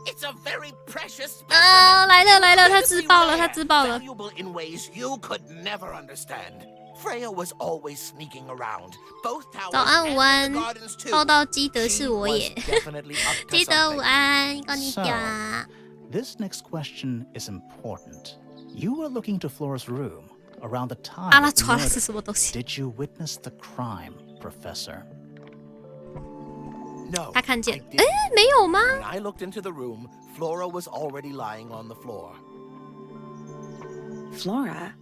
It's a very precious 啊， specimen. 来了来了，他自 Incredibly 爆了， rare, 他自爆了。 Valuable in ways you could never understand. Freya was always sneaking around. Both towers 早安 and 午安 the gardens too. 报道基德 She 是我 was 也。 definitely up to 基德午 something. 安，こんにち So, は。 this next question is important. You were looking to Flora's room around the time 阿拉 of the 抓的是 murder. 什么东西？ Did you witness the crime, Professor? No, 他看见 I，哎 didn't.，没有吗？ When I looked into the room, Flora was already lying on the floor. Flora?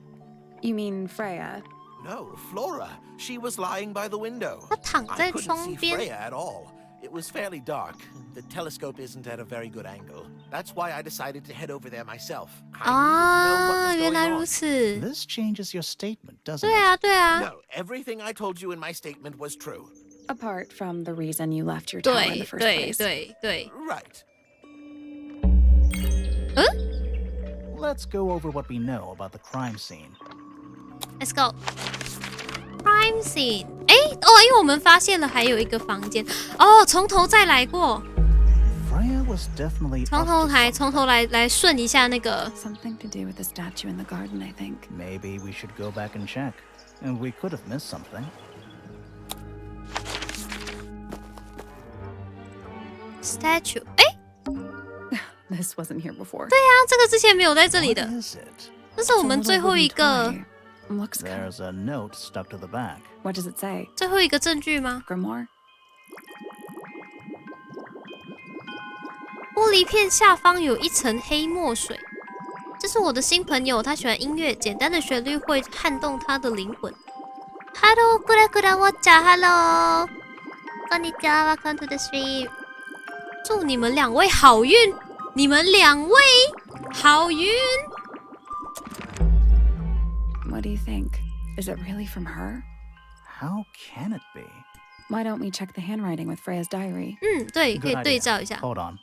You mean Freya? No, Flora. She was lying by the window. 他躺 I 在 couldn't 窗 see 边。 Freya at all. It was fairly dark. The telescope isn't at a very good angle. That's why I decided to head over there myself. I 啊， needed 原 to know 来 what 如 was 此。 This changes your statement, doesn't 对 it? 啊，对 going 啊 on. No, everything I told you in my statement was true. Apart from the reason you left your tower in 对 the first 对 place. 对对。 Right. 嗯 Let's go over what we know about the crime scene. Let's go. Crime scene. 哎，哦，因为我们发现了还有一个房间。哦，从头再来过， Freya was definitely 从 up 头 to 来， something. 从头来顺一下那个。 Something to do with the statue in the garden, I think. Maybe we should go back and check. And we could have missed something. Statue. 哎， This wasn't here before. 对啊，这个之前没有在这里 What 的， is it? 这是我们最后一个 Looks good. There's a note stuck to the back. What does it say? 最后一个证据吗？ Grimoire? 玻璃片下方有一层黑墨水。这是我的新朋友，他喜欢音乐，简单的旋律会撼动他的灵魂。Hello， クラクラウォッチャー ，Hello， こんにちは ，Welcome to the stream。祝你们两位好运，你们两位好运。 What do you think? Is it really from her? How can it be? Why don't we check the handwriting with Freya's diary? 嗯，对，可以 Good 对 idea. 照一下。 Hold on.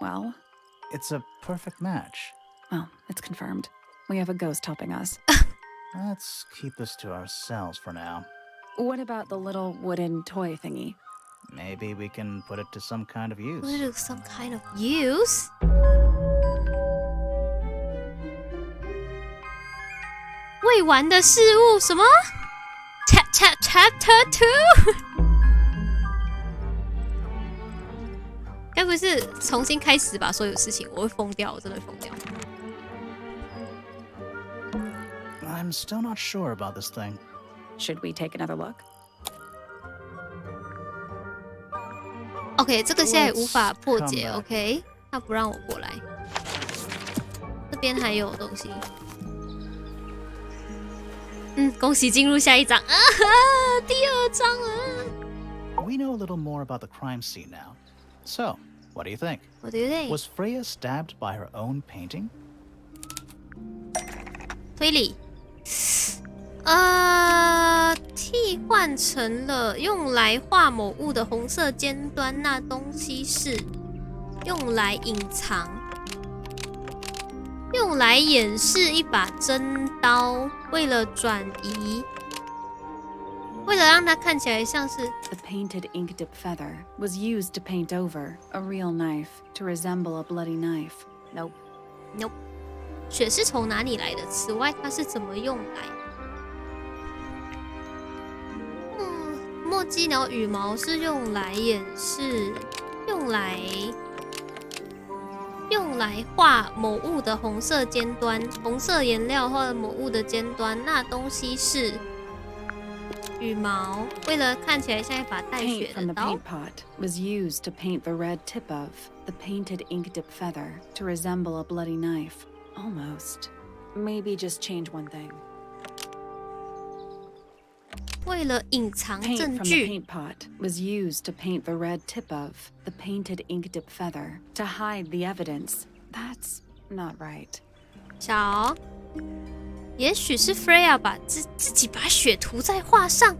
Well, It's a perfect match. well, it's confirmed. We have a ghost helping us. Let's keep this to ourselves for now. What about the little wooden toy thingy? Maybe we can put it to some kind of use. Put it to some kind of use. 未完的事物什么 ？Chapter 2？ 该不是重新开始吧？所有事情我会疯掉，我真的会疯掉。 I'm still not sure about this thing. Should we take another look? OK， 这个现在无法破解。 Let's come back. OK， 他不让我过来。这边还有东西。嗯，恭喜进入下一章啊！第2章了。 We know a little more about the crime scene now. So, what do you think? What do you think? Was Freya stabbed by her own painting? 推理。替换成了用来画某物的红色尖端，那东西是用来隐藏、用来掩饰一把真刀，为了转移，为了让它看起来像是 The painted ink-dip feather was used to paint over a real knife to resemble a bloody knife. Nope. Nope。血是从哪里来的？此外，它是怎么用来？墨迹鸟羽毛是用来掩饰，用来画某物的红色尖端，红色颜料画某物的尖端，那东西是羽毛，为了看起来像一把带 Paint 血 from 的 the 刀。 paint pot was used to paint the red tip of the painted ink dip feather to resemble a bloody knife. Almost. Maybe just change one thing. 为了隐藏 Paint 证 from the 据， paint pot was used to paint the red tip of the painted ink dip feather to hide the evidence. That's not right. 小，也许是 Freya 把自己把血涂在画上。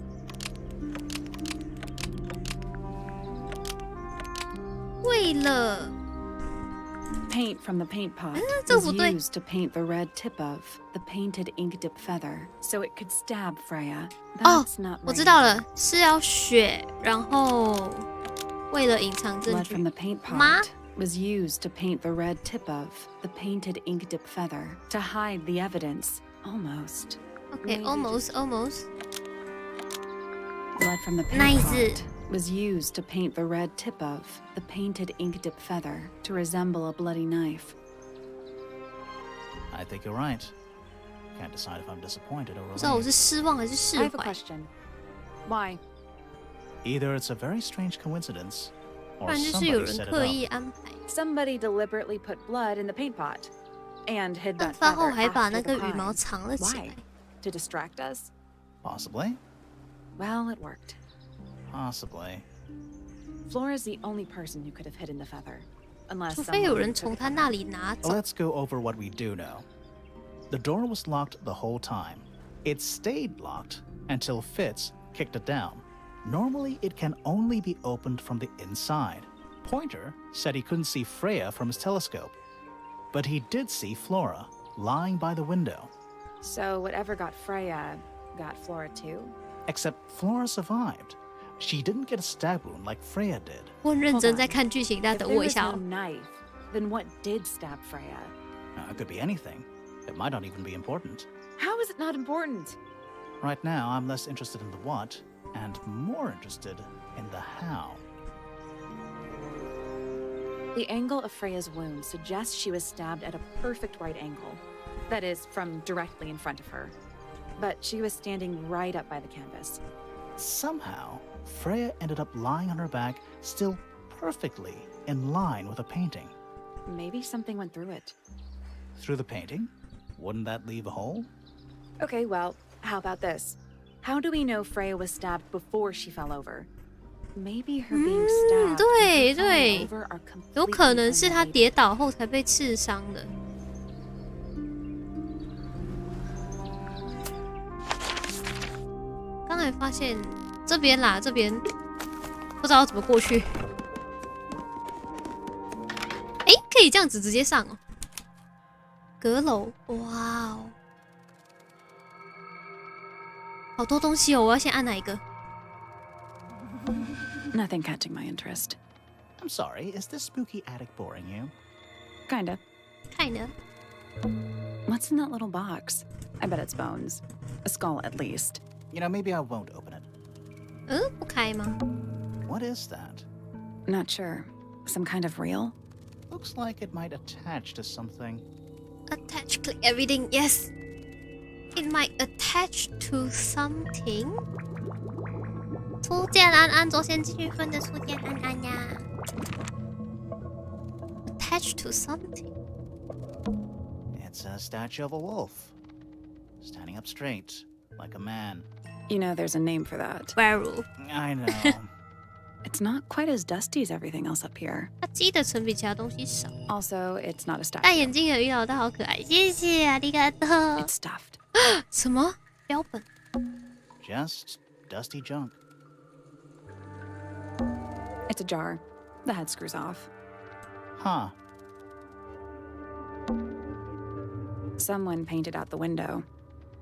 为了 Paint from the paint pot 这 was 不对。 used to paint the red tip of the painted ink dip feather so it could stab Freya. 哦 That's not right. 我知道了，是要血，然后为了隐藏证 Blood 据 from the paint 吗？ pot was used to paint the red tip of the painted ink dip feather to hide the evidence. Almost. OK，almost almost。 Blood from the paint Nice. pot was used to paint the red tip of the painted ink dip feather to resemble a bloody knife. I think you're right. Can't decide if I'm disappointed or 不知道我 relieved. 是失望还是释 I have a 怀， question. Why? Either it's a very strange coincidence, 不 or 然就是有 somebody 人 set it 刻 up. 意安排。 Somebody deliberately put blood in the paint pot and hid 案 that 发后 feather 还把 after 那 the 个羽毛 crime. 藏了起 Why? 来。 To distract us? Possibly. Well, it worked. Possibly. Flora's the only person who could have hidden the feather. Unless 除非有 someone 人 took 从 it 他 from 那 her. 里拿走。 Let's go over what we do know. The door was locked the whole time. It stayed locked until Fitz kicked it down. Normally, it can only be opened from the inside. Pointer said he couldn't see Freya from his telescope, but he did see Flora lying by the window. So whatever got Freya got Flora too? Except Flora survived. She didn't get a stab wound like Freya did. 我很认真 Hold on. 在看剧情，大家 If 等 there 我一 was 下 no 哦。 knife, then what did stab Freya? It could be anything. It might not even be important. How is it not important? Right now, I'm less interested in the what and more interested in the how. The angle of Freya's wound suggests she was stabbed at a perfect right angle. That is, from directly in front of her. But she was standing right up by the canvas. Somehow, Freya ended up lying on her back, still perfectly in line with a painting. Maybe something went through it. Through the painting? Wouldn't that leave a hole? Okay, well, how about this? How do we know Freya was stabbed before she fell over? Maybe her being stabbed 对 and her falling 对 over are 有可 completely 能是他 unrelated. 跌倒后才被刺伤的。刚才发现这边啦，这边不知道怎么过去。哎，可以这样子直接上哦。阁楼，哇哦，好多东西哦！我要先按哪一个？ Nothing catching my interest. I'm sorry, is this spooky attic boring you? Kinda. 看呢？ What's in that little box? I bet it's bones. A skull, at least. You know, maybe I won't open it. 不开吗？ What is that? Not sure. Some kind of reel? Looks like it might attach to something. Attach, click everything. Yes. It might attach to something. 初见安安，昨天继续分的初见安安呀。Attach to something. It's a statue of a wolf. Standing up straight, like a man. You know, there's a name for that. Werewolf. I know. It's not quite as dusty as everything else up here. 它积的层比其他东西少。 Also, it's not a 戴 statue. 眼镜的鱼老大好可爱，谢谢啊，ありがとう。 It's stuffed. 什么标本？ Just dusty junk. It's a jar. The head screws off. Huh. Someone painted out the window.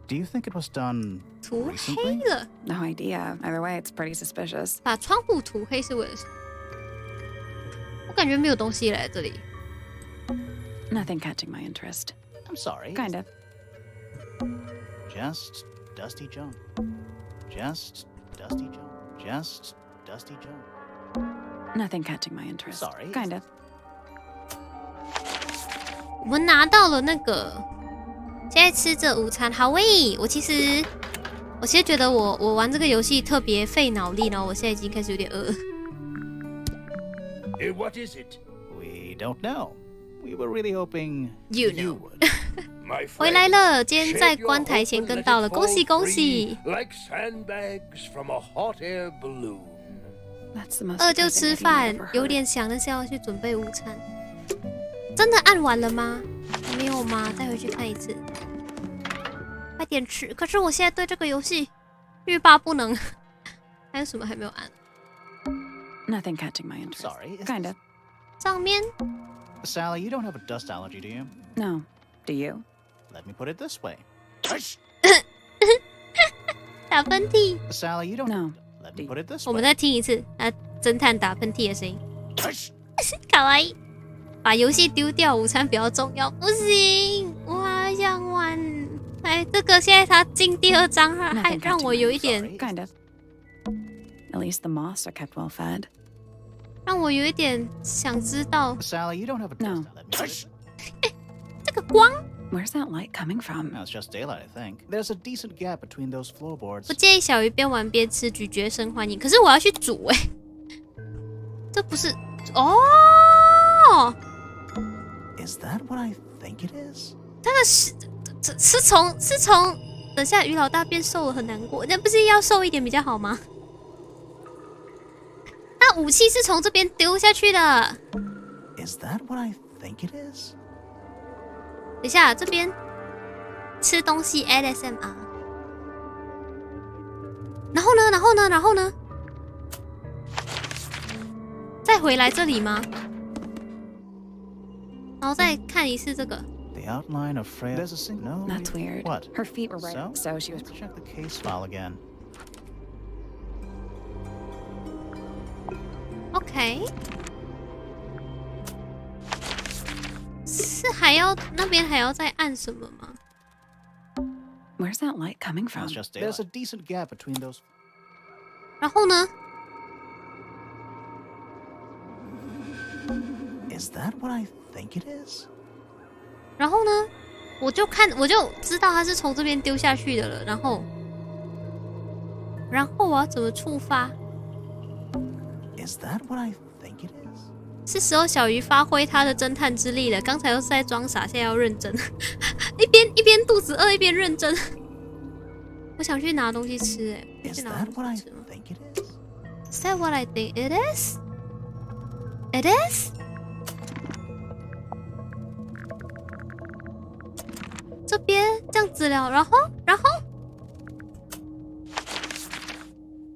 Do you think it was done 涂黑 recently? 了， No idea. Either way, it's pretty suspicious. 把窗户涂黑是为了什么？我感觉没有东西来这里。 Nothing catching my interest. I'm sorry. Kinda. Just dusty junk. Just dusty junk. Just dusty junk. Nothing catching my interest. Sorry. Kinda. 我们拿到了那个，现在吃着午餐。好喂，我其实我现在觉得我玩这个游戏特别费脑力，然后我现在已经开始有点饿。What is it? We don't know. We were really hoping You you know. would. My 回 friend, 来了，今天在 shave your 观台 hope 前 and 跟 let 到 it 了， fall 恭喜恭 free 喜！ Like sandbags from a hot air balloon. That's the most 饿就 depressing 吃 thing I've 饭 ever， 有 heard. 点想，但是要去准备午餐。真的按完了吗？还没有吗？再回去看一次。快点吃！可是我现在对这个游戏欲罢不能。还有什么还没有按？ Nothing catching my interest. Sorry. Kinda. 上面 Sally, you don't have a dust allergy, do you? No. Do you? Let me put it this way. 打喷嚏。 Sally, you don't. No. Let me put it this 我们 way. 再听一次，侦探打喷嚏的声音。卡哇伊，把游戏丢掉，午餐比较重要。不行，我还想玩。哎，这个现在他进第2章，还 Nothing 让 catching 我 my 有一点， Kind of. At least the moths are kept well fed. 让我有一点想知道 Sally, you don't have a dust. No. Let me put it. 这个光。 Where's that light coming from? No, it's just daylight, I think. There's a decent gap between those floorboards. 不建议小鱼边玩边吃，咀嚼声欢迎。可是我要去煮哎、这不是哦？ Is that what I think it is? 他的是从等下鱼老大变瘦了很难过，那不是要瘦一点比较好吗？那武器是从这边丢下去的。 Is that what I think it is? 等一下，这边吃东西 ASMR， 然后呢？再回来这里吗？然后再看一次这个。 The outline of Freya. There's a single. No. That's weird. What? Her feet were right, so she was. Let's check the case file again. OK， 是还要那边还要再按什么吗？ Where's that light coming No, from? it's just daylight. There's a decent gap between those. 然后呢？ Is that what I think it is? 然后呢？我就知道它是从这边丢下去的了。然后我要怎么触发？ Is that what I think it is? 是时候小鱼发挥他的侦探之力了。刚才都是在装傻，现在要认真，一边肚子饿一边认真。我想去拿东西吃，哎，去 Is 拿 that 东 what I 西吃吗 think it is?？Is that what I think it is? It is? 这边这样子了，然后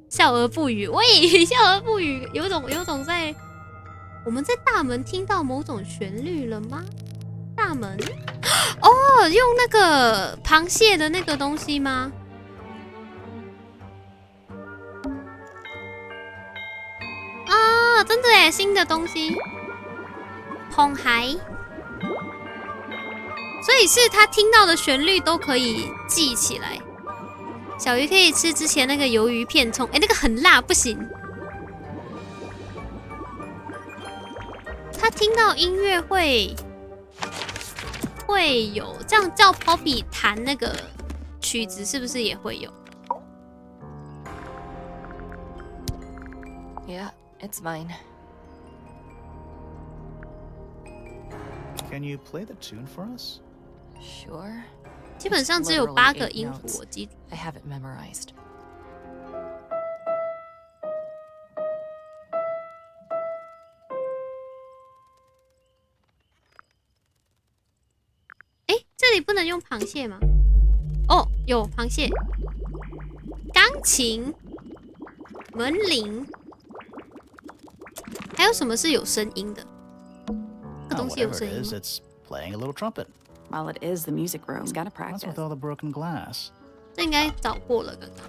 笑而不语。喂，笑而不语，有种在我们在大门听到某种旋律了吗？大门哦，用那个螃蟹的那个东西吗？啊，真的耶，新的东西，红海。所以是他听到的旋律都可以记起来。小鱼可以吃之前那个鱿鱼片葱，哎，那个很辣，不行。他听到音乐会有这样叫 Poppy 弹那个曲子，是不是也会有？ Yeah, it's mine. Can you play the tune for us? Sure. 基本上只有8个音符，我记住。 I have it memorized. 哎，这里不能用螃蟹吗？哦，有螃蟹、钢琴、门铃，还有什么是有声音的？这个 Oh, 东西有 whatever 声 it 音 is, 吗？ it's playing a little trumpet. Well, it is the music room. Gotta What's practice. with all the broken glass? 这应该找过了，刚刚。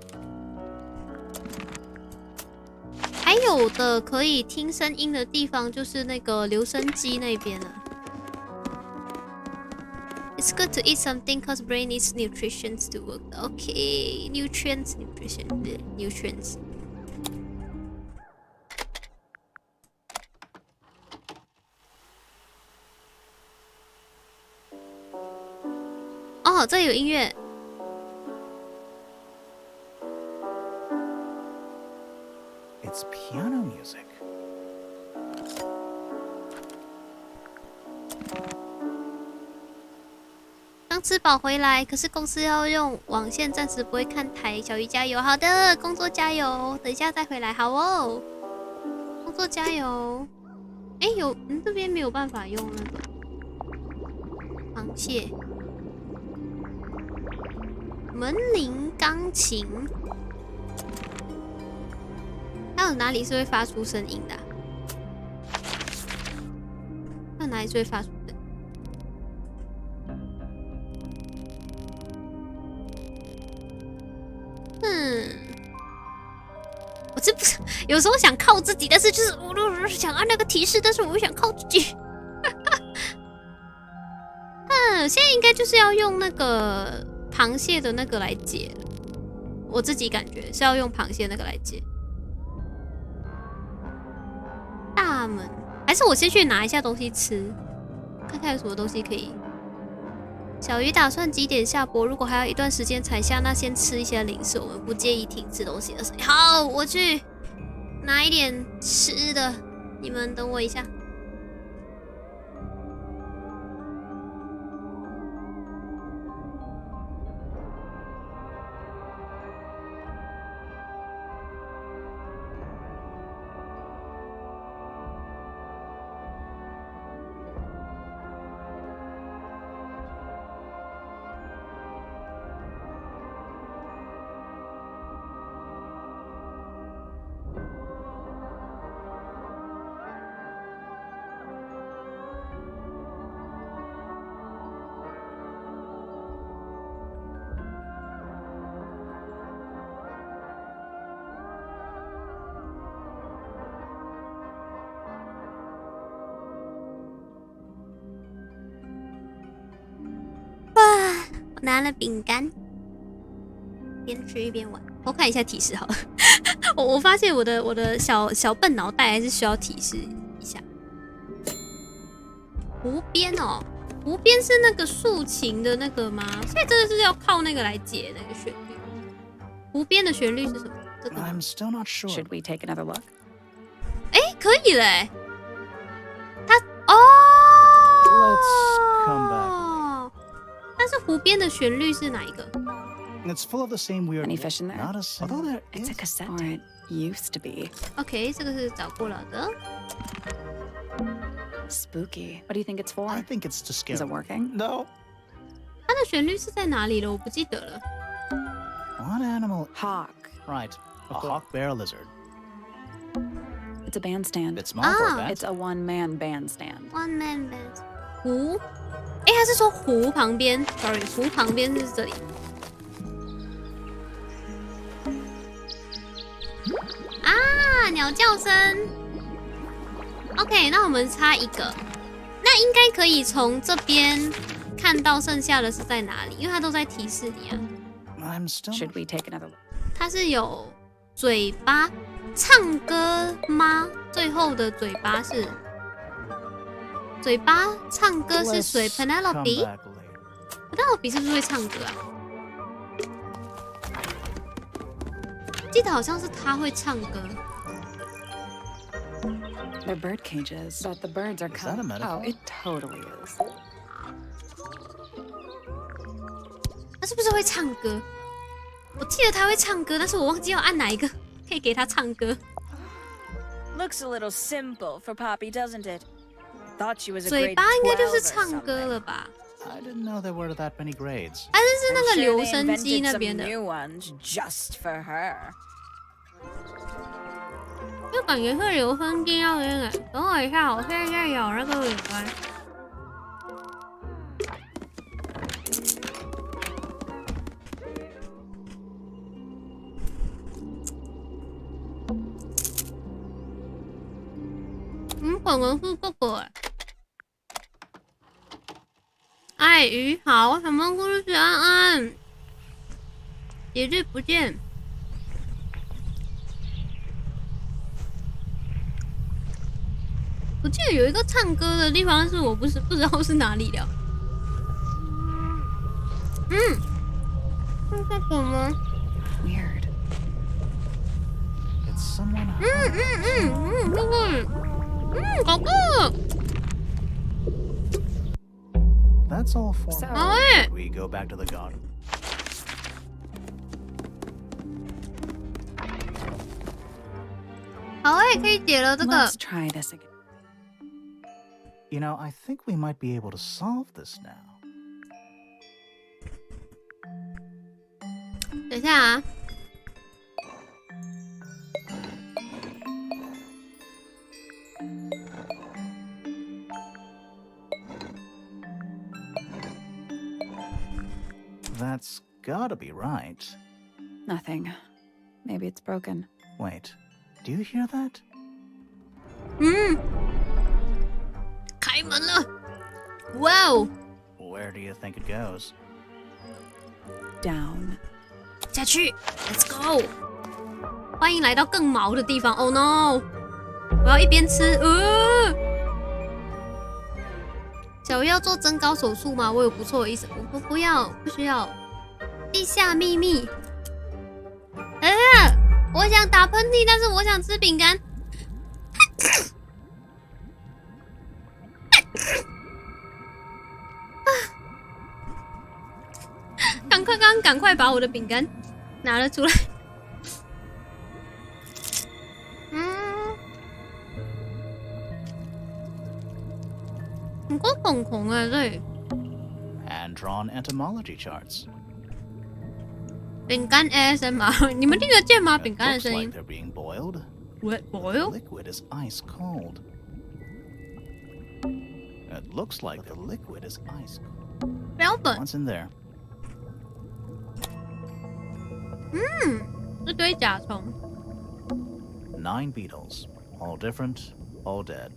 还有的可以听声音的地方，就是那个留声机那边了。It's good to eat something cause brain needs nutrition to work. Okay, nutrients, nutrition, nutrients. 哦，这里有音乐。It's piano music. 刚吃饱回来，可是公司要用网线，暂时不会看台。小鱼加油！好的，工作加油，等一下再回来，好哦。工作加油！哎，这边没有办法用那个螃蟹。门铃钢琴，还有哪里是会发出声音的啊？还有哪里是会发出？我这不是有时候想靠自己，但是就是我想按那个提示，但是我又想靠自己。现在应该就是要用那个螃蟹的那个来解，我自己感觉是要用螃蟹那个来解。大门，还是我先去拿一下东西吃，看看有什么东西可以。小鱼打算几点下播？如果还要一段时间才下，那先吃一些零食，我们不介意停止东西的声音。好，我去拿一点吃的，你们等我一下。拿了饼干，边吃一边玩。我看一下提示好了。我发现我的小笨脑袋还是需要提示一下。湖边哦，湖边是那个竖琴的那个吗？所以真的是要靠那个来解那个旋律。湖边的旋律是什么？这个 I'm still not sure. Should we take another look? 哎，可以嘞。它哦。Let's come back. 但是湖边的旋律是哪一个 It's full of the same weird. Any fish in there? Not a single. Although there It's a is. cassette tape. Or it used to be. OK， 这个是找过了的。Spooky. What do you think it's for? I think it's to scare. Is it working? No. 它的旋律是在哪里了？我不记得了。What animal? Hawk. Right. A hawk, bear, lizard. It's a bandstand. It's small for a bat. It's a one-man bandstand. One man band。湖，哎，他是说湖旁边 ，sorry， 湖旁边是这里。啊，鸟叫声。OK， 那我们插一个，那应该可以从这边看到剩下的是在哪里，因为它都在提示你啊。I'm still. Should we take another look? 它是有嘴巴唱歌吗？最后的嘴巴是嘴巴唱歌是谁 Let's come ？Penelope？ back later. Penelope 是不是会唱歌啊？记得好像是他会唱歌。They're bird cages, but the birds are Is that a metaphor? Oh, it totally is. 他是不是会唱歌？我记得他会唱歌，但是我忘记要按哪一个可以给他唱歌。 Looks a little simple for Poppy, doesn't it? Thought she was a 嘴 grade 巴应该就是 12 or 唱歌 something. 了吧？ I didn't know there were that many grades. 还是是那 I'm 个 sure 留 they 声机 invented 那 some 边的？ new ones just for her. 就感觉是留声机那边的。等我一下，我现在在咬那个尾巴。可能是这个爱鱼好，什么故事安安？节日不见。我记得有一个唱歌的地方，但是我不知道是哪里了。这是什么？ Weird. It's someone. 搞过。 That's all for So- now. Alright. We go back to the garden. 好诶，可以解了这个。 Let's try this again. You know, I think we might be able to solve this now. 等一下啊。That's gotta be right. Nothing. Maybe it's broken. Wait, do you hear that? 开门了。哇哦， Where do you think it goes? Down. 下去 ，Let's go。欢迎来到更毛的地方。Oh no！ 我要一边吃。小鱼要做增高手术吗？我有不错的意思。我不要，不需要。地下秘密。我想打喷嚏，但是我想吃饼干。赶快把我的饼干拿了出来。很多孔孔啊，这里。 Hand-drawn entomology charts. 饼干 ASMR， 你们听得见吗？饼 It 干的 looks 声 like 音。 they're being boiled. What The boil？ liquid is ice cold. It looks like the liquid is ice cold. 标本。 What's in there? 一堆甲虫。 9 beetles. All different, all dead.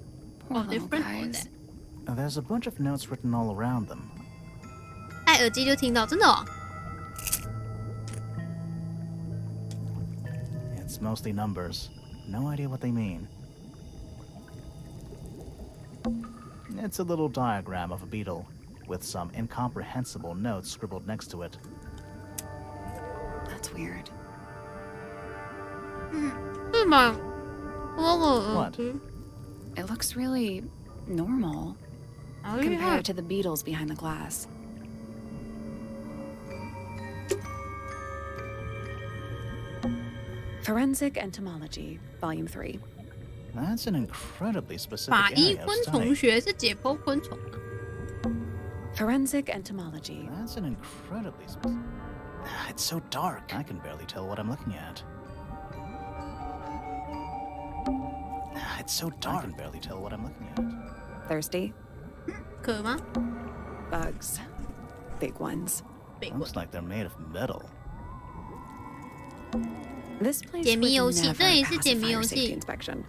Oh, Little different guys. There's a bunch of notes written all around them. 戴耳机就听到，真的哦。 It's mostly numbers. No idea what they mean. It's a little diagram of a beetle, with some incomprehensible notes scribbled next to it. That's weird. 是吗？我耳 What? 机。 It looks really normal 好厉害 compared！to the beetles behind the glass. Forensic Entomology, Volume 3. That's an incredibly specific 法医 area 昆 of 虫 study. 学是解剖昆虫啊。 Forensic Entomology. That's an incredibly specific... It's so dark, I can barely tell what I'm looking at. It's so dark, I can barely tell what I'm looking at. Thirsty? 可吗？ Bugs. Big ones. Big Looks like they're made of metal. This place 解谜 would 游戏， never 这也是 pass 解 a 谜游 fire 戏 safety。inspection.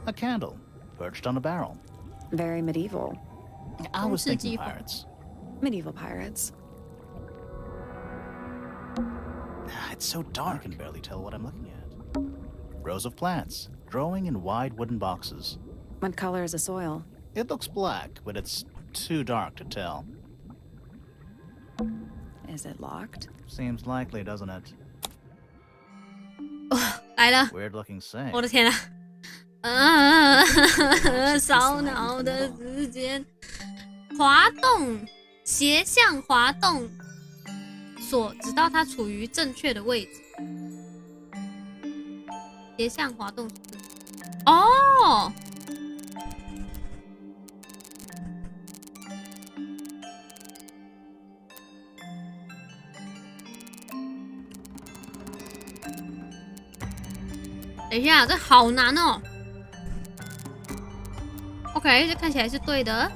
A candle, perched on a barrel. Very medieval. I was thinking 中世纪风。 pirates. Medieval pirates. It's so dark, I can barely tell what I'm looking at. Rows of plants, growing in wide wooden boxes. What color is the soil? It looks black, but it's too dark to tell. Is it locked? Seems likely, doesn't it? 来了， Weird-looking safe. 我的天烧脑的时间，滑动，斜向滑动锁，直到它处于正确的位置。斜向滑动锁。哦。等一下，这好难哦。OK， 这看起来是对的。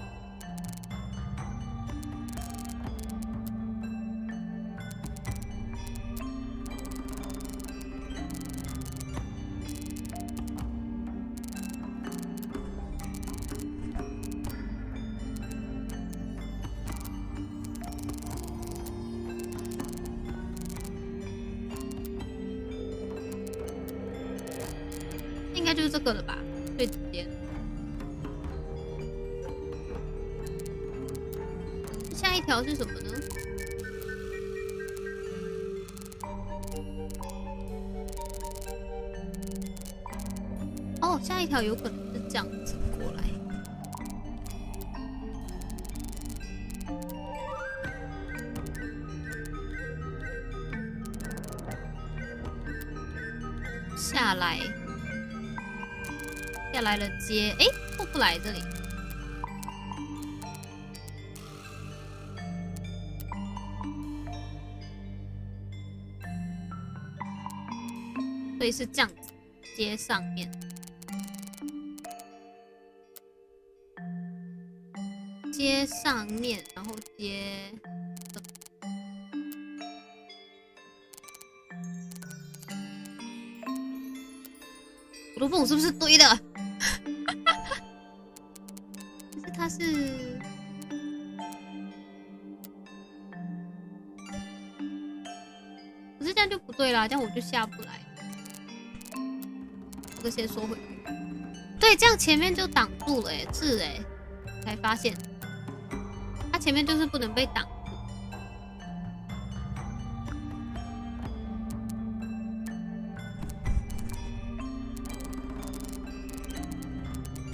应该就是这个了吧，最直接的。下一条是什么呢？下一条有可能是这样子过来。下来了接，哎，过不来这里。所以是这样子，接上面，接上面，然后接这个。我都不懂是不是对的，可是它是，可是这样就不对啦，这样我就下不来。这个先收回去。对，这样前面就挡住了，是才发现，它前面就是不能被挡住。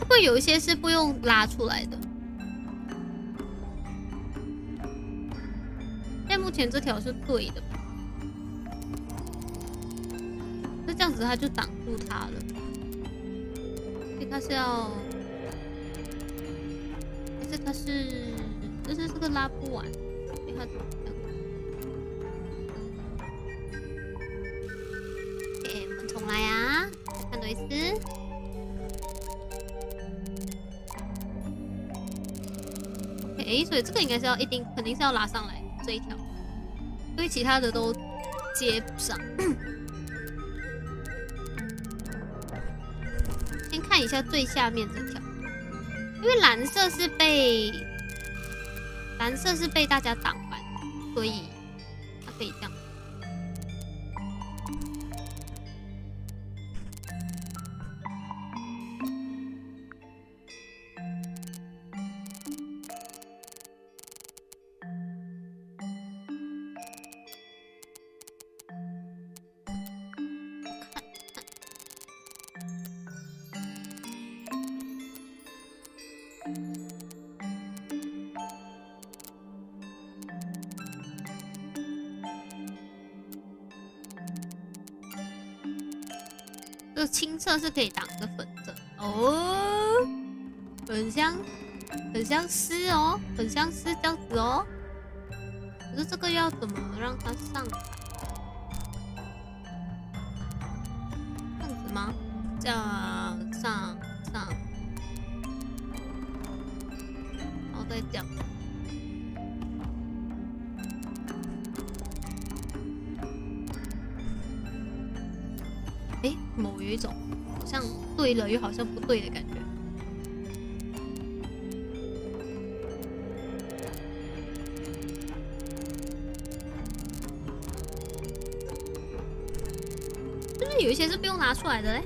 会不会有一些是不用拉出来的？现在目前这条是对的，那这样子它就挡住它了。所以它是要，但是它是，就是这个拉不完，所以它怎么样？我们重来啊，看多一次。所以这个应该是要肯定是要拉上来这一条，因为其他的都接不上。先看一下最下面这条，因为蓝色是被大家挡完，所以它可以这样。这个青色是可以挡着粉色哦，很像丝哦，很像丝这样子哦。可是这个要怎么让它上来？这样子吗？这样上，然后再这样。怎么我有一种好像对了又好像不对的感觉？就是有一些是不用拿出来的嘞。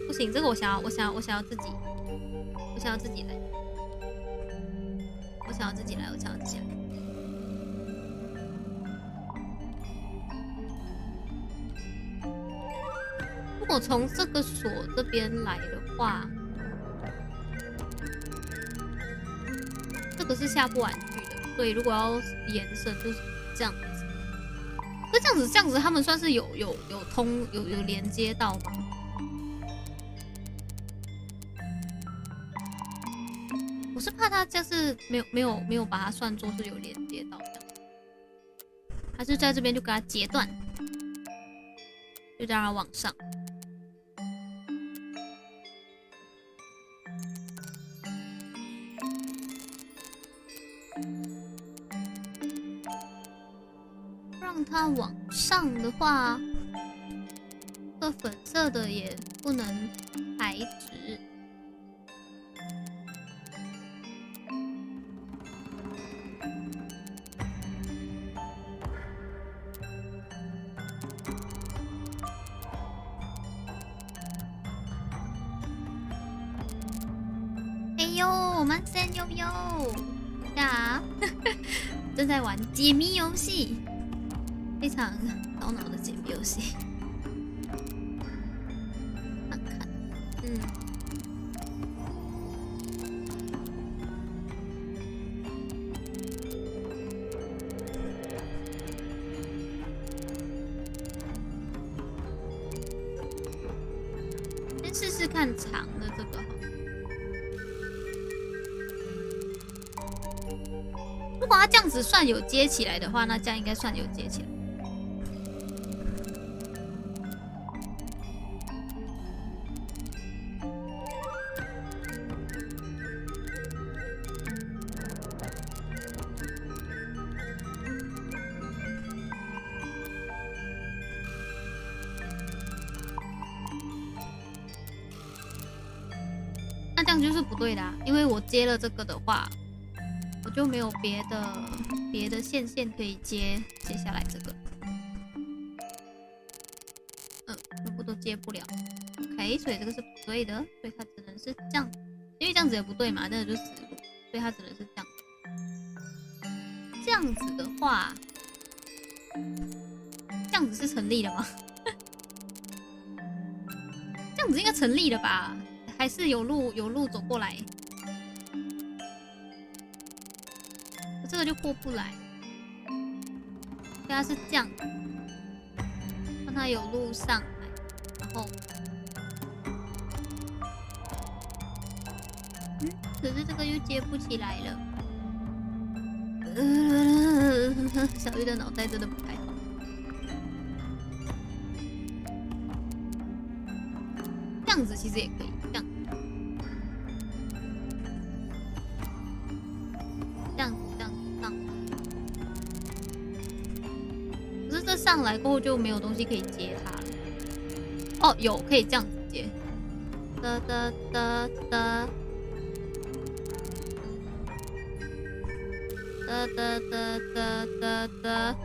不行，这个我想要自己来，我想要自己来。如果从这个锁这边来的话，这个是下不完去的，所以如果要延伸就是这样子。那这样子，他们算是有连接到吗？我是怕他就是没有把它算作是有连接到这样，还是在这边就给它截断，就让它往上。让它往上的话，这粉色的也不能排直。哎呦，我们真悠悠呀！正在玩解谜游戏，非常烧脑的解谜游戏。看看，先试试看长的这个好了。如果它这样子算有接起来的话，那这样应该算有接起来。那这样就是不对的啊，因为我接了这个的话，我就没有别的线可以接下来这个，全部都接不了。OK， 所以这个是不对的，所以它只能是这样，因为这样子也不对嘛，这个就死路，所以它只能是这样。这样子的话，这样子是成立的吗？这样子应该成立了吧？还是有路走过来？这个就过不来，所以它是这样，让它有路上来，然后，可是这个又接不起来了。小玉的脑袋真的不太好。这样子其实也可以，这样。上来过后就没有东西可以接它了。哦，有可以这样子接。哒哒哒哒哒哒哒哒哒哒。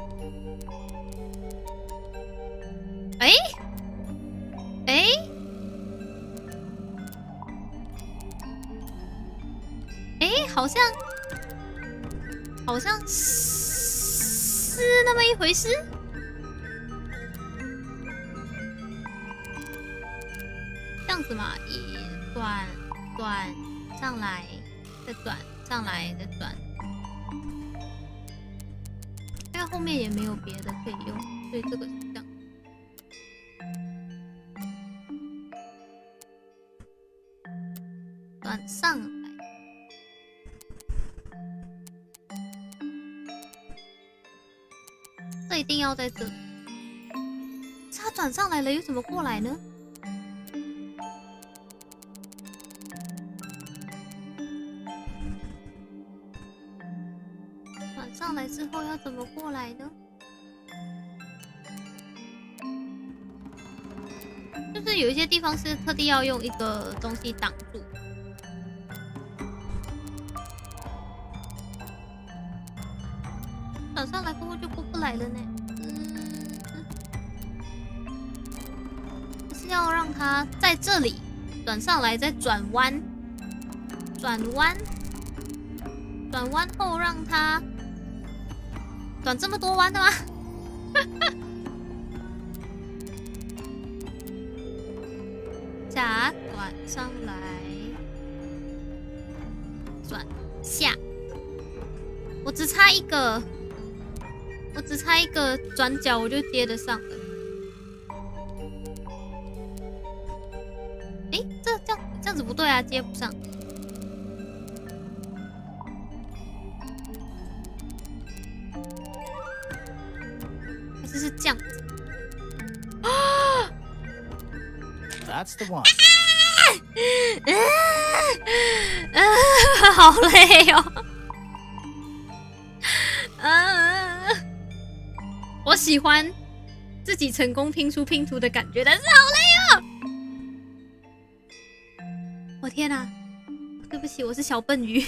好像是那么一回事。这样子嘛，转上来，再转上来，再转。因为后面也没有别的可以用，所以这个是这样。转上来。这一定要在这里。它转上来了，又怎么过来呢？转上来之后要怎么过来呢？就是有一些地方是特地要用一个东西挡住。转上来过后就过不来了呢。是要让它在这里转上来，再转弯，转弯后让它转这么多弯的吗？夹转上来，转下，我只差一个转角我就接得上了。这样子不对啊，接不上。还是这样子。That's the one. 好累哦。我喜欢自己成功拼出拼图的感觉，但是好累哦。我天哪，对不起，我是小笨鱼。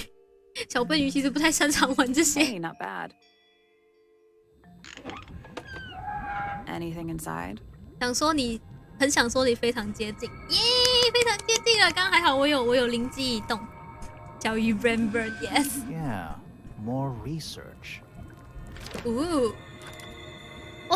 小笨鱼其实不太擅长玩这些。Hey, not bad. Anything inside? 很想说你非常接近，耶，非常接近了。刚刚还好我有灵机一动。小鱼 remember yes. Yeah, more research. 哇，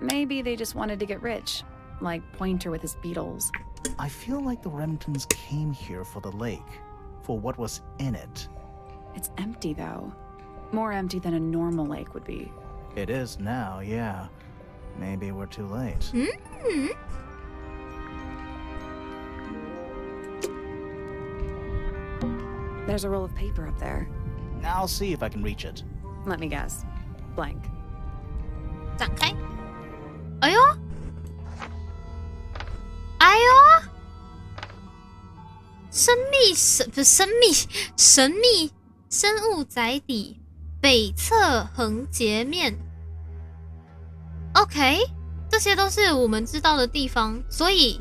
Maybe they just wanted to get rich, like Pointer with his beetles. I feel like the Remingtons came here for the lake, for what was in it. It's empty, though. More empty than a normal lake would be. It is now, yeah. Maybe we're too late. There's a roll of paper up there. I'll see if I can reach it. Let me guess. Blank. 展开。哎呦，哎呦，神秘生物载体北侧横截面。OK， 这些都是我们知道的地方，所以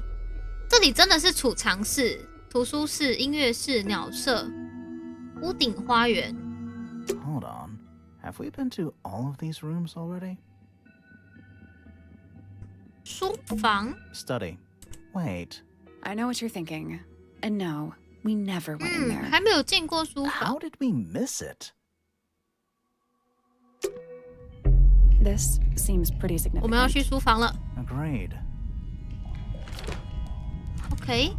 这里真的是储藏室、图书室、音乐室、鸟舍、屋顶花园。Hold on. Have we been to all of these rooms already? 书房。 Study. Wait. I know what you're thinking. And no, we never went in there. 还没有见过书房。 How did we miss it? This seems pretty 我们要去 significant. 书房了。 Agreed. OK，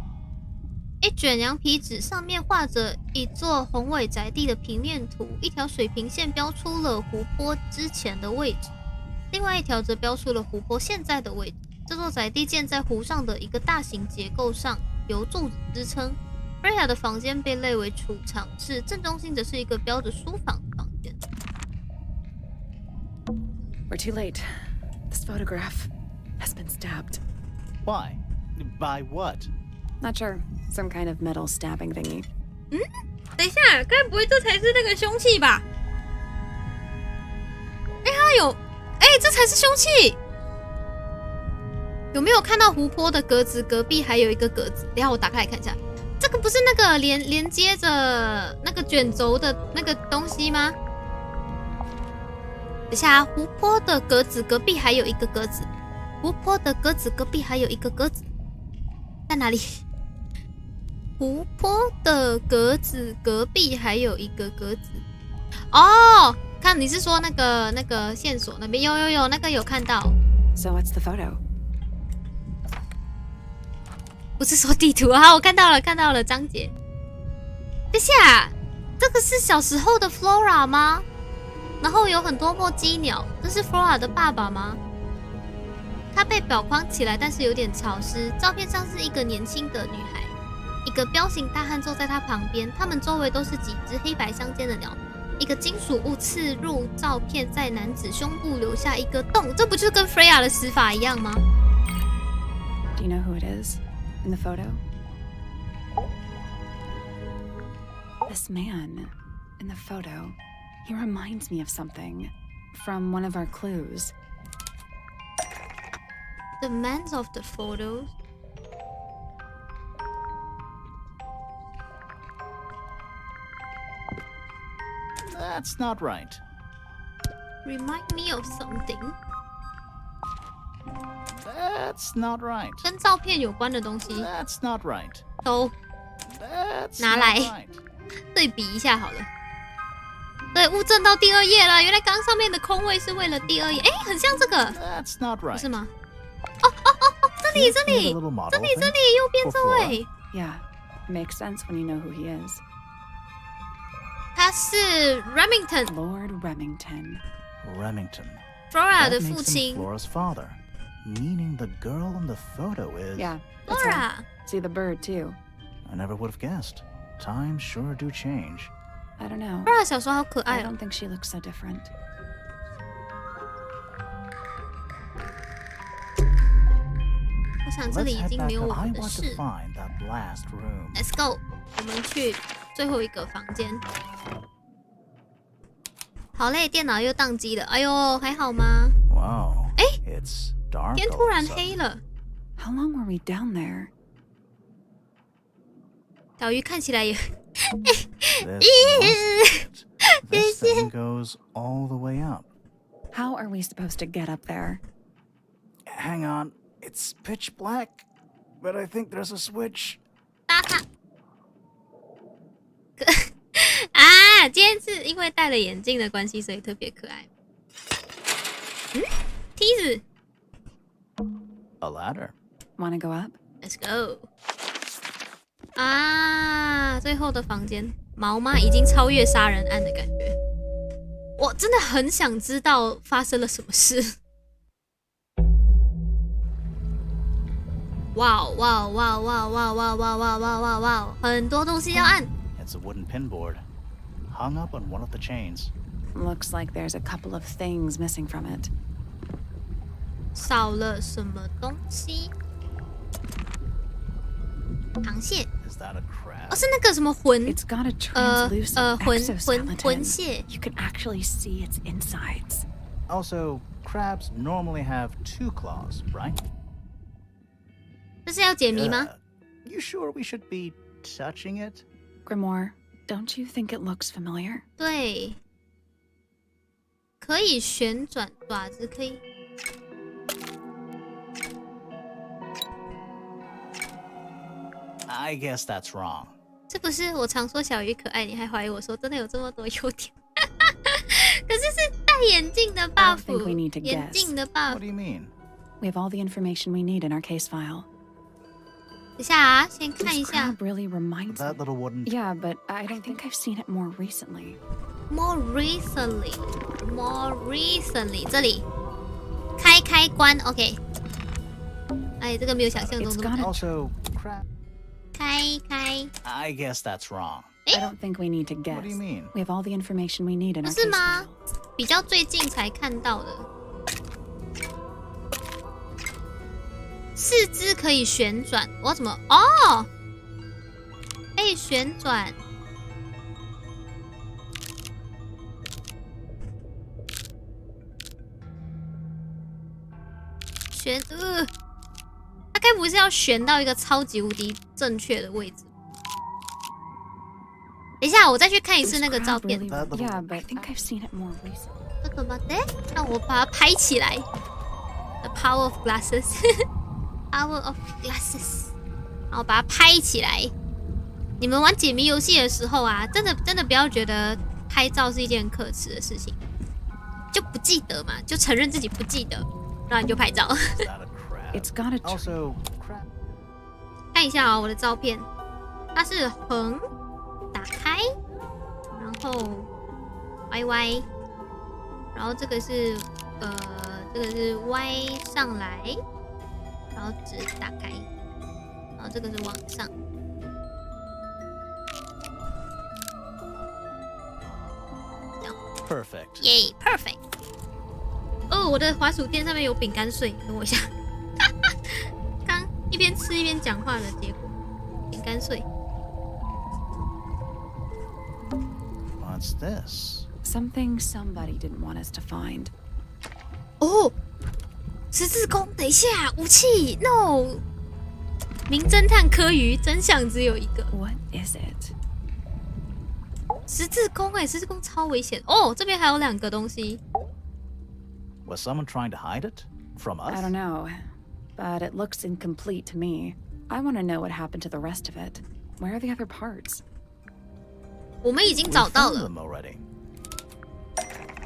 一卷羊皮纸上面画着一座宏伟宅地的平面图，一条水平线标出了湖泊之前的位置，另外一条则标出了湖泊现在的位置。这座宅地建在湖上的一个大型结构上，由柱子支撑。Freya 的房间被列为储藏室，正中心则是一个标着书房的房间。We're too late. This photograph has been stabbed. Why? By what? Not sure. Some kind of metal stabbing thingy. 等一下，该不会这才是那个凶器吧？它有，这才是凶器。有没有看到湖泊的格子隔壁还有一个格子？等一下我打开来看一下，这个不是那个连接着那个卷轴的那个东西吗？等一下，湖泊的格子隔壁还有一个格子，湖泊的格子隔壁还有一个格子，在哪里？湖泊的格子隔壁还有一个格子。哦，看你是说那个线索那边有那个有看到。So what's the photo? 不是说地图啊，我看到了章节。等下，这个是小时候的 Flora 吗？然后有很多墨鸡鸟，这是 Flora 的爸爸吗？他被裱框起来，但是有点潮湿。照片上是一个年轻的女孩，一个彪形大汉坐在她旁边，他们周围都是几只黑白相间的鸟。一个金属物刺入照片，在男子胸部留下一个洞，这不就是跟 Freya 的死法一样吗？ Do you know who it is in the photo? This man in the photo, he reminds me of something from one of our clues. The man of the photos. That's not right. Remind me of something. That's not right. 跟照片有关的东西 That's not right. 都 That's 拿 not 来 right. 对比一下好了。对，误证到第2页了。原来刚上面的空位是为了第2页，很像这个， That's not 不 right. 是吗？这里， Need a little model 这里， thing 右边 for 这 Flora. 位， Yeah, makes sense when you know who he is. 他是 Remington Lord Remington. Remington. Flora That 的 makes 父 him 亲 Flora's father. Meaning the girl in the photo is... Yeah, that's her. Flora。 See the bird too. I never would have guessed. Times sure do change. I don't know. Flora 小时候好可 I 爱哦 don't。think she looks so different. 我想这 Let's 里已 head 经 back 没有 up. 我 I 们的 want 事 to。find that last room. Let's go， 我们去最后一个房间。好累，电脑又宕机了。哎呦，还好吗？ Wow. It's dark. 天 all 突 of a 然 sudden. 黑了。 How long were we down there? 小鱼看起来也 This must be it. This thing goes all the way up. How are we supposed to get up there? Hang on. It's pitch black, but I think there's a switch. 打卡。啊，今天是因为戴了眼镜的关系，所以特别可爱。梯子， A ladder. Wanna go up? Let's go. 啊，最后的房间，毛妈已经超越杀人案的感觉。我真的很想知道发生了什么事。哇哇哇哇哇哇哇哇哇哇哇！很多东西要按。It's a wooden pinboard, hung up on one of the chains. Looks like there's a couple of things missing from it. 少了什么东西？螃蟹。Is that a crab? 哦，是那个什么魂？ It's got a translucent 魂 exoskeleton. 蟹。 You can actually see its insides. Also, crabs normally have 2 claws, right? 这是要解谜吗？ You sure we should be touching it? Grimoire, don't you think it looks familiar? 对，可以旋转爪子，可以。I guess that's wrong. 这不是我常说小鱼可爱，你还怀疑我说真的有这么多优点？可是是戴眼镜的 I don't think we buff， need to 眼 guess. 镜的 What buff。 do you mean? We have all the information we need in our case file. 等一下啊，先看 This 一下 crab really reminds That me. little wooden... Yeah, but I don't think I've seen it more recently. more recently 这里开关 OK。哎，这个没有想象中 It's 这么 got 难 a Also, crab... 开。 I guess that's wrong. I don't think we need to guess. What do you mean? We have all the information we need in 不 our 是 case 吗 file.？比较最近才看到的。四肢可以旋转，我要怎么？哦，可以旋转。它该不是要旋到一个超级无敌正确的位置？等一下，我再去看一次 This 那个照 crab 片。 really- Yeah, but I think I've seen it more recently. 这个吧，对，让我把它拍起来。The power of glasses 。Power of glasses， 然后把它拍起来。你们玩解谜游戏的时候啊，真的不要觉得拍照是一件很可耻的事情，就不记得嘛，就承认自己不记得，然后你就拍照。 Is that a crab? It's got a Also, crab... 看一下啊、我的照片，它是横打开，然后歪歪，然后这个是歪上来。然后直打开，然后这个是往上， Perfect. 耶 ，perfect。哦，我的滑鼠垫上面有饼干碎，等我一下。刚一边吃一边讲话的结果，饼干碎。 What's this? something somebody didn't want us to find. 哦，十字弓，等一下，武器 ，no。名侦探柯鱼，真相只有一个。 What is it? 十字弓哎，十字弓超危险哦！这边还有2个东西。 Was someone trying to hide it? From us? I don't know, but it looks incomplete to me. I want to know what happened to the rest of it. Where are the other parts? 我们已经 We 找到 found 了， them already.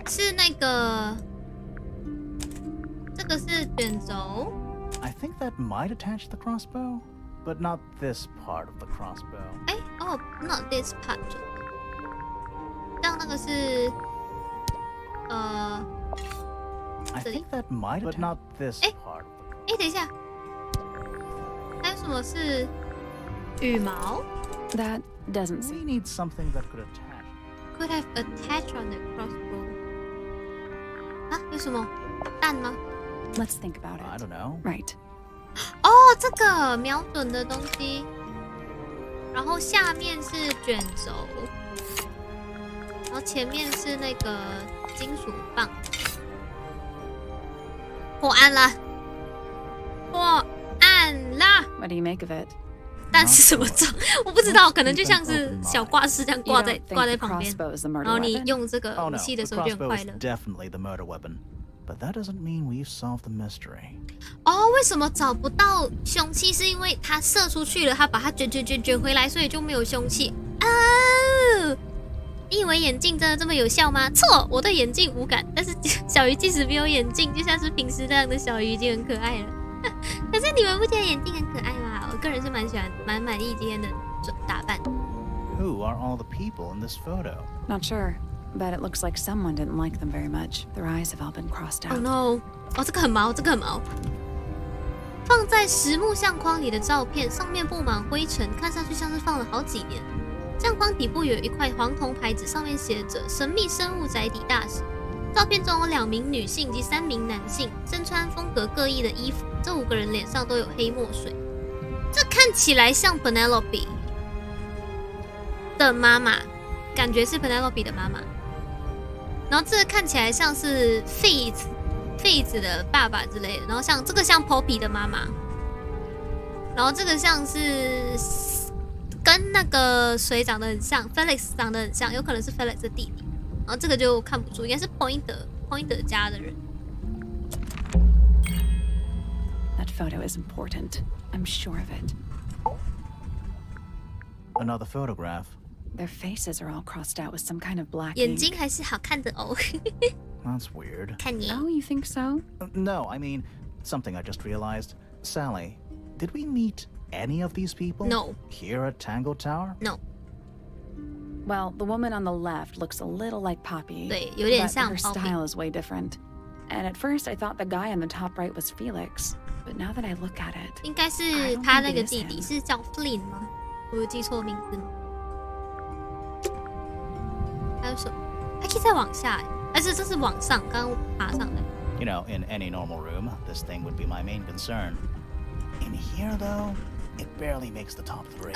是那个，这个是卷轴。 I think that might attach the crossbow, but not this part of the crossbow. 哎，哦，not this part。像那个是， I 这里。 think that might, but not this Eh. part. 哎，等一下，还有什么是羽毛 That doesn't We seem. need something that could attach. ？Could have attached on the crossbow。啊，有什么蛋吗？ Let's think about I it. don't know. Right. 哦，这个瞄准的东西，然后下面是卷轴，然后前面是那个金属棒。破案了，破案啦！ What do you make of it? 但是怎么做？我不知道，可能就像是小挂饰这样 You 挂 don't 在 think 挂在 the 旁边， crossbow is the 然 murder 后你 weapon? 用这个 Oh 武 no, 器的 the 时候就很 crossbow 快 is 乐。 definitely the murder weapon. But that doesn't mean we've solved the mystery. 哦，为什么找不到凶器？是因为它射出去了，它把它卷回来，所以就没有凶器。哦，你以为眼镜真的这么有效吗？错，我对眼镜无感。但是小鱼即使没有眼镜，就像是平时那样的小鱼已经很可爱了。但可是你们不觉得眼镜很可爱吗？我个人是蛮喜欢、蛮满意今天的打扮。Who are all the people in this photo? Not sure, but it looks like someone didn't like them very much. Their eyes have all been crossed out. Oh no！ 哦，这个很毛，这个很毛。放在实木相框里的照片，上面布满灰尘，看上去像是放了好几年。相框底部有一块黄铜牌子，上面写着“神秘生物宅邸大使”。照片中有2名女性及3名男性，身穿风格各异的衣服。这5个人脸上都有黑墨水。这看起来像 Penelope 的妈妈，感觉是 Penelope 的妈妈。然后这个看起来像是 Fizz 的爸爸之类的，然后像这个像 Poppy 的妈妈，然后这个像是跟那个谁长得很像 ，Felix 长得很像，有可能是 Felix 的弟弟。然后这个就看不出，应该是 Pointer 家的人。That photo is important. I'm sure of it. Another photograph. Their faces are all crossed out with some kind of black 眼 ink. 睛还是好看的哦。That's weird. 看你 Oh, you think so? No, I mean, something I just realized. Sally, did we meet any of these people? No. Here at Tangle Tower? No， Well, the woman on the left looks a little like Poppy. 对，有点 but 像 her Poppy。 style is way different. And at first, I thought the guy on the top right was Felix. But now that I look at it, 应该是他那个弟弟是叫 Flynn 吗？我有记错名字吗？还有什么？还可以再往下，而且这是往上，刚刚爬上来。You know, in any normal room, this thing would be my main concern. In here, though, it barely makes the top 3.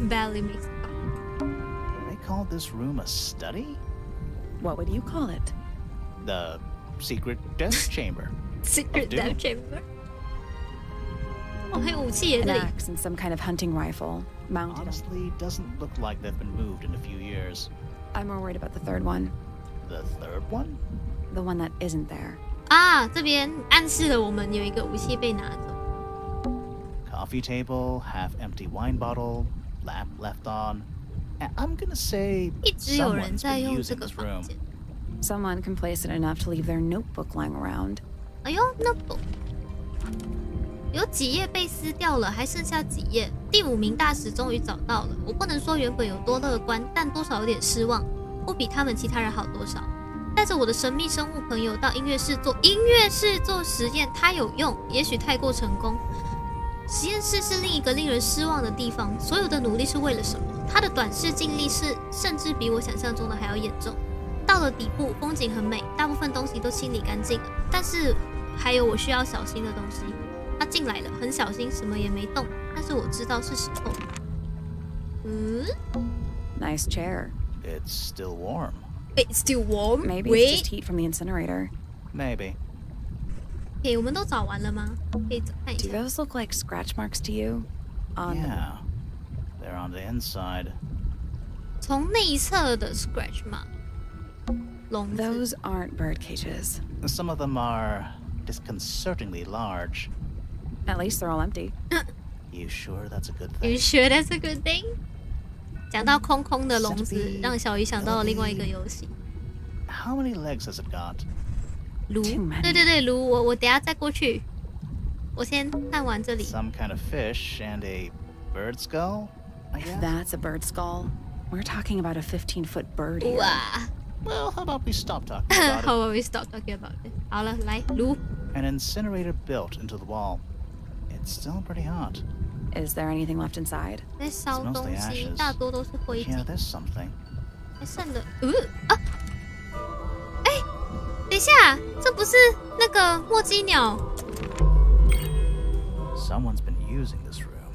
Barely makes it. They call this room a study? what would you call it? The secret death chamber. Secret Of doom. Death Chamber。哦，还有武器耶 An 这里。 axe and some kind of hunting rifle, mounted. Honestly, doesn't look like they've been moved in a few years. I'm more worried about the third one, The third one? the one that isn't there. 啊，这边暗示了我们有一个武器被拿走。 Coffee table, half-empty wine bottle, lamp left on. And I'm gonna say 一直有人 someone's 在 been 用 using 这个 this 房 room. 间。 Someone complacent enough to leave their notebook lying around. 哎呦，那不有几页被撕掉了，还剩下几页。第5名大使终于找到了。我不能说原本有多乐观，但多少有点失望，不比他们其他人好多少。带着我的神秘生物朋友到音乐室做实验，它有用，也许太过成功。实验室是另一个令人失望的地方。所有的努力是为了什么？它的短视近利是甚至比我想象中的还要严重。到了底部，风景很美，大部分东西都清理干净了，但是还有我需要小心的东西。他进来了，很小心，什么也没动，但是我知道是时候。Nice chair. It's still warm. It's still warm. Maybe it's just heat from the incinerator. Maybe. OK， 我们都找完了吗？可以看一 Do 下。 those look like scratch marks to you? On Yeah. They're on the inside. 从内侧的 scratch 嘛，笼子。 Those aren't bird cages. Some of them are disconcertingly large. At least they're all empty. You sure that's a good You thing? sure that's a good thing？ 讲到空空的笼子，让小鱼想到了另外一个游戏。 How many legs has it got? 炉 Too many.，对对对，炉，我等下再过去。我先看完这里。 Some kind of fish and a bird skull, I guess? That's a bird skull. We're talking about a 15-foot bird here. 哇 Well, how about we stop talking about ，How it? about we stop talking about it？ 好了，来炉。 An incinerator built into the wall. It's still pretty hot. Is there anything left inside? 在烧 It's 东 mostly 西， ashes. 大多都是灰 Yeah, 烬。 there's something. 还剩的，啊，哎，等一下，这不是那个墨姬鸟？ Someone's been using this room.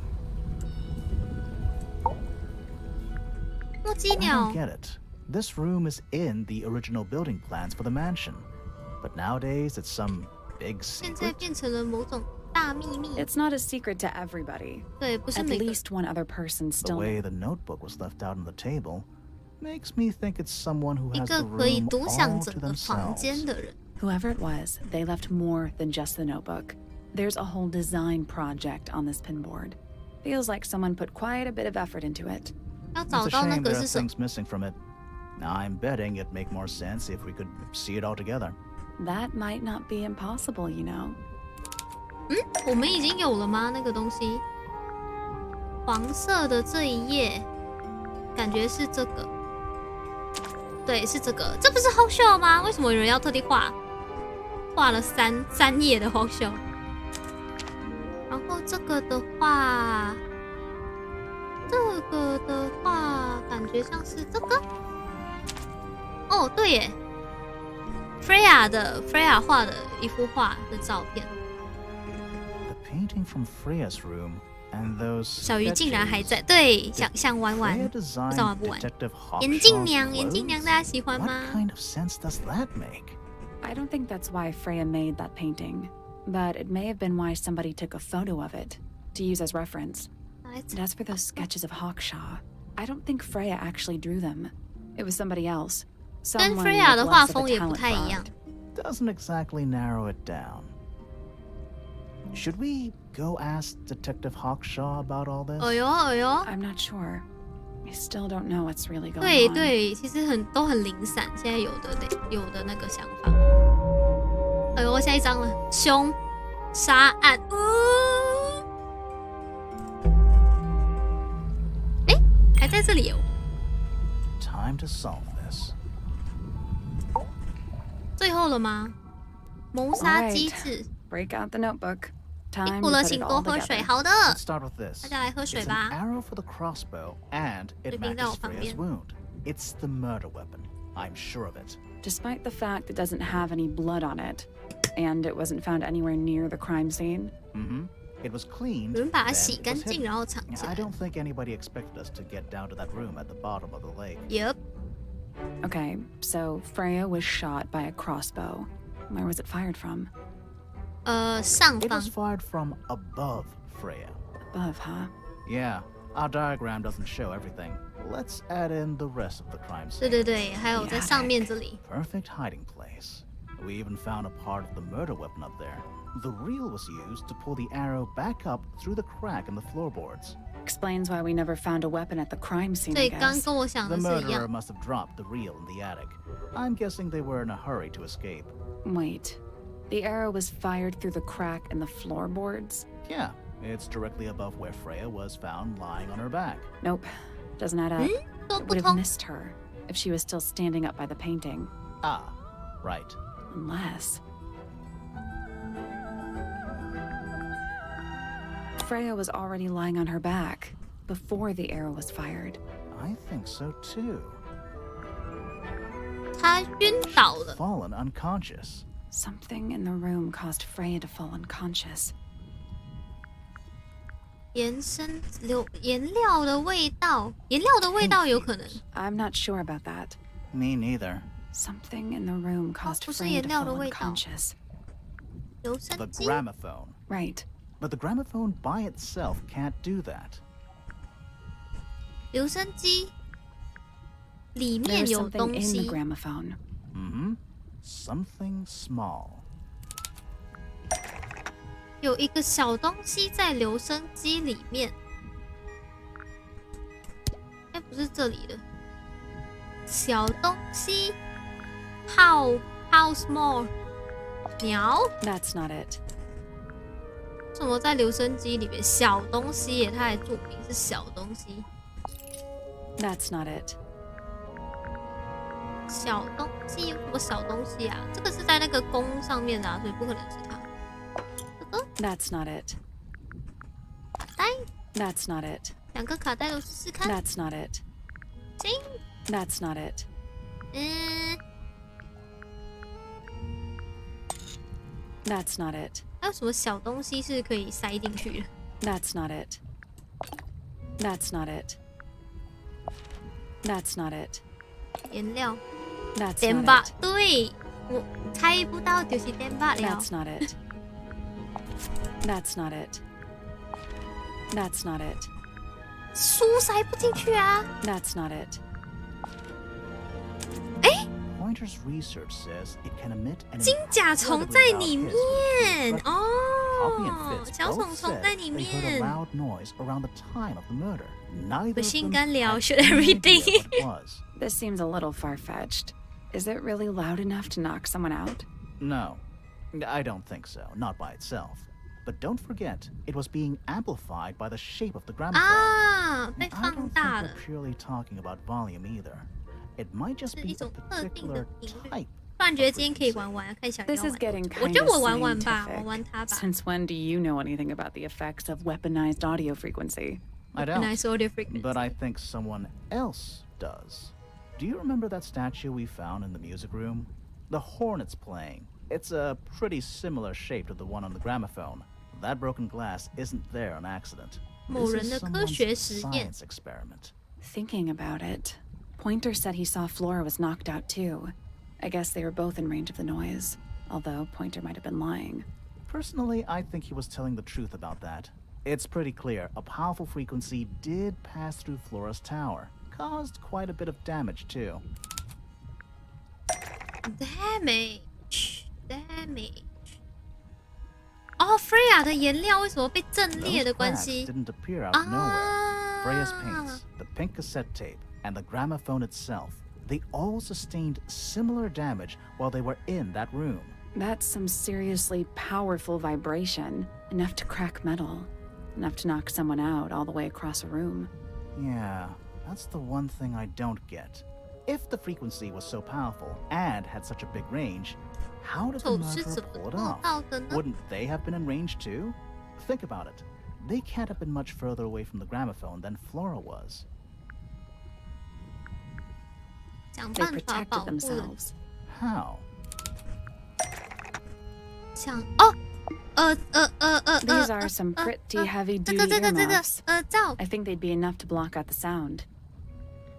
墨姬 I 鸟 don't get it. This room is in the original building plans for the mansion. But nowadays, it's some big 现在 secret. 变成了某种大秘密。 It's not a secret to everybody. 对，不是 At 每个。 least one other person The still way the notebook was left out on the table makes me think it's someone who 一 has 个 the 可以 room 独享 all 整 to 个房间 themselves. 的人。 Whoever it was, they left more than just the notebook. There's a whole design project on this pinboard. Feels like someone put quite a bit of effort into it. 要 It's 找 a 到那 shame 个 there are 是什么？ things missing from it. Now, I'm betting it'd make more sense if we could see it all together. That might not be impossible, you know. 我们已经有了吗？那个东西，黄色的这一页，感觉是这个。对，是这个。这不是 Hawk Shell 吗？为什么有人要特地画了三页的 Hawk Shell？ 然后这个的话，感觉像是这个。哦，对耶 ，Freya 画的一幅画的照片。The painting from Freya's room and those 小鱼竟然还在，对，想玩玩，不知道玩不玩。眼镜娘，大家喜欢吗 What kind of sense does that make? I don't think that's why Freya made that painting, but it may have been why somebody took a photo of it to use as reference. And as for those sketches of Hawkshaw, I don't think Freya actually drew them. It was somebody else. 跟 Someone Freya with 的画 less of 风 a 也不 talent 太 for 一样。 art. Doesn't exactly narrow it down. Should we go ask Detective Hawkshaw about all this? 哎呦， I'm not sure. I still don't know what's really going 对 on. 对，其实都很零散，现在有的那个想法。哎呦，下一张了，凶杀案。哎，还在这里哦。Time to solve this. 最后了吗？谋杀机制。 Break out the notebook. 辛 Time 苦 to 了， put 请 it 多 all 喝水。 together. 好的， Let's start with this. 大家来喝水 It's 吧 an。arrow for the crossbow, and it 这瓶在我 matches 旁 Freya's 边。 wound. It's the murder weapon. I'm sure of it. Despite the fact it doesn't have any blood on it, and it wasn't found anywhere near the crime scene. Mm-hmm. It was cleaned. 有人把它 then 洗 it 干 was 净， hidden. 然后藏起 I 来。 don't think anybody expected us to get down to that room at the bottom of the lake. Yep， Okay, so Freya was shot by a crossbow. Where was it fired from? 上 It 方 was fired from above Freya. Above, huh? Yeah, our diagram doesn't show everything. Let's add in the rest of the crime 对 scene. 对对，还有在上面这里。 Perfect hiding place. We even found a part of the murder weapon up there. The reel was used to pull the arrow back up through the crack in the floorboards. Explains why we never found a weapon at the crime scene, 对， I 刚 guess. 跟我想 The 的是一 murderer 样。 must have dropped the reel in the attic. I'm guessing they were in a hurry to escape. Wait. The arrow was fired through the crack in the floorboards? Yeah, it's directly above where Freya was found lying on her back. Nope. Doesn't add up. 都 It 不 would have 通。 missed her if she was still standing up by the painting. Ah, right. Unless... Freya was already lying on her back before the arrow was fired. I think so too. 他晕倒了。 Fallen unconscious. Something in the room caused Freya to fall unconscious. 颜料的味道，颜料的味道有可能。 I'm not sure about that. Me neither. Something in the room caused 不是 Freya 颜 to 料的 fall 味道。 unconscious. 留声 The 机。 gramophone. Right. But the gramophone by itself can't do that. 留声机里面 There's 有 something 东 in the 西。 gramophone. Mm-hmm. Something small. 有一个小东西在留声机里面。哎，不是这里的。小东西。How small？ 鸟？ That's not it. 什么在留声机里面？小东西耶，它还注明是小东西。 That's not it. 小东西有什么小东西啊？这个是在那个弓上面的、啊，所以不可能是它。这个 That's not it. 卡带， That's not it. 两个卡带都试试看。 That's not it. 行， That's not it. That's not it. 还有什么小东西是可以塞进去的？ That's not it. That's not it. That's not it. 颜料， That's 电 not 把 it.，对，我猜不到就是电把了。 That's not it. That's not it. That's not it. 书塞不进去啊！ That's not it. Pointer's research says it can emit an 金甲虫在里面 Poppy and 哦， Fitz 小 both 虫虫 said 在里 they heard a 面。 loud noise around the time of the murder. Neither 不 of 信 them 干聊 had should any everything idea what it was. This seems a little far-fetched. Is it really loud enough to knock someone out? No, I don't think so. Not by itself. But don't forget, it was being amplified by the shape of the gramophone. 啊，被 I 放 don't 大 think 了 we're，purely talking about volume either. It might just 是 be 一 a 种特定的 particular 频率。 type. 突然觉得今天可以玩玩，看小鱼 This 要 is 玩 getting 多久。我 kind 觉得 of 我玩玩吧， scientific. 玩玩它吧。 Since when do you know anything about the effects of weaponized audio frequency? I don't. Nice audio frequency. But I think someone else does. Do you remember that statue we found in the music room? The hornet's playing. It's a pretty similar shape to the one on the gramophone. That broken glass isn't there on accident. 某 This 人 is 的科 someone's 学实验。 science experiment. Thinking about it, Pointer said he saw Flora was knocked out too. I guess they were both in range of the noise, although Pointer might have been lying. Personally, I think he was telling the truth about that. It's pretty clear a powerful frequency did pass through Flora's tower. Caused quite a bit of damage too. Damage。哦 ，Freya 的颜料为什么被震裂 Those 的关 cracks 系？ didn't appear out of nowhere. 啊 Freya's paints, the pink cassette tape, and the gramophone itself, they all sustained similar damage while they were in that room. That's some seriously powerful vibration, enough to crack metal, enough to knock someone out all the way across a room. Yeah, that's the one thing I don't get. If the frequency was so powerful and had such a big range, how did the 手是 murderer 怎么 pull it 做 off? 到的呢？ Wouldn't they have been in range too? Think about it. They can't have been much further away from the gramophone than Flora was. 想 They 办法保 protected 护人。 themselves. How? 想哦，These are some pretty heavy-duty 这个 earmuffs. 罩 I think they'd be enough to block out the sound.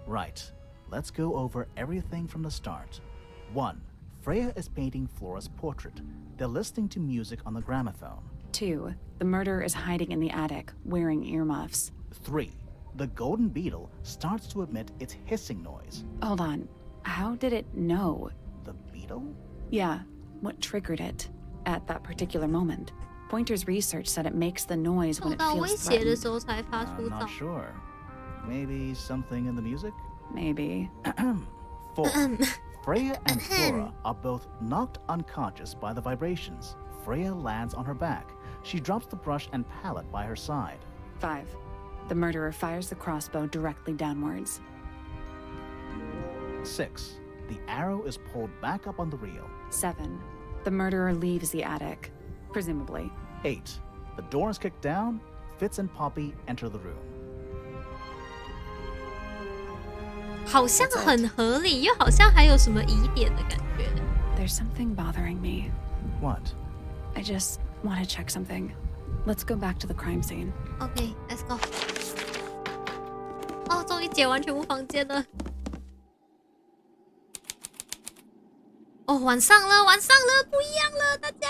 Right. Let's go over everything from the start. 1. Freya is painting Flora's portrait. They're listening to music on the gramophone. 2. The murderer is hiding in the attic, wearing earmuffs. 3. The golden beetle starts to emit its hissing noise. Hold on. How did it know? The beetle? Yeah, what triggered it at that particular moment? Pointer's research said it makes the noise 受 when it 到威 feels 胁的 threatened. 时候才发出 I'm 噪 not。sure. Maybe something in the music? Maybe. 4. Freya and Flora are both knocked unconscious by the vibrations. Freya lands on her back. She drops the brush and palette by her side. 5. The murderer fires the crossbow directly downwards. 6. The arrow is pulled back up on the reel. 7. The murderer leaves the attic, presumably. 8. The door is kicked down. Fitz and Poppy enter the room. 好像很合理，又好像还有什么疑点的感觉。 There's something bothering me. What? I just want to check something. Let's go back to the crime scene. OK，let's go。哦，终于解完全部房间了。哦，晚上了，不一样了，大家。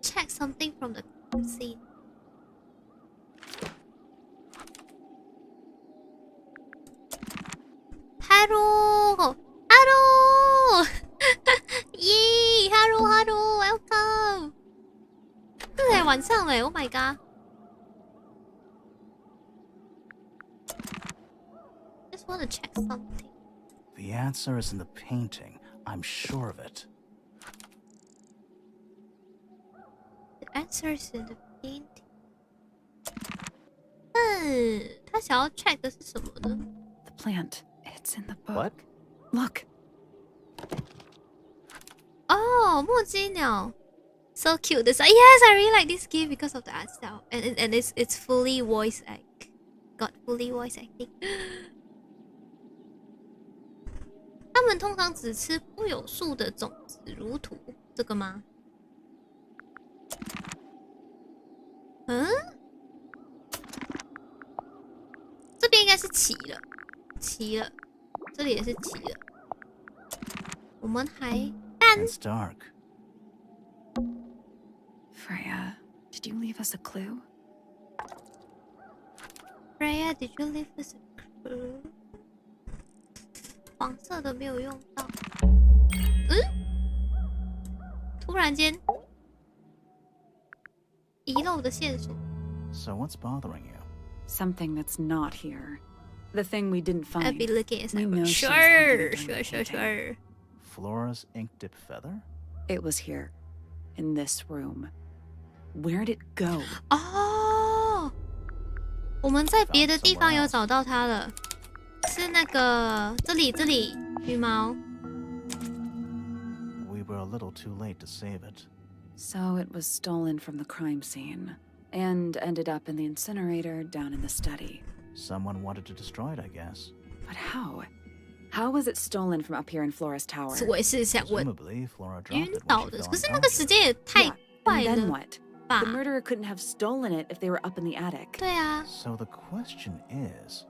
Check something from the scene。Hello，耶，Hello，Welcome。对，晚上了 ，Oh my god。Just want to check something. The answer is in the painting. I'm sure of it. The answer is in the painting. 他想要 check 的是什么呢？ The plant. It's in the book. What? Look. 哦，墨姬鸟 ，so cute. This, yes, I really like this game because of the art style, and it's fully voice act. Got fully voice acting. 他们通常只吃不有树的种子如土，这个吗？嗯，这边应该是齐了，这里也是齐了。我们还蛋 It's dark. Freya, did you leave us a clue? Freya, did you leave us a clue? 黄色的没有用到。突然间遗漏的线索。 So what's bothering you? Something that's not here. The thing we didn't find. I'll be looking at We know she's Sure. hiding in the painting. Flora's ink dip feather? It was here. in this room. Where'd it go? 哦，我们在别的地方有找到它了，是那个这里羽毛。We were a little too late to save it. So it was stolen from the crime scene and ended up in the incinerator down in the study. Someone wanted to destroy it, I guess. But how? How was it stolen from up here in Flora's tower? 我也是想问， Presumably, Flora dropped 晕 it when 倒 she 的， fell 可是那个 unconscious. 时间也太 Yeah, 快 and then 了 what? 吧 The？ murderer couldn't have stolen it if they were up in the attic. 对啊， So the question is,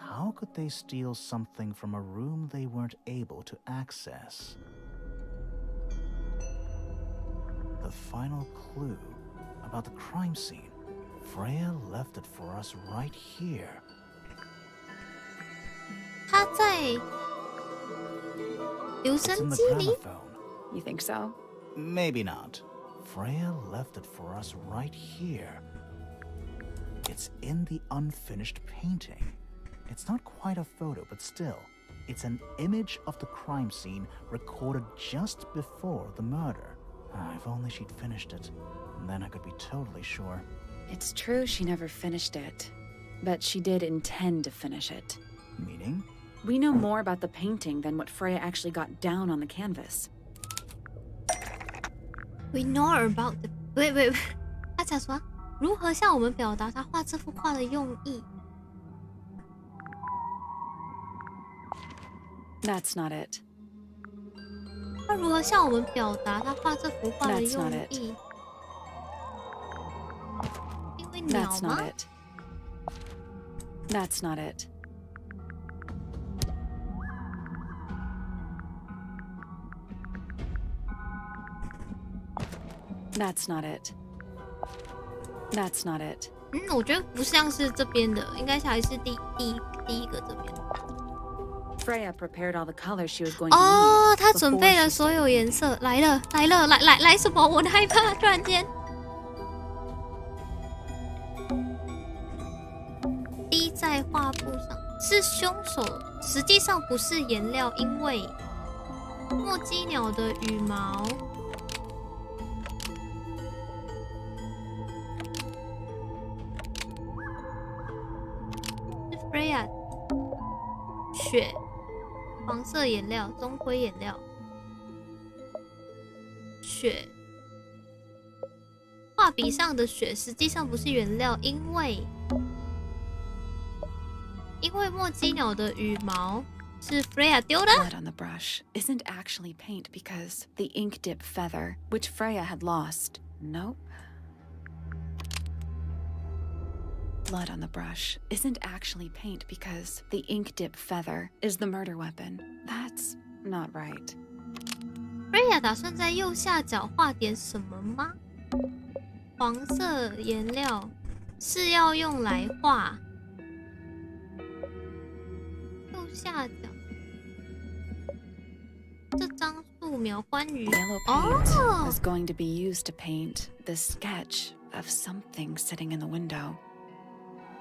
how could they steal something from a room they weren't able to access? The final clue about the crime scene. Freya left it for us right here. 它在留 It's 声 in the 机里。 gramophone. You think so? Maybe not. Freya left it for us right here. It's in the unfinished painting. It's not quite a photo, but still, it's an image of the crime scene recorded just before the murder. If only she'd finished it. Then I could be totally sure. It's true she never finished it, but she did intend to finish it. Meaning? We know more about the painting than what Freya actually got down on the canvas. We know about the 喂，他讲什么？如何向我们表达他画这幅画的用意？ That's not it. 他如何向我们表达他画这幅画的 That's 用 not it. 意？因为鸟 That's 吗 not it. That's not it. That's not it. That's not it. 我觉得不像是这边的，应该还是第一个这边。 Freya prepared all the colors she was going to 哦， need. 他准 before 备 she 了所有 started 颜色，来什么？我害怕，突然间。滴在画布上是凶手，实际上不是颜料，因为墨姬鸟的羽毛。是 Freya 血。 黄色颜料、中灰颜料、血，画笔上的血实际上不是原料，因为墨姬鸟的羽毛是 Freya 丢的。 Blood on the brush isn't actually paint because the ink dip feather, which Freya had lost. Nope. Blood on the brush isn't actually paint because the ink dip feather is the murder weapon. That's not right. Freya 打算在右下角画点什么吗？黄色颜料是要用来画右下角这张素描关于 Yellow paint was going to be used to paint the sketch of something sitting in the window.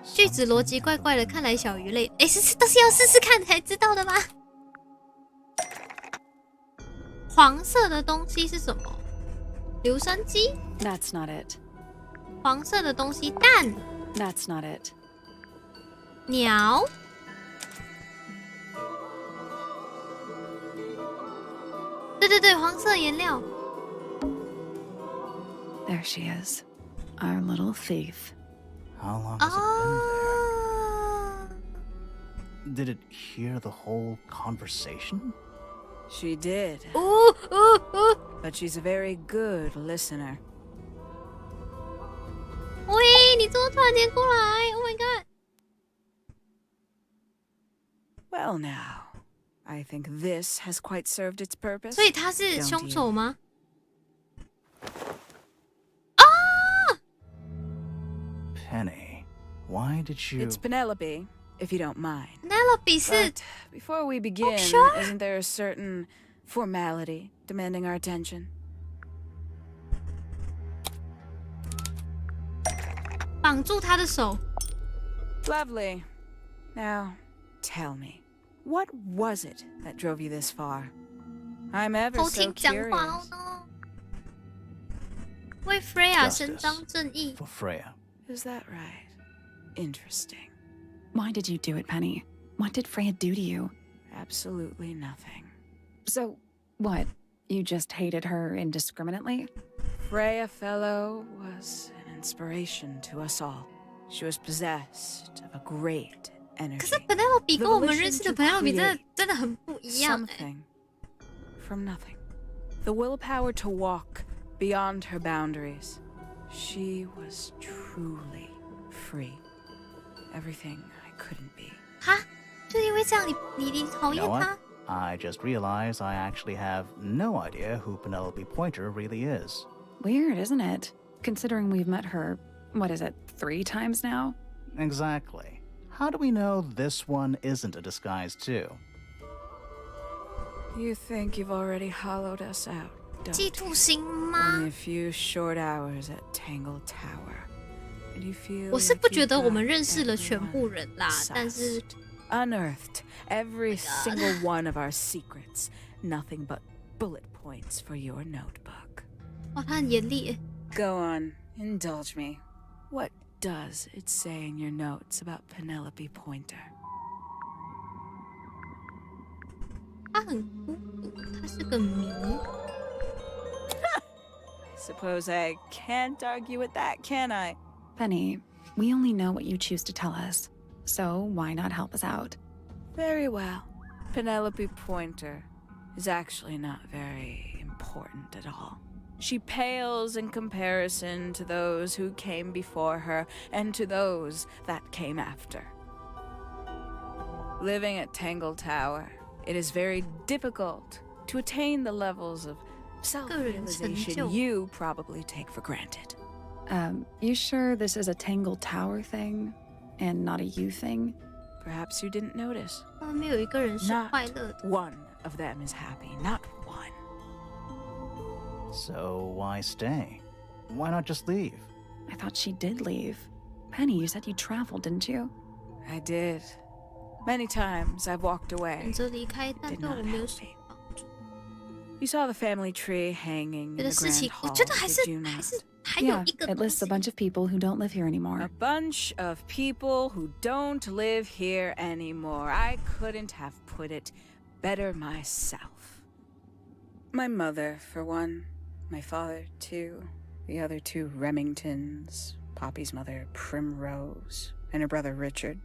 句子逻辑怪怪的，看来小鱼类，都是要试试看才知道的吗？黄色的东西是什么？留声机。 That's not it. 黄色的东西，蛋。 That's not it. 鸟。对，黄色颜料。 There she is, our little thief. How long has it been there? Did it hear the whole conversation? She did, 哦， but she's a very good listener. 喂，你怎么突然间过来 ？Oh my god！ Well, now, I think this has quite served its purpose. 所以他是凶手吗？ Penny, why did you... It's Penelope, if you don't mind. Penelope 是 But before we begin, sure. isn't there a certain formality demanding our attention? 绑住他的手。 Lovely. Now, tell me, what was it that drove you this far? I'm ever 偷 so 听讲话 curious. 哦。为 Freya 伸张正义。 For Freya. Is that right? Interesting. Why did you do it, Penny? What did Freya do to you? Absolutely nothing. So, what? You just hated her indiscriminately? Freya Fellow was an inspiration to us all. She was possessed of a great 可 energy. 是 Penelope 跟我们 volition 认识的 to Penelope create 真的很不一样。 Something from nothing. The willpower to walk beyond her boundaries. She was truly free. Everything I couldn't be. 哈，就因为这样你讨 You 厌 know 他 what?？I just realized I actually have no idea who Penelope Pointer really is. Weird, isn't it? Considering we've met her, what is it, 3 times now? Exactly. How do we know this one isn't a disguise too? You think you've already hollowed us out, don't 嫉 you? 妒心吗 Only a few short hours at Tangle Tower. And you feel 我是 like 不 you 觉得我们 got 认识了全部 everyone 人啦，但是 unearthed every God. single one of our secrets. Nothing but bullet points for your notebook. 哇，他很严厉耶。 Go on, indulge me. What does it say in your notes about Penelope Pointer? 他很孤独，他是个谜。 Suppose I can't argue with that, can I? Penny, we only know what you choose to tell us. So why not help us out? Very well. Penelope Pointer is actually not very important at all. She pales in comparison to those who came before her and to those that came after. Living at Tangle Tower, it is very difficult to attain the levels of self-realization you probably take for granted. You sure this is a Tangle Tower thing and not a you thing? Perhaps you didn't notice. 没有一个人是 Not 快乐的。 one of them is happy, not one. So why stay? Why not just leave? I thought she did leave. Penny, you said you traveled, didn't you? I did. Many times I've walked 选 away. 择离开，但 Did 对我 not 没有 help 什么 me. 帮助。 You saw the family tree hanging in 觉 the 得事情 grand，我 hall, 觉得还是 did you 还 not? 是还有 Yeah, 一个 it 东 lists a 西。 bunch of people who don't live here anymore. A bunch of people who don't live here anymore. I couldn't have put it better myself. My mother, for one. My father, too. The other 2 Remingtons. Poppy's mother, Primrose. And her brother, Richard.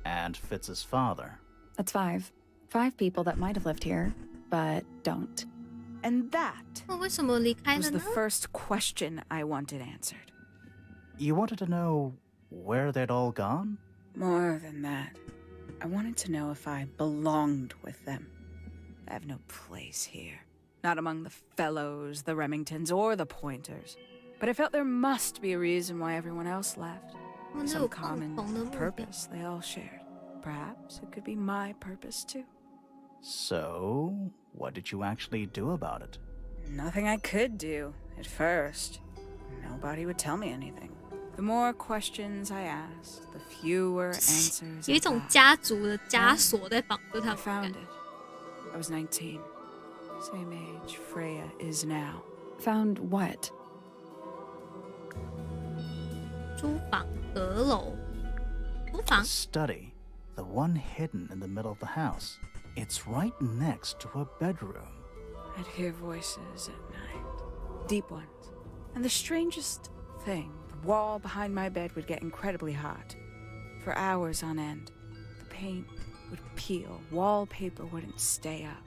And Fitz's father. That's 5. 5 people that might have lived here, but don't. And that 那为什么离开了 was 呢 the？ first question I wanted answered. You wanted to know where they'd all gone? More than that, I wanted to know if I belonged with them. I have no place here. Not among the Fellows, the Remingtons, or the Pointers. But I felt there must be a reason why everyone else left. 我们都 Some 有共 common 同的目标。 purpose they all shared. Perhaps it could be my purpose too. So, what did you actually do about it? Nothing I could do at first. Nobody would tell me anything. The more questions I asked, the fewer answers 有 I 一种 got. 家族的枷锁在绑着他 I 们的 found 感觉。 it. I was 19. Same age Freya is now. Found what? 租房阁楼，租房 The study, the one hidden in the middle of the house. It's right next to a bedroom. I'd hear voices at night, deep ones. And the strangest thing, the wall behind my bed would get incredibly hot. For hours on end, the paint would peel, wallpaper wouldn't stay up.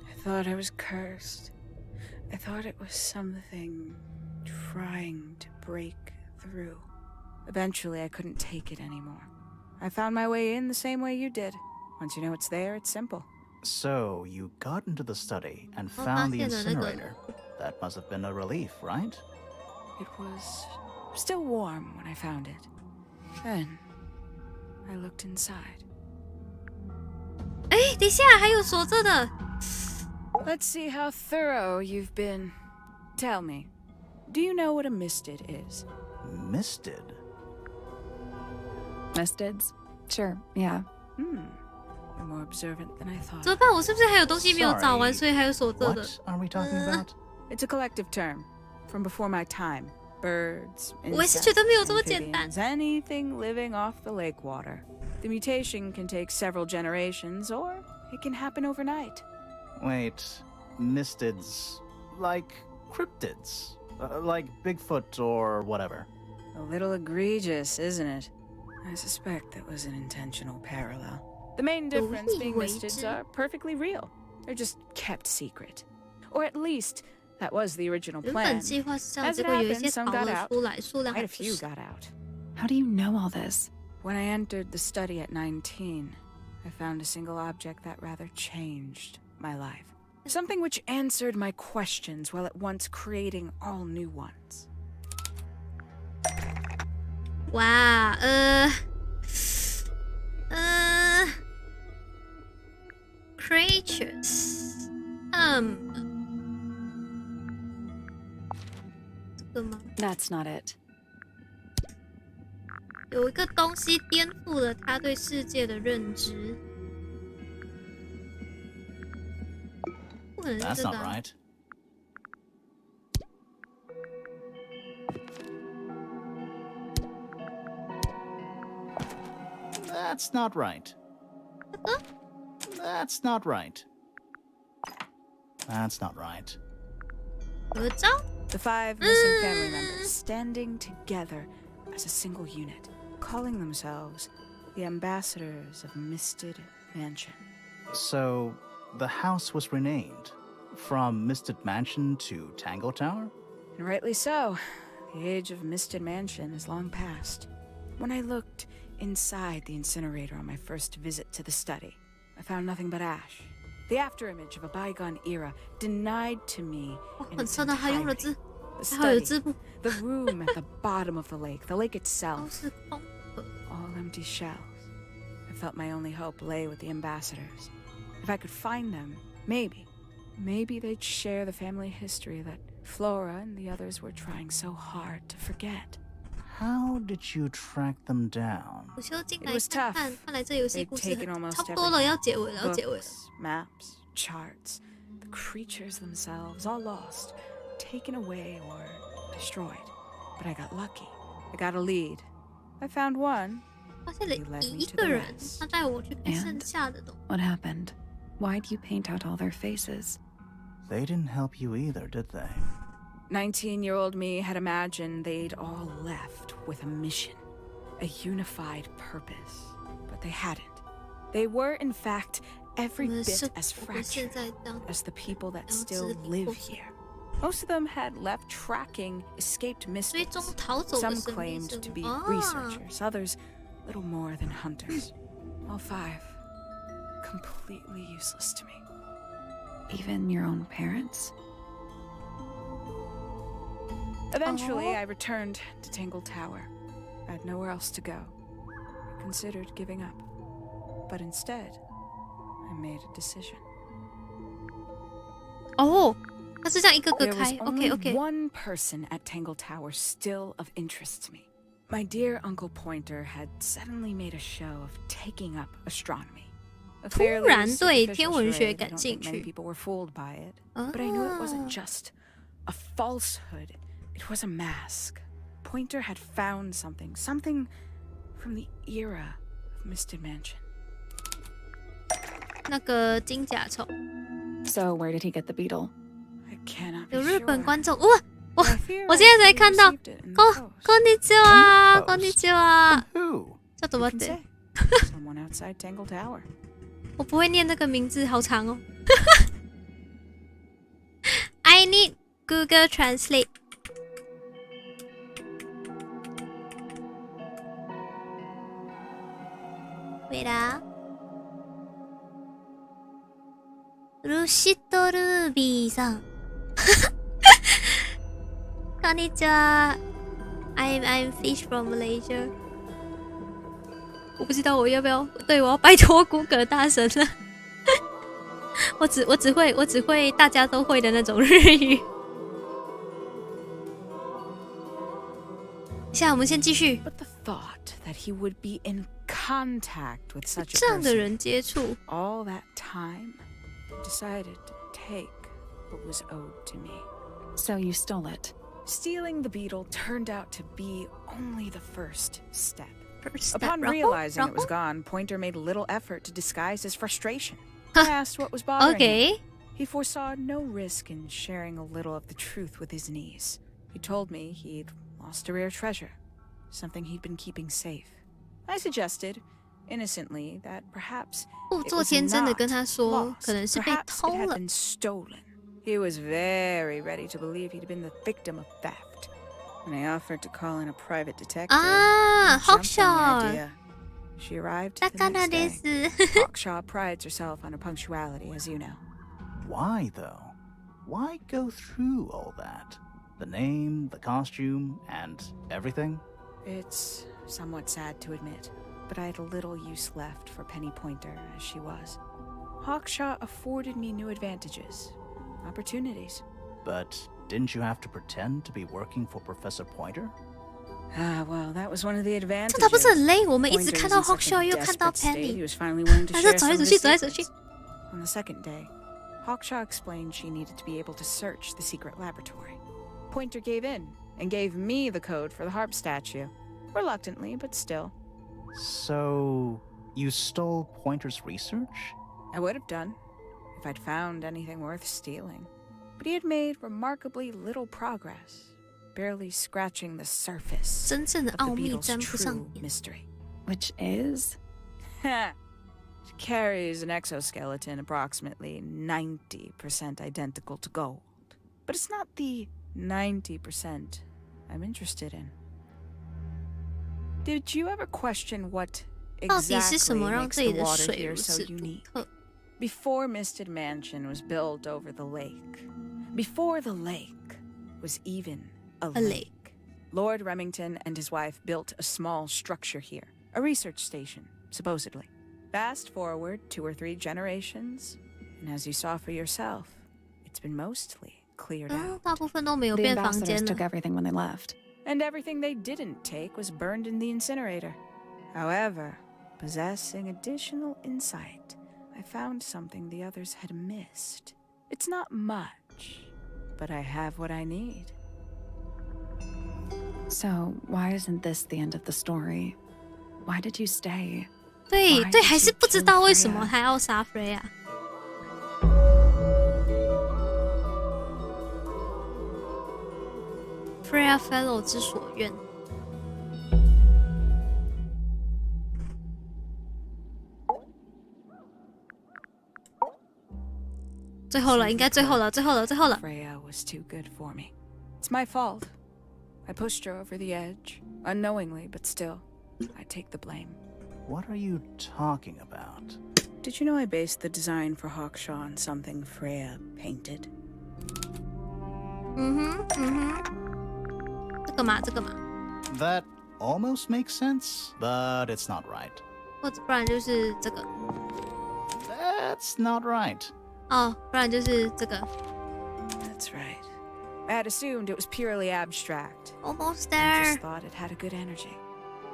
I thought I was cursed. I thought it was something trying to break through. Eventually, I couldn't take it anymore. I found my way in the same way you did. Once you know it's there, it's simple. So, you got into the study and Oh, found the 发现了那个 incinerator. That must have been a relief, right? It was still warm when I found it. Then, I looked inside. 哎，等一下，还有锁着的。 Let's see how thorough you've been. Tell me, do you know what a misted is? Misted. Mistids? Sure, yeah. You're more observant than I 怎么 thought. 办？我是不是还有东西没有找完， Sorry. 所以还有锁着的 What？are we talking about? It's a collective term from before my time. birds, 我也是觉得没有这么 insects, 简单。 amphibians, anything living off the lake water. The mutation can take several generations, or it can happen overnight. Wait, mystids. Like cryptids. Like Bigfoot or whatever. A little egregious, isn't it? I suspect that was an intentional parallel. The main difference being mystids are perfectly real. They're just kept secret. Or at least, that was the original 原 plan. 本计划是这样， As 结 it 果有一 happened, 些 some 逃 got 了 out. 出来，数量 Quite 还 a 不 few 少。 got out. How do you know all this? When I entered the study at 19, I found a single object that rather changed my life. Something which answered my questions while at once creating all new ones. 哇，creatures，这个吗？ That's not it. 有一个东西颠覆了他对世界的认知，不可能是 That's 这 not 个啊。 right. That's not right. That's not right. That's not right. 合照？ The 5 missing family members standing together as a single unit, calling themselves the ambassadors of Misted Mansion. So, the house was renamed from Misted Mansion to Tangle Tower? And rightly so. The age of Misted Mansion is long past. When I looked inside the incinerator on my first visit to the study, I found nothing but ash. The afterimage of a bygone era denied to me in 很 its 深的，还用了 entirety. 字， The 还好有 study, 字幕， the room at the bottom of the lake 都 itself, 是空壳。 all empty shells. I felt my only hope lay with the ambassadors. If I could find them, maybe they'd share the family history that Flora and the others were trying so hard to forget. How did you track them down? 我修进 It 来 was 看 tough. 看，看来这游戏 They'd 故事 taken almost 差不多了， everything. 要结尾了，要结尾了。 Books, maps, charts, the creatures themselves, all lost, taken away or destroyed. But I got lucky. I got a lead. I found one. 发现了 He led me 一 to 个 the 人， rest. 他带我去看 And？ 剩下的东西。 What happened? Why'd you paint out all their faces? They didn't help you either, did they? 19-year-old me had imagined they'd all left with a mission, a unified purpose. But they hadn't. They were, in fact, every 我们 bit 是 as 我们现 fractured 在当 as the people that 当知 still 名 live 或是 here. Most of them had left tracking escaped 追踪 mystics. 逃走的 Some 神秘 claimed 生 to 物 be 啊， researchers, others little more than hunters. All 5 completely useless to me. Even your own parents? Eventually, I returned to Tangle Tower. I had nowhere else to go. I considered giving up. But instead, I made a decision. 哦，他是这样一个个 There was 开。OK only OK， one person at Tangle Tower still of interest to me. My dear Uncle Pointer had suddenly made a show of taking up astronomy. A 突 fairly 然对 superficial 天文学 charade. I 感 don't 兴 think many 趣。 people were fooled by it. But I knew it 啊 wasn't just a falsehood. It was a mask. Pointer had found something from the era of Misted Mansion. 那个金甲虫， So where did he get the beetle? I cannot 有 be 日本 sure. 观众哇！我 I fear 我 I 现在才 actually 看到， received it in the 哦 post. こんにちは， Post こんにちは， Who? 叫怎么 You can 的？ say. Someone outside Tangle Tower. 我不会念那个名字，好长哦。I need Google Translate。喂啦，ルシトルービーさん。こんにちは。I'm Fish from Malaysia。我不知道我要不要，对，我要拜托谷歌大神了。我只会大家都会的那种日语。现在我们先继续。 But the thought that he would be in contact with such a 这样的 person 人接触， all that time, I decided to take what was owed to me. So you stole it. Stealing the beetle turned out to be only the first step. Upon 然后 realizing 然 it was 后 gone, Pointer made little effort to disguise his frustration. I asked what was bothering him. OK He foresaw no risk in sharing a little of the truth with his niece. He told me he'd lost a rare treasure, something he'd been keeping safe. I suggested, innocently, that perhaps 故 it 作 was 天真的 not 跟他说 lost. 可能是被 Perhaps it 偷 had 了 been stolen. He was very ready to believe he'd been the victim of theft. When I offered to call in a private detective, Ah, he jumped on the Hawkshaw. idea. She arrived だ the から next で day. す Hawkshaw prides herself on her punctuality, as you know. Why, though? Why go through all that? The name, the costume, and everything? It's somewhat sad to admit, but I had little use left for Penny Pointer as she was. Hawkshaw afforded me new advantages, opportunities. But didn't you have to pretend to be working for Professor Pointer? Ah, well, that was one of the 这 advantages. 他不是很累？我们一直 Pointer 看到 was in such Hawkshaw a 又看到 desperate state, he Penny， was finally willing to 还是 share 走来 some 走 of 去 his 走来走去。 secrets. On the second day, Hawkshaw explained she needed to be able to search the secret laboratory. Pointer gave in and gave me the code for the harp statue. Reluctantly, but still. So, you stole Pointer's research? I would have done if I'd found anything worth stealing. But he had made remarkably little progress, barely scratching the surface 真正的 of the 奥秘 beetle's 沾不上 true 眼。 mystery. Which is? She carries an exoskeleton approximately 90% identical to gold. But it's not the 90% I'm interested in. Did you ever question what 到底是什 exactly 么让 makes 这里 the 的 water 水 here 如 so 此独 unique? 特？ Before Misted Mansion was built over the lake, before the lake was even a lake, Lord Remington and his wife built a small structure here, a research station, supposedly. Fast forward 2 or 3 generations, and as you saw for yourself, it's been mostly cleared 嗯， out. 大部分都没有 The 变房 ambassadors 间 took 了。 everything when they left. And everything they didn't take was burned in the incinerator. However, possessing additional insight, I found something the others had missed. It's not much, but I have what I need. So, why isn't this the end of the story? Why did you stay? 对 Why 对， did 还是 you 不知 kill 道为什么 Freya? 他要杀 Freya。Freya Fellow 之所愿。最后了，应该最后了，最后了，最后了。 Freya was too good for me. It's my fault. I pushed her over the edge, unknowingly, but still, I take the blame. What are you talking about? Did you know I based the design for Hawkshaw on something Freya painted? 嗯哼，嗯哼，这个嘛，这个嘛， That almost makes sense, but it's not right. 或者不然就是这个， That's not right. 哦，不然就是这个。 That's right. I had assumed it was purely abstract. Almost I there just。thought it had a good energy.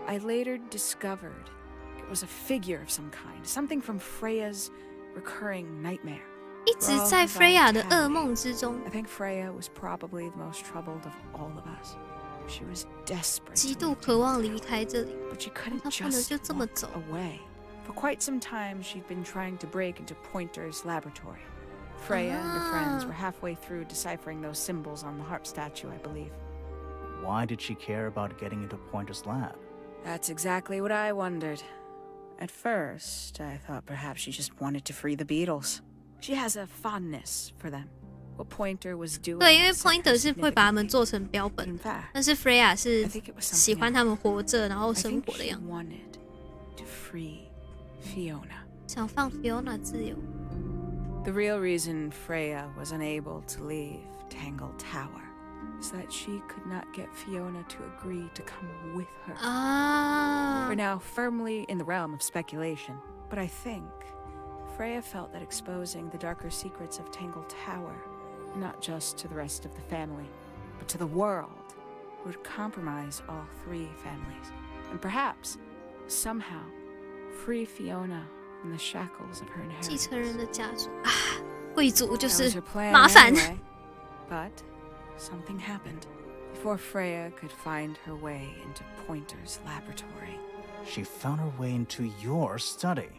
I later discovered it was a figure of some kind, something from Freya's recurring nightmare. 一直在 Freya 的噩梦之中， I think Freya was probably the most troubled of all of us. She was desperate, 极 to 度 leave 渴望离开这里。 but she couldn't 她不能 just 就这么 walk 走。 away. For quite some time, she'd been trying to break into Pointer's laboratory. Freya and her friends were halfway through deciphering those symbols on the harp statue, I believe. Why did she care about getting into Pointer's lab? That's exactly what I wondered. At first, I thought perhaps she just wanted to free the beetles. She has a fondness for them. What Pointer was doing. 对，因为 set her Pointer 是会把他们 significantly. 做成标本 In 的， fact, 但是 Freya 是 I think it was 喜 something 欢他 else. 们活着然后 I 生 think 活的 she 样子， wanted to free Fiona. 想放 Fiona 自由。 The real reason Freya was unable to leave Tangle Tower is that she could not get Fiona to agree to come with her. 啊 We're，now firmly in the realm of speculation, but I think Freya felt that exposing the darker secrets of Tangle Tower, not just to the rest of the family, but to the world, would compromise all 3 families, and perhaps, somehow, free Fiona from the shackles of her 继 inheritance. 承人的家属啊，贵族就 That 是 was her plan 麻烦。 anyway, but something happened. before Freya could find her way into Pointer's laboratory. She found her way into your study.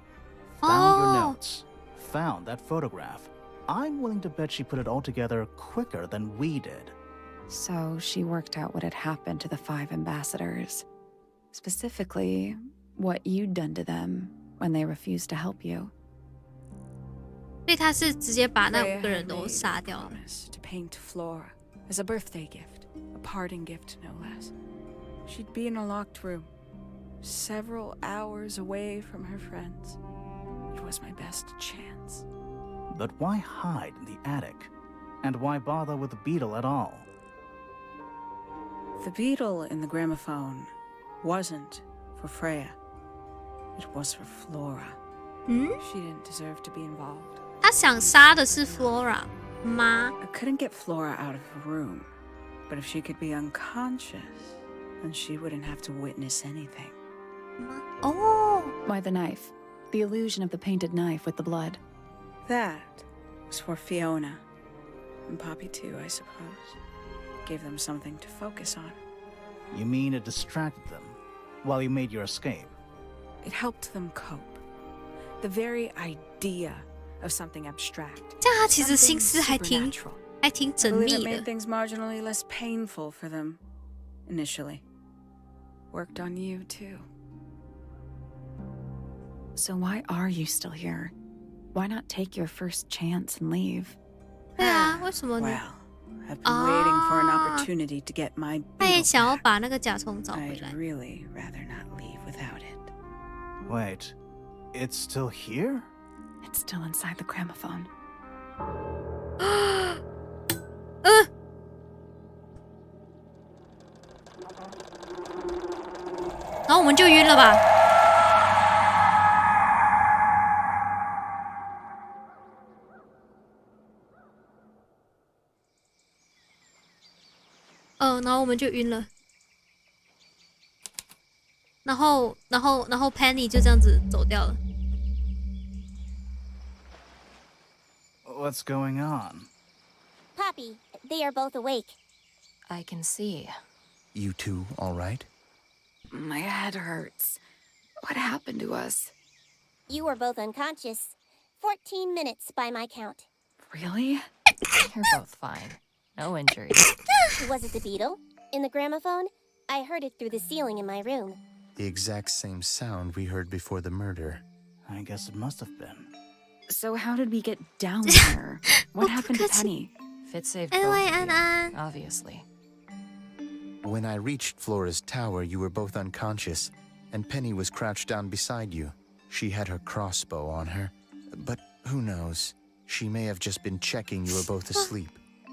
Found your notes. Found that photograph. I'm willing to bet she put it all together quicker than we did. So she worked out what had happened to the 5 ambassadors. Specifically, what you'd done to them when they refused to help you. 所以他是直接把那5 个 Freya 人 had 都 made 杀 a 掉了。 promise to paint Flora as a birthday gift, a parting gift no less. She'd be in a locked room, several hours away from her friends. It was my best chance. But why hide in the attic? And why bother with the beetle at all? The beetle in the gramophone wasn't for Freya. It was for Flora. She didn't deserve to be involved. 他想杀的是 Flora 吗？ I couldn't get Flora out of the room, but if she could be unconscious, then she wouldn't have to witness anything. 哦， Why the knife? The illusion of the painted knife with the blood. That was for Fiona. And Poppy too, I suppose. Gave them something to focus on. You mean it distracted them while you made your escape? It helped them cope. The very idea of something abstract. 这样他其实心 something 思还挺 supernatural. 还挺 I 缜 believe 密 it made 的。 things marginally less painful for them initially. Worked on you too. So why are you still here? Why not take your first chance and leave? 对啊，为什么你 Well, I've been waiting for an opportunity to get my 他也 beetle 想要 back. 把那个甲虫找回 I'd 来？ really rather not leave without it. Wait, it's still here? It's still inside the gramophone. 然后我们就晕了吧？然后我们就晕了。然后 Penny 就这样子走掉了。 What's going on? Poppy, they are both awake. I can see. You two all right? My head hurts. What happened to us? You were both unconscious. 14 minutes by my count. Really? You're both fine. No injuries. Was it the beetle? In the gramophone? I heard it through the ceiling in my room. The exact same sound we heard before the murder. I guess it must have been. So how did we get down there? What happened to Penny? Fit saved both of you, Ann. obviously. When I reached Flora's tower, you were both unconscious, and Penny was crouched down beside you. She had her crossbow on her, but who knows? She may have just been checking you were both asleep.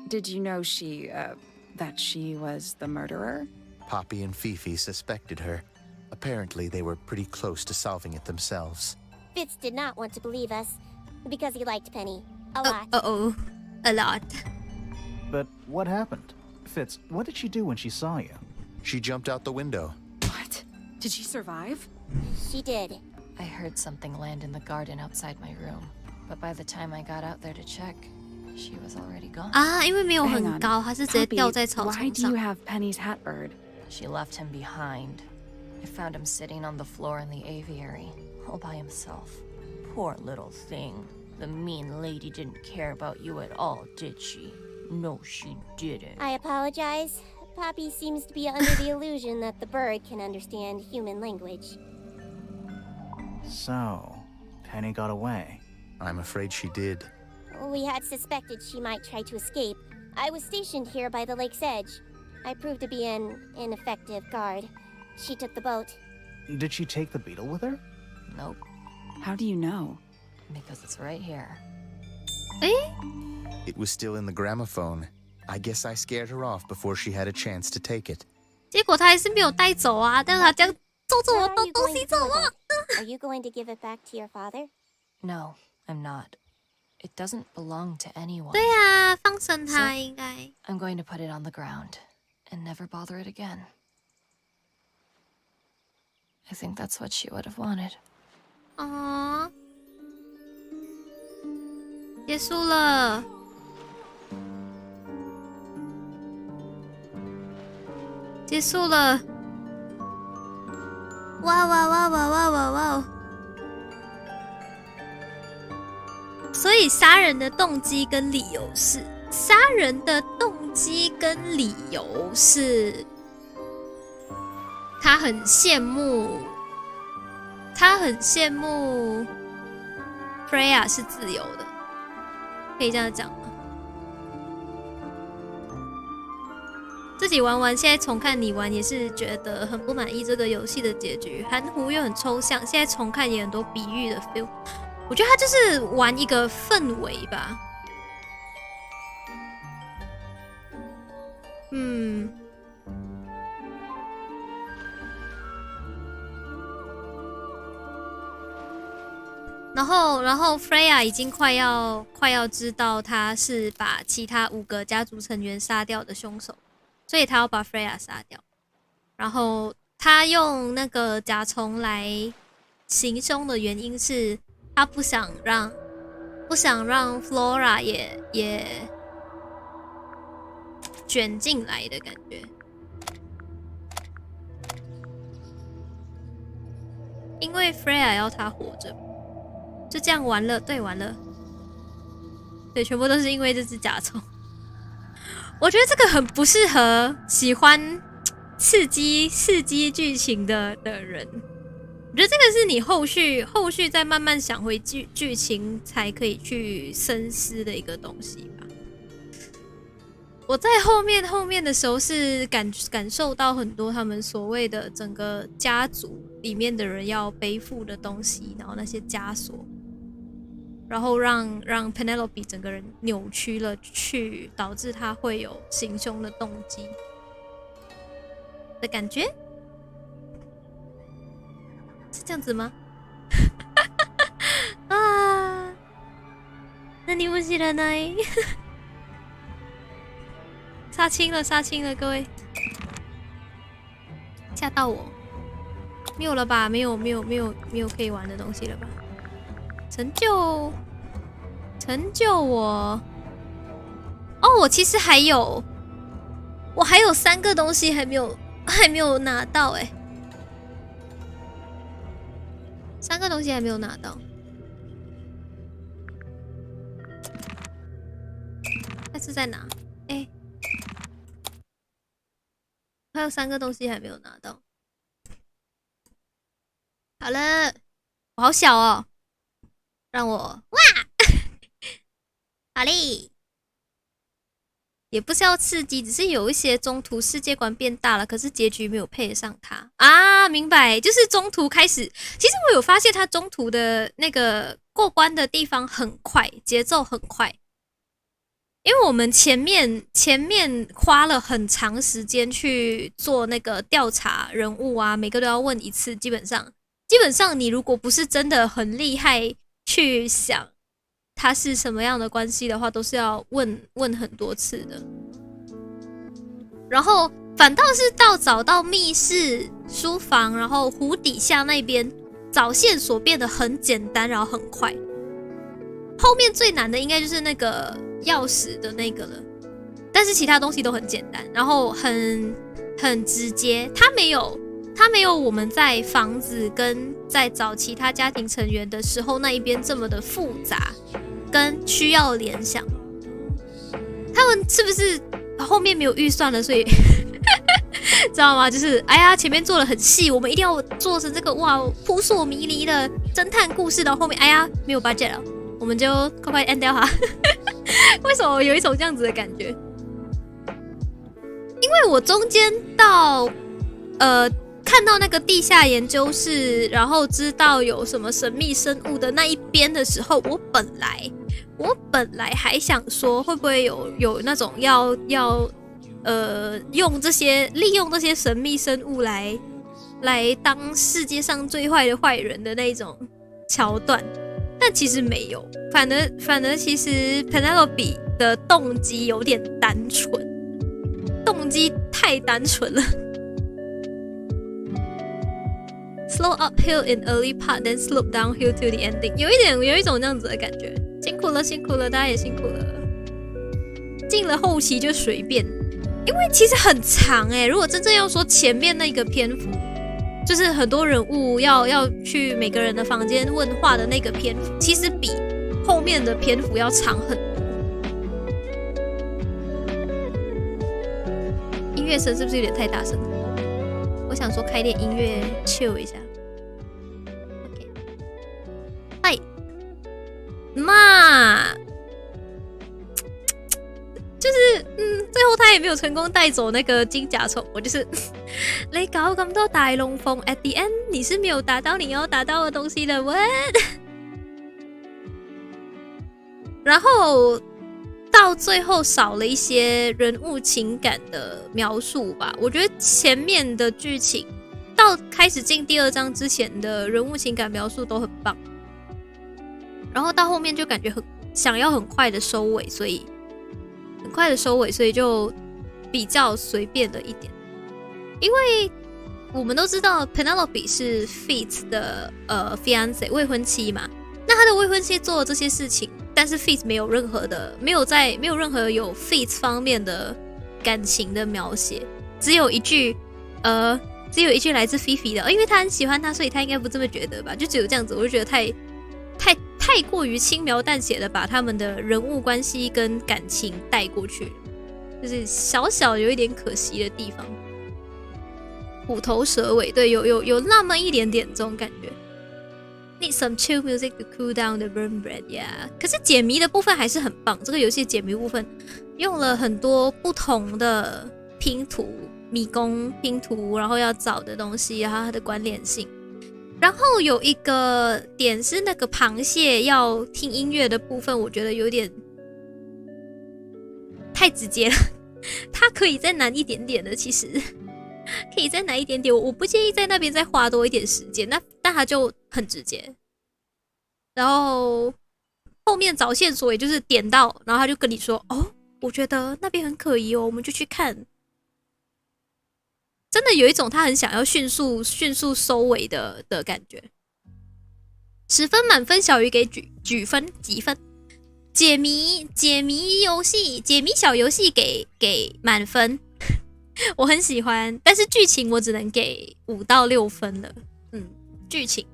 Did you know that she was the murderer? Poppy and Fifi suspected her. Apparently, they were pretty close to solving it themselves. Fitz did not want to believe us because he liked Penny a lot. Uh-oh. A lot. But what happened? Fitz, what did she do when she saw you? She jumped out the window. What? Did she survive? She did. I heard something land in the garden outside my room, but by the time I got out there to check, she was already gone. 啊，因为没有 Hang 很 on. 高，它是直接 Poppy, 掉在草 why 丛 do you 上。 have Penny's hat bird? She left him behind. I found him sitting on the floor in the aviary, all by himself. Poor little thing. The mean lady didn't care about you at all, did she? No, she didn't. I apologize. Poppy seems to be under the illusion that the bird can understand human language. So, Penny got away. I'm afraid she did. We had suspected she might try to escape. I was stationed here by the lake's edge. I proved to be an ineffective guard. She took the boat. Did she take the beetle with her? Nope, How do you know? because it's right here. 诶， It was still in the gramophone. I guess I scared her off before she had a chance to take it. 结果他还是没有带走啊！但是他这样偷走 Where 我 are 的 you 东 going 西 to 走 go 啊 with it? Are you going to give it back to your father? No, I'm not. It doesn't belong to anyone. 对啊，放生他应该。 I'm going to put it on the ground and never bother it again. I think that's what she would have wanted. 哦，结束了。结束了！哇哇哇哇哇哇哇！所以杀人的动机跟理由是，他很羡慕 Freya 是自由的，可以这样讲吗？自己玩完，现在重看你玩也是觉得很不满意这个游戏的结局，含糊又很抽象。现在重看也很多比喻的 feel， 我觉得他就是玩一个氛围吧。然后 Freya 已经快要知道他是把其他5个家族成员杀掉的凶手，所以他要把 Freya 杀掉。然后他用那个甲虫来行凶的原因是，他不想让 Flora 也卷进来的感觉。因为 Freya 要他活着。就这样完了，对，完了，对，全部都是因为这只甲虫。我觉得这个很不适合喜欢刺激剧情的人。我觉得这个是你后续再慢慢想回剧情才可以去深思的一个东西吧。我在后面的时候是感受到很多他们所谓的整个家族里面的人要背负的东西，然后那些枷锁。然后让 Penelope 整个人扭曲了去，导致他会有行凶的动机的感觉，是这样子吗？啊，那你们知道呢？杀青了，各位，吓到我，没有了吧？没有可以玩的东西了吧？成就我哦！我其实还有3个东西还没有拿到哎，3个东西还没有拿到，下次再拿。哎，还有3个东西还没有拿到。好了，我好小哦。让我哇，好嘞，也不是要刺激，只是有一些中途世界观变大了，可是结局没有配得上它啊，明白？就是中途开始，其实我有发现它中途的那个过关的地方很快，节奏很快，因为我们前面花了很长时间去做那个调查人物啊，每个都要问1次，基本上你如果不是真的很厉害。去想它是什么样的关系的话，都是要问很多次的。然后反倒是找到密室、书房，然后湖底下那边找线索变得很简单，然后很快。后面最难的应该就是那个钥匙的那个了，但是其他东西都很简单，然后很直接。它没有我们在房子跟在找其他家庭成员的时候那一边这么的复杂，跟需要联想。他们是不是后面没有预算了，所以知道吗？就是哎呀，前面做的很细，我们一定要做成这个哇扑朔迷离的侦探故事，到后面哎呀没有 budget 了，我们就快 end 掉它。为什么有一种这样子的感觉？因为我中间到看到那个地下研究室，然后知道有什么神秘生物的那一边的时候，我本来还想说，会不会有那种要利用这些神秘生物来当世界上最坏的坏人的那种桥段，但其实没有，反而其实 Penelope 的动机有点单纯，动机太单纯了。Slow uphill in early part, then slope downhill to the ending。有一种这样子的感觉。辛苦了，大家也辛苦了。进了后期就随便，因为其实很长如果真正要说前面那个篇幅，就是很多人物要去每个人的房间问话的那个篇幅，其实比后面的篇幅要长很多。音乐声是不是有点太大声？我想说开点音乐 chill 一下。OK， 嗨，嘛，就是最后他也没有成功带走那个金甲虫。我就是你搞咁多大龙凤 ，at the end 你是没有达到你要达到的东西的 ，what？ 然后到最后少了一些人物情感的描述吧。我觉得前面的剧情到开始进第2章之前的人物情感描述都很棒，然后到后面就感觉想要很快的收尾，所以就比较随便了一点。因为我们都知道 Penelope 是 Fit 的fiance 未婚妻嘛，那他的未婚妻做了这些事情，但是 Fit 没有任何有 Fit 方面的感情的描写，只有一句来自 Fifi 的，因为他很喜欢他，所以他应该不这么觉得吧？就只有这样子，我就觉得太过于轻描淡写的把他们的人物关系跟感情带过去了，就是小小有一点可惜的地方。虎头蛇尾，对，有那么一点点这种感觉。Need some chill music to cool down the burn bread, yeah。可是解谜的部分还是很棒，这个游戏解谜部分用了很多不同的拼图、迷宫拼图，然后要找的东西，然后它的关联性。然后有一个点是那个螃蟹要听音乐的部分，我觉得有点太直接了，它可以再难一点点的，其实可以再难一点点，我不介意在那边再花多一点时间，但它就很直接。然后后面找线索也就是点到，然后他就跟你说，哦，我觉得那边很可疑哦，我们就去看。真的有一种他很想要迅速收尾的感觉。10分满分，小鱼给举分几分？解谜小游戏给满分，我很喜欢，但是剧情我只能给5到6分了。剧情、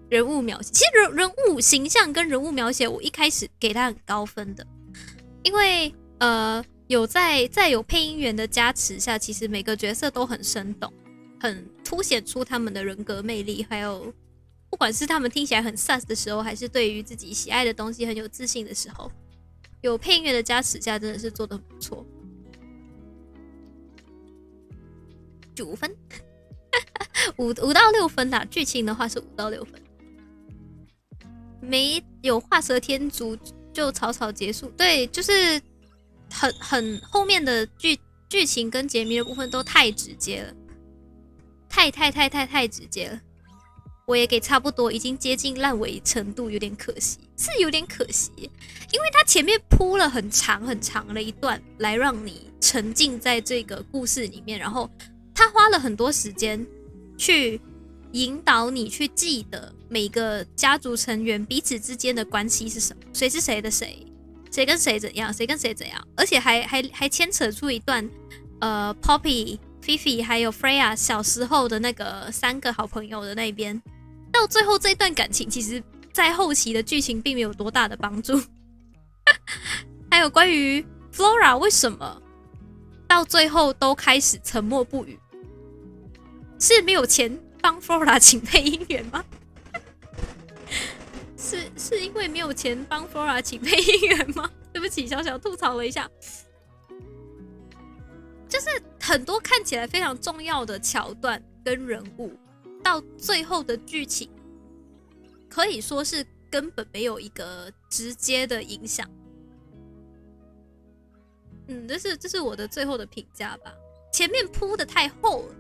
人物描写，其实人物形象跟人物描写，我一开始给他很高分的，因为在有配音员的加持下，其实每个角色都很生动，很凸显出他们的人格魅力，还有不管是他们听起来很 sus 的时候，还是对于自己喜爱的东西很有自信的时候，有配音员的加持下，真的是做得很不错。9分5到6分啦，剧情的话是5到6分。没有画蛇添足就草草结束，对，就是很后面的剧情跟解谜的部分都太直接了，太直接了。我也给差不多，已经接近烂尾程度，有点可惜，是有点可惜，因为它前面铺了很长的一段来让你沉浸在这个故事里面，然后他花了很多时间去引导你去记得每个家族成员彼此之间的关系是什么，谁是谁的谁，谁跟谁怎样，谁跟谁怎样，而且还牵扯出一段Poppy、Fifi 还有 Freya 小时候的那个3个好朋友的那边，到最后这段感情其实在后期的剧情并没有多大的帮助。还有关于 Flora 为什么到最后都开始沉默不语，是没有钱帮 Flora 请配音员吗？是因为没有钱帮 Flora 请配音员吗？对不起，小小吐槽了一下。就是很多看起来非常重要的桥段跟人物，到最后的剧情可以说是根本没有一个直接的影响。这是我的最后的评价吧。前面铺的太厚了，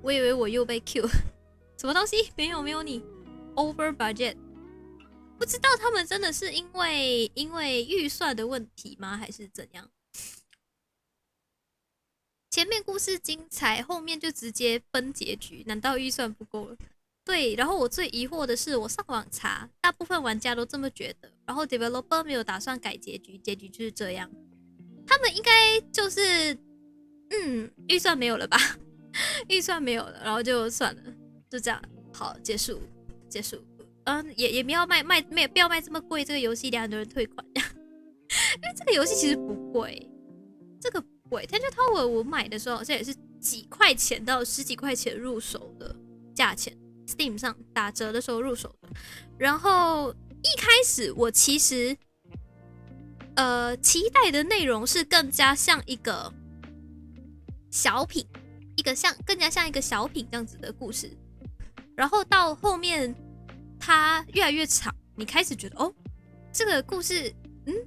我以为我又被 Q 什么东西？没有你 over budget， 不知道他们真的是因为预算的问题吗，还是怎样？前面故事精彩，后面就直接奔结局，难道预算不够了？对，然后我最疑惑的是，我上网查，大部分玩家都这么觉得，然后 developer 没有打算改结局，结局就是这样。他们应该就是预算没有了吧？预算没有了，然后就算了，就这样，好，结束。也不要卖不要卖这么贵，这个游戏很多人退款，因为这个游戏其实不贵，这个不贵。Tangle Tower 我买的时候好像也是几块钱到10几块钱入手的价钱 ，Steam 上打折的时候入手的。然后一开始我其实期待的内容是更加像一个小品，更加像一个小品这样子的故事。然后到后面它越来越长，你开始觉得哦，这个故事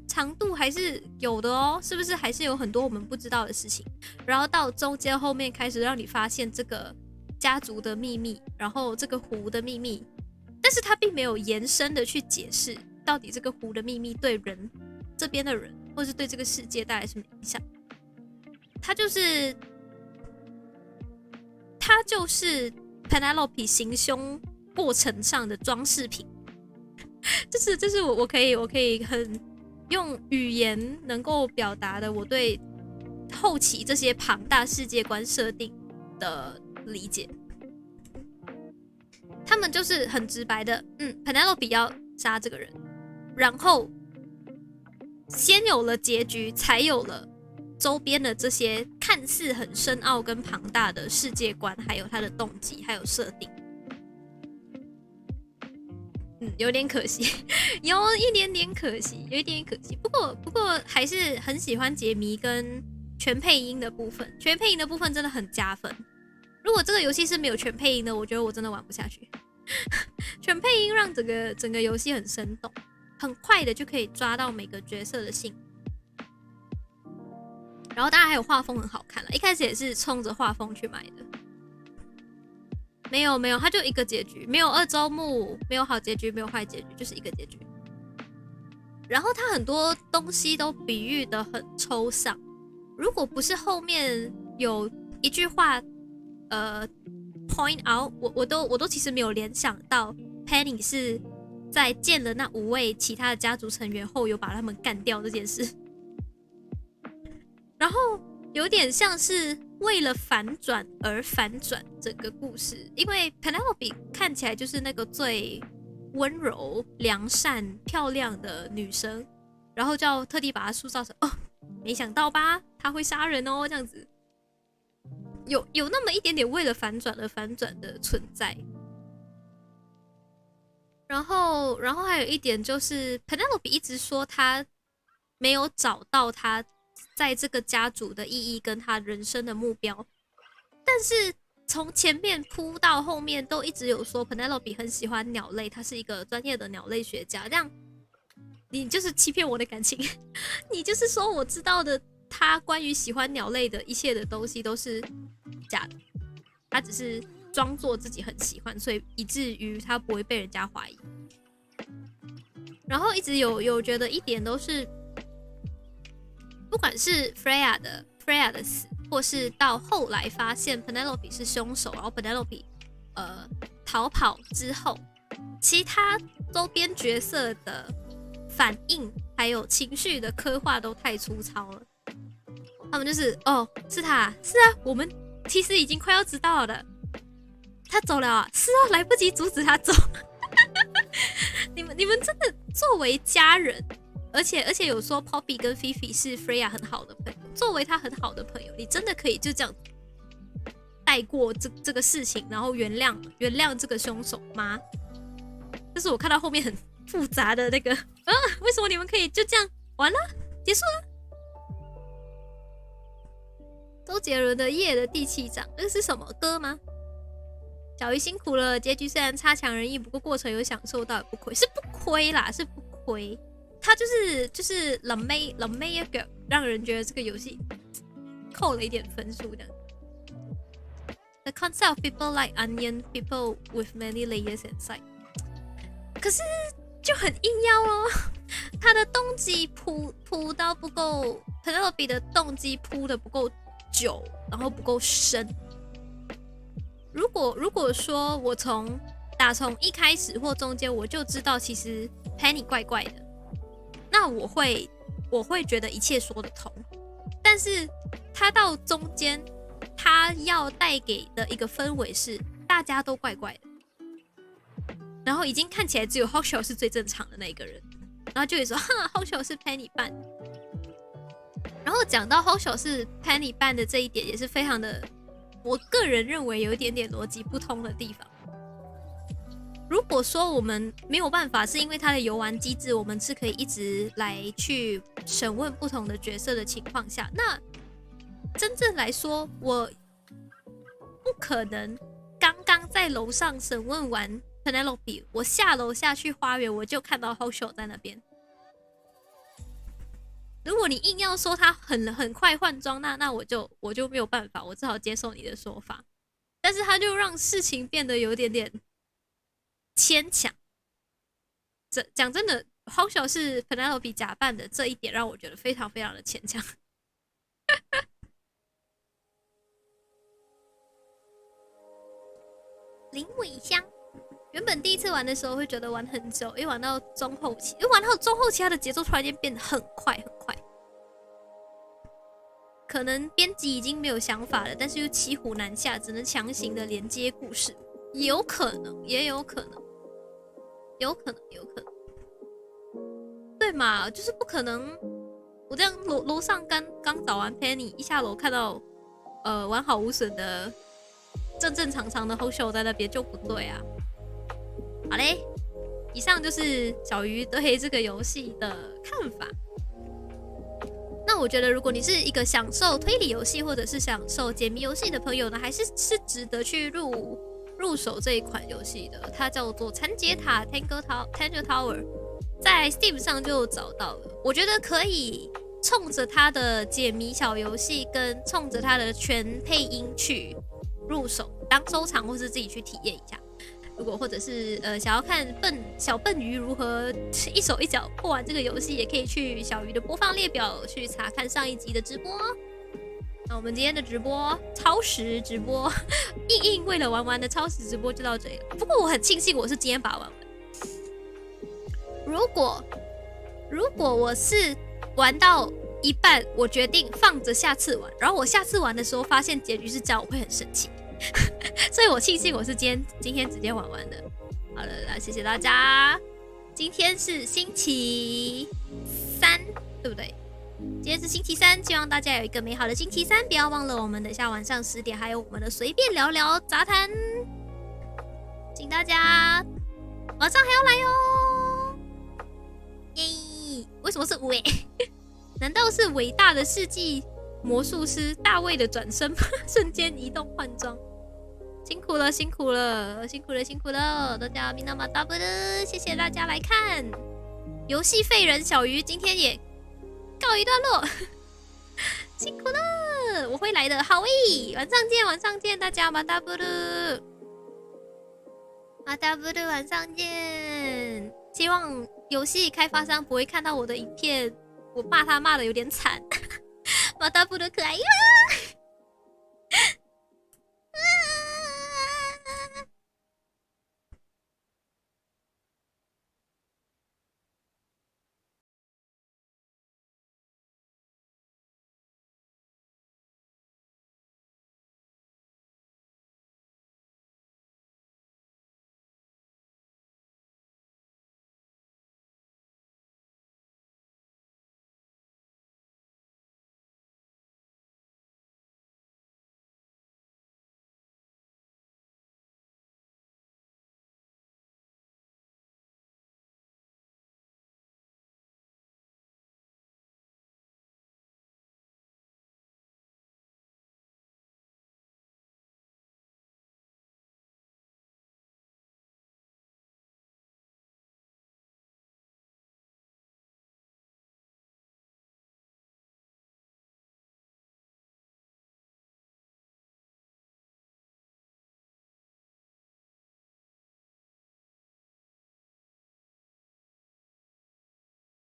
长度还是有的哦，是不是还是有很多我们不知道的事情？然后到中间后面开始让你发现这个家族的秘密，然后这个湖的秘密，但是它并没有延伸的去解释到底这个湖的秘密对人这边的人，或是对这个世界带来什么影响。它就是 Penelope 行凶过程上的装饰品，这是我可以很用语言能够表达的我对后期这些庞大世界观设定的理解。他们就是很直白的，Penelope 要杀这个人，然后先有了结局，才有了周边的这些看似很深奥跟庞大的世界观，还有它的动机，还有设定。有点可惜，有一点点可惜。不过还是很喜欢解谜跟全配音的部分，全配音的部分真的很加分。如果这个游戏是没有全配音的，我觉得我真的玩不下去。全配音让整个游戏很生动，很快的就可以抓到每个角色的性。然后当然还有画风很好看了，一开始也是冲着画风去买的。没有，它就一个结局，没有2周目，没有好结局，没有坏结局，就是一个结局。然后它很多东西都比喻的很抽象，如果不是后面有一句话point out， 我都其实没有联想到 Penny 是在见了那5位其他的家族成员后有把他们干掉这件事。然后有点像是为了反转而反转整个故事，因为 Penelope 看起来就是那个最温柔、良善、漂亮的女生，然后就要特地把她塑造成没想到吧，她会杀人哦，这样子，有那么一点点为了反转而反转的存在。然后还有一点就是 Penelope 一直说她没有找到她在这个家族的意义跟他人生的目标，但是从前面铺到后面都一直有说 Penelope 很喜欢鸟类，他是一个专业的鸟类学家，这样你就是欺骗我的感情，你就是说我知道的他关于喜欢鸟类的一切的东西都是假的，他只是装作自己很喜欢，所以以至于他不会被人家怀疑。然后一直有觉得一点都是，不管是 Freya 的死，或是到后来发现 Penelope 是凶手，然后 Penelope 逃跑之后，其他周边角色的反应还有情绪的刻画都太粗糙了。他们就是是他，是啊，我们其实已经快要知道了，他走了啊，是啊，来不及阻止他走。你们真的作为家人。而且有说 Poppy 跟 Fifi 是 Freya 很好的朋友，作为他很好的朋友，你真的可以就这样带过这个事情，然后原谅这个凶手吗？这是我看到后面很复杂的那个为什么你们可以就这样完了结束了？周杰伦的《夜的第7章》，那是什么歌吗？小鱼辛苦了，结局虽然差强人意，不过过程有享受到也不亏，是不亏啦，是不亏。他就是冷妹一个，让人觉得这个游戏扣了一点分数的。The concept of people like onion, people with many layers inside。可是就很硬要咯，他的动机铺到不够 ，Penelope 的动机铺的不够久，然后不够深。如果说我打从一开始或中间我就知道其实 Penny 怪怪的。那我会觉得一切说得通，但是它到中间，它要带给的一个氛围是大家都怪怪的，然后已经看起来只有 Hawkshaw 是最正常的那一个人，然后就会说哈 Hawkshaw 是 Penny 扮。然后讲到 Hawkshaw 是 Penny 扮的这一点也是非常的，我个人认为有一点点逻辑不通的地方。如果说我们没有办法是因为它的游玩机制，我们是可以一直来去审问不同的角色的情况下，那真正来说，我不可能刚刚在楼上审问完 Penelope， 我下楼下去花园，我就看到 Hawkshaw 在那边。如果你硬要说他很快换装，那我就没有办法，我只好接受你的说法。但是他就让事情变得有点点牵强。讲真的 ，Hawkshaw 是 Penelope 假扮的这一点让我觉得非常非常的牵强。林尾香，原本第一次玩的时候会觉得玩很久，因为玩到中后期，它的节奏突然间变得很快很快。可能编辑已经没有想法了，但是又骑虎难下，只能强行的连接故事，有可能，也有可能，有可能，对嘛？就是不可能，我这样楼上刚找完 Penny， 一下楼看到完好无损的正常的 Hawkshaw 在那边就不对啊。好嘞，以上就是小鱼对这个游戏的看法。那我觉得，如果你是一个享受推理游戏或者是享受解谜游戏的朋友呢，还是值得去入手这一款游戏的。它叫做残解塔 Tangle Tower， 在 Steam 上就找到了。我觉得可以冲着它的解谜小游戏跟冲着它的全配音去入手，当收藏或是自己去体验一下。如果或者是想要看小笨鱼如何一手一脚破完这个游戏，也可以去小鱼的播放列表去查看上一集的直播。那我们今天的直播超时直播，硬为了玩的超时直播就到这里了。不过我很庆幸我是今天把它玩完。如果我是玩到一半，我决定放着下次玩，然后我下次玩的时候发现结局是这样，我会很生气。所以我庆幸我是今天直接玩完的。好了，那谢谢大家。今天是星期三，对不对？今天是星期三，希望大家有一个美好的星期三。不要忘了我们等一下晚上10点还有我们的随便聊聊杂谈，请大家晚上还要来哦。耶！为什么是伟？难道是伟大的世纪魔术师大卫的转身吗？瞬间移动换装。辛苦了，辛苦了，辛苦了，辛苦了！大家みんなまたぶる，谢谢大家来看游戏废人小鱼，今天也告一段落，辛苦了，我会来的，好诶，晚上见，晚上见，大家またぶる，またぶる，晚上见。希望游戏开发商不会看到我的影片，我骂他骂的有点惨，またぶる可爱呀。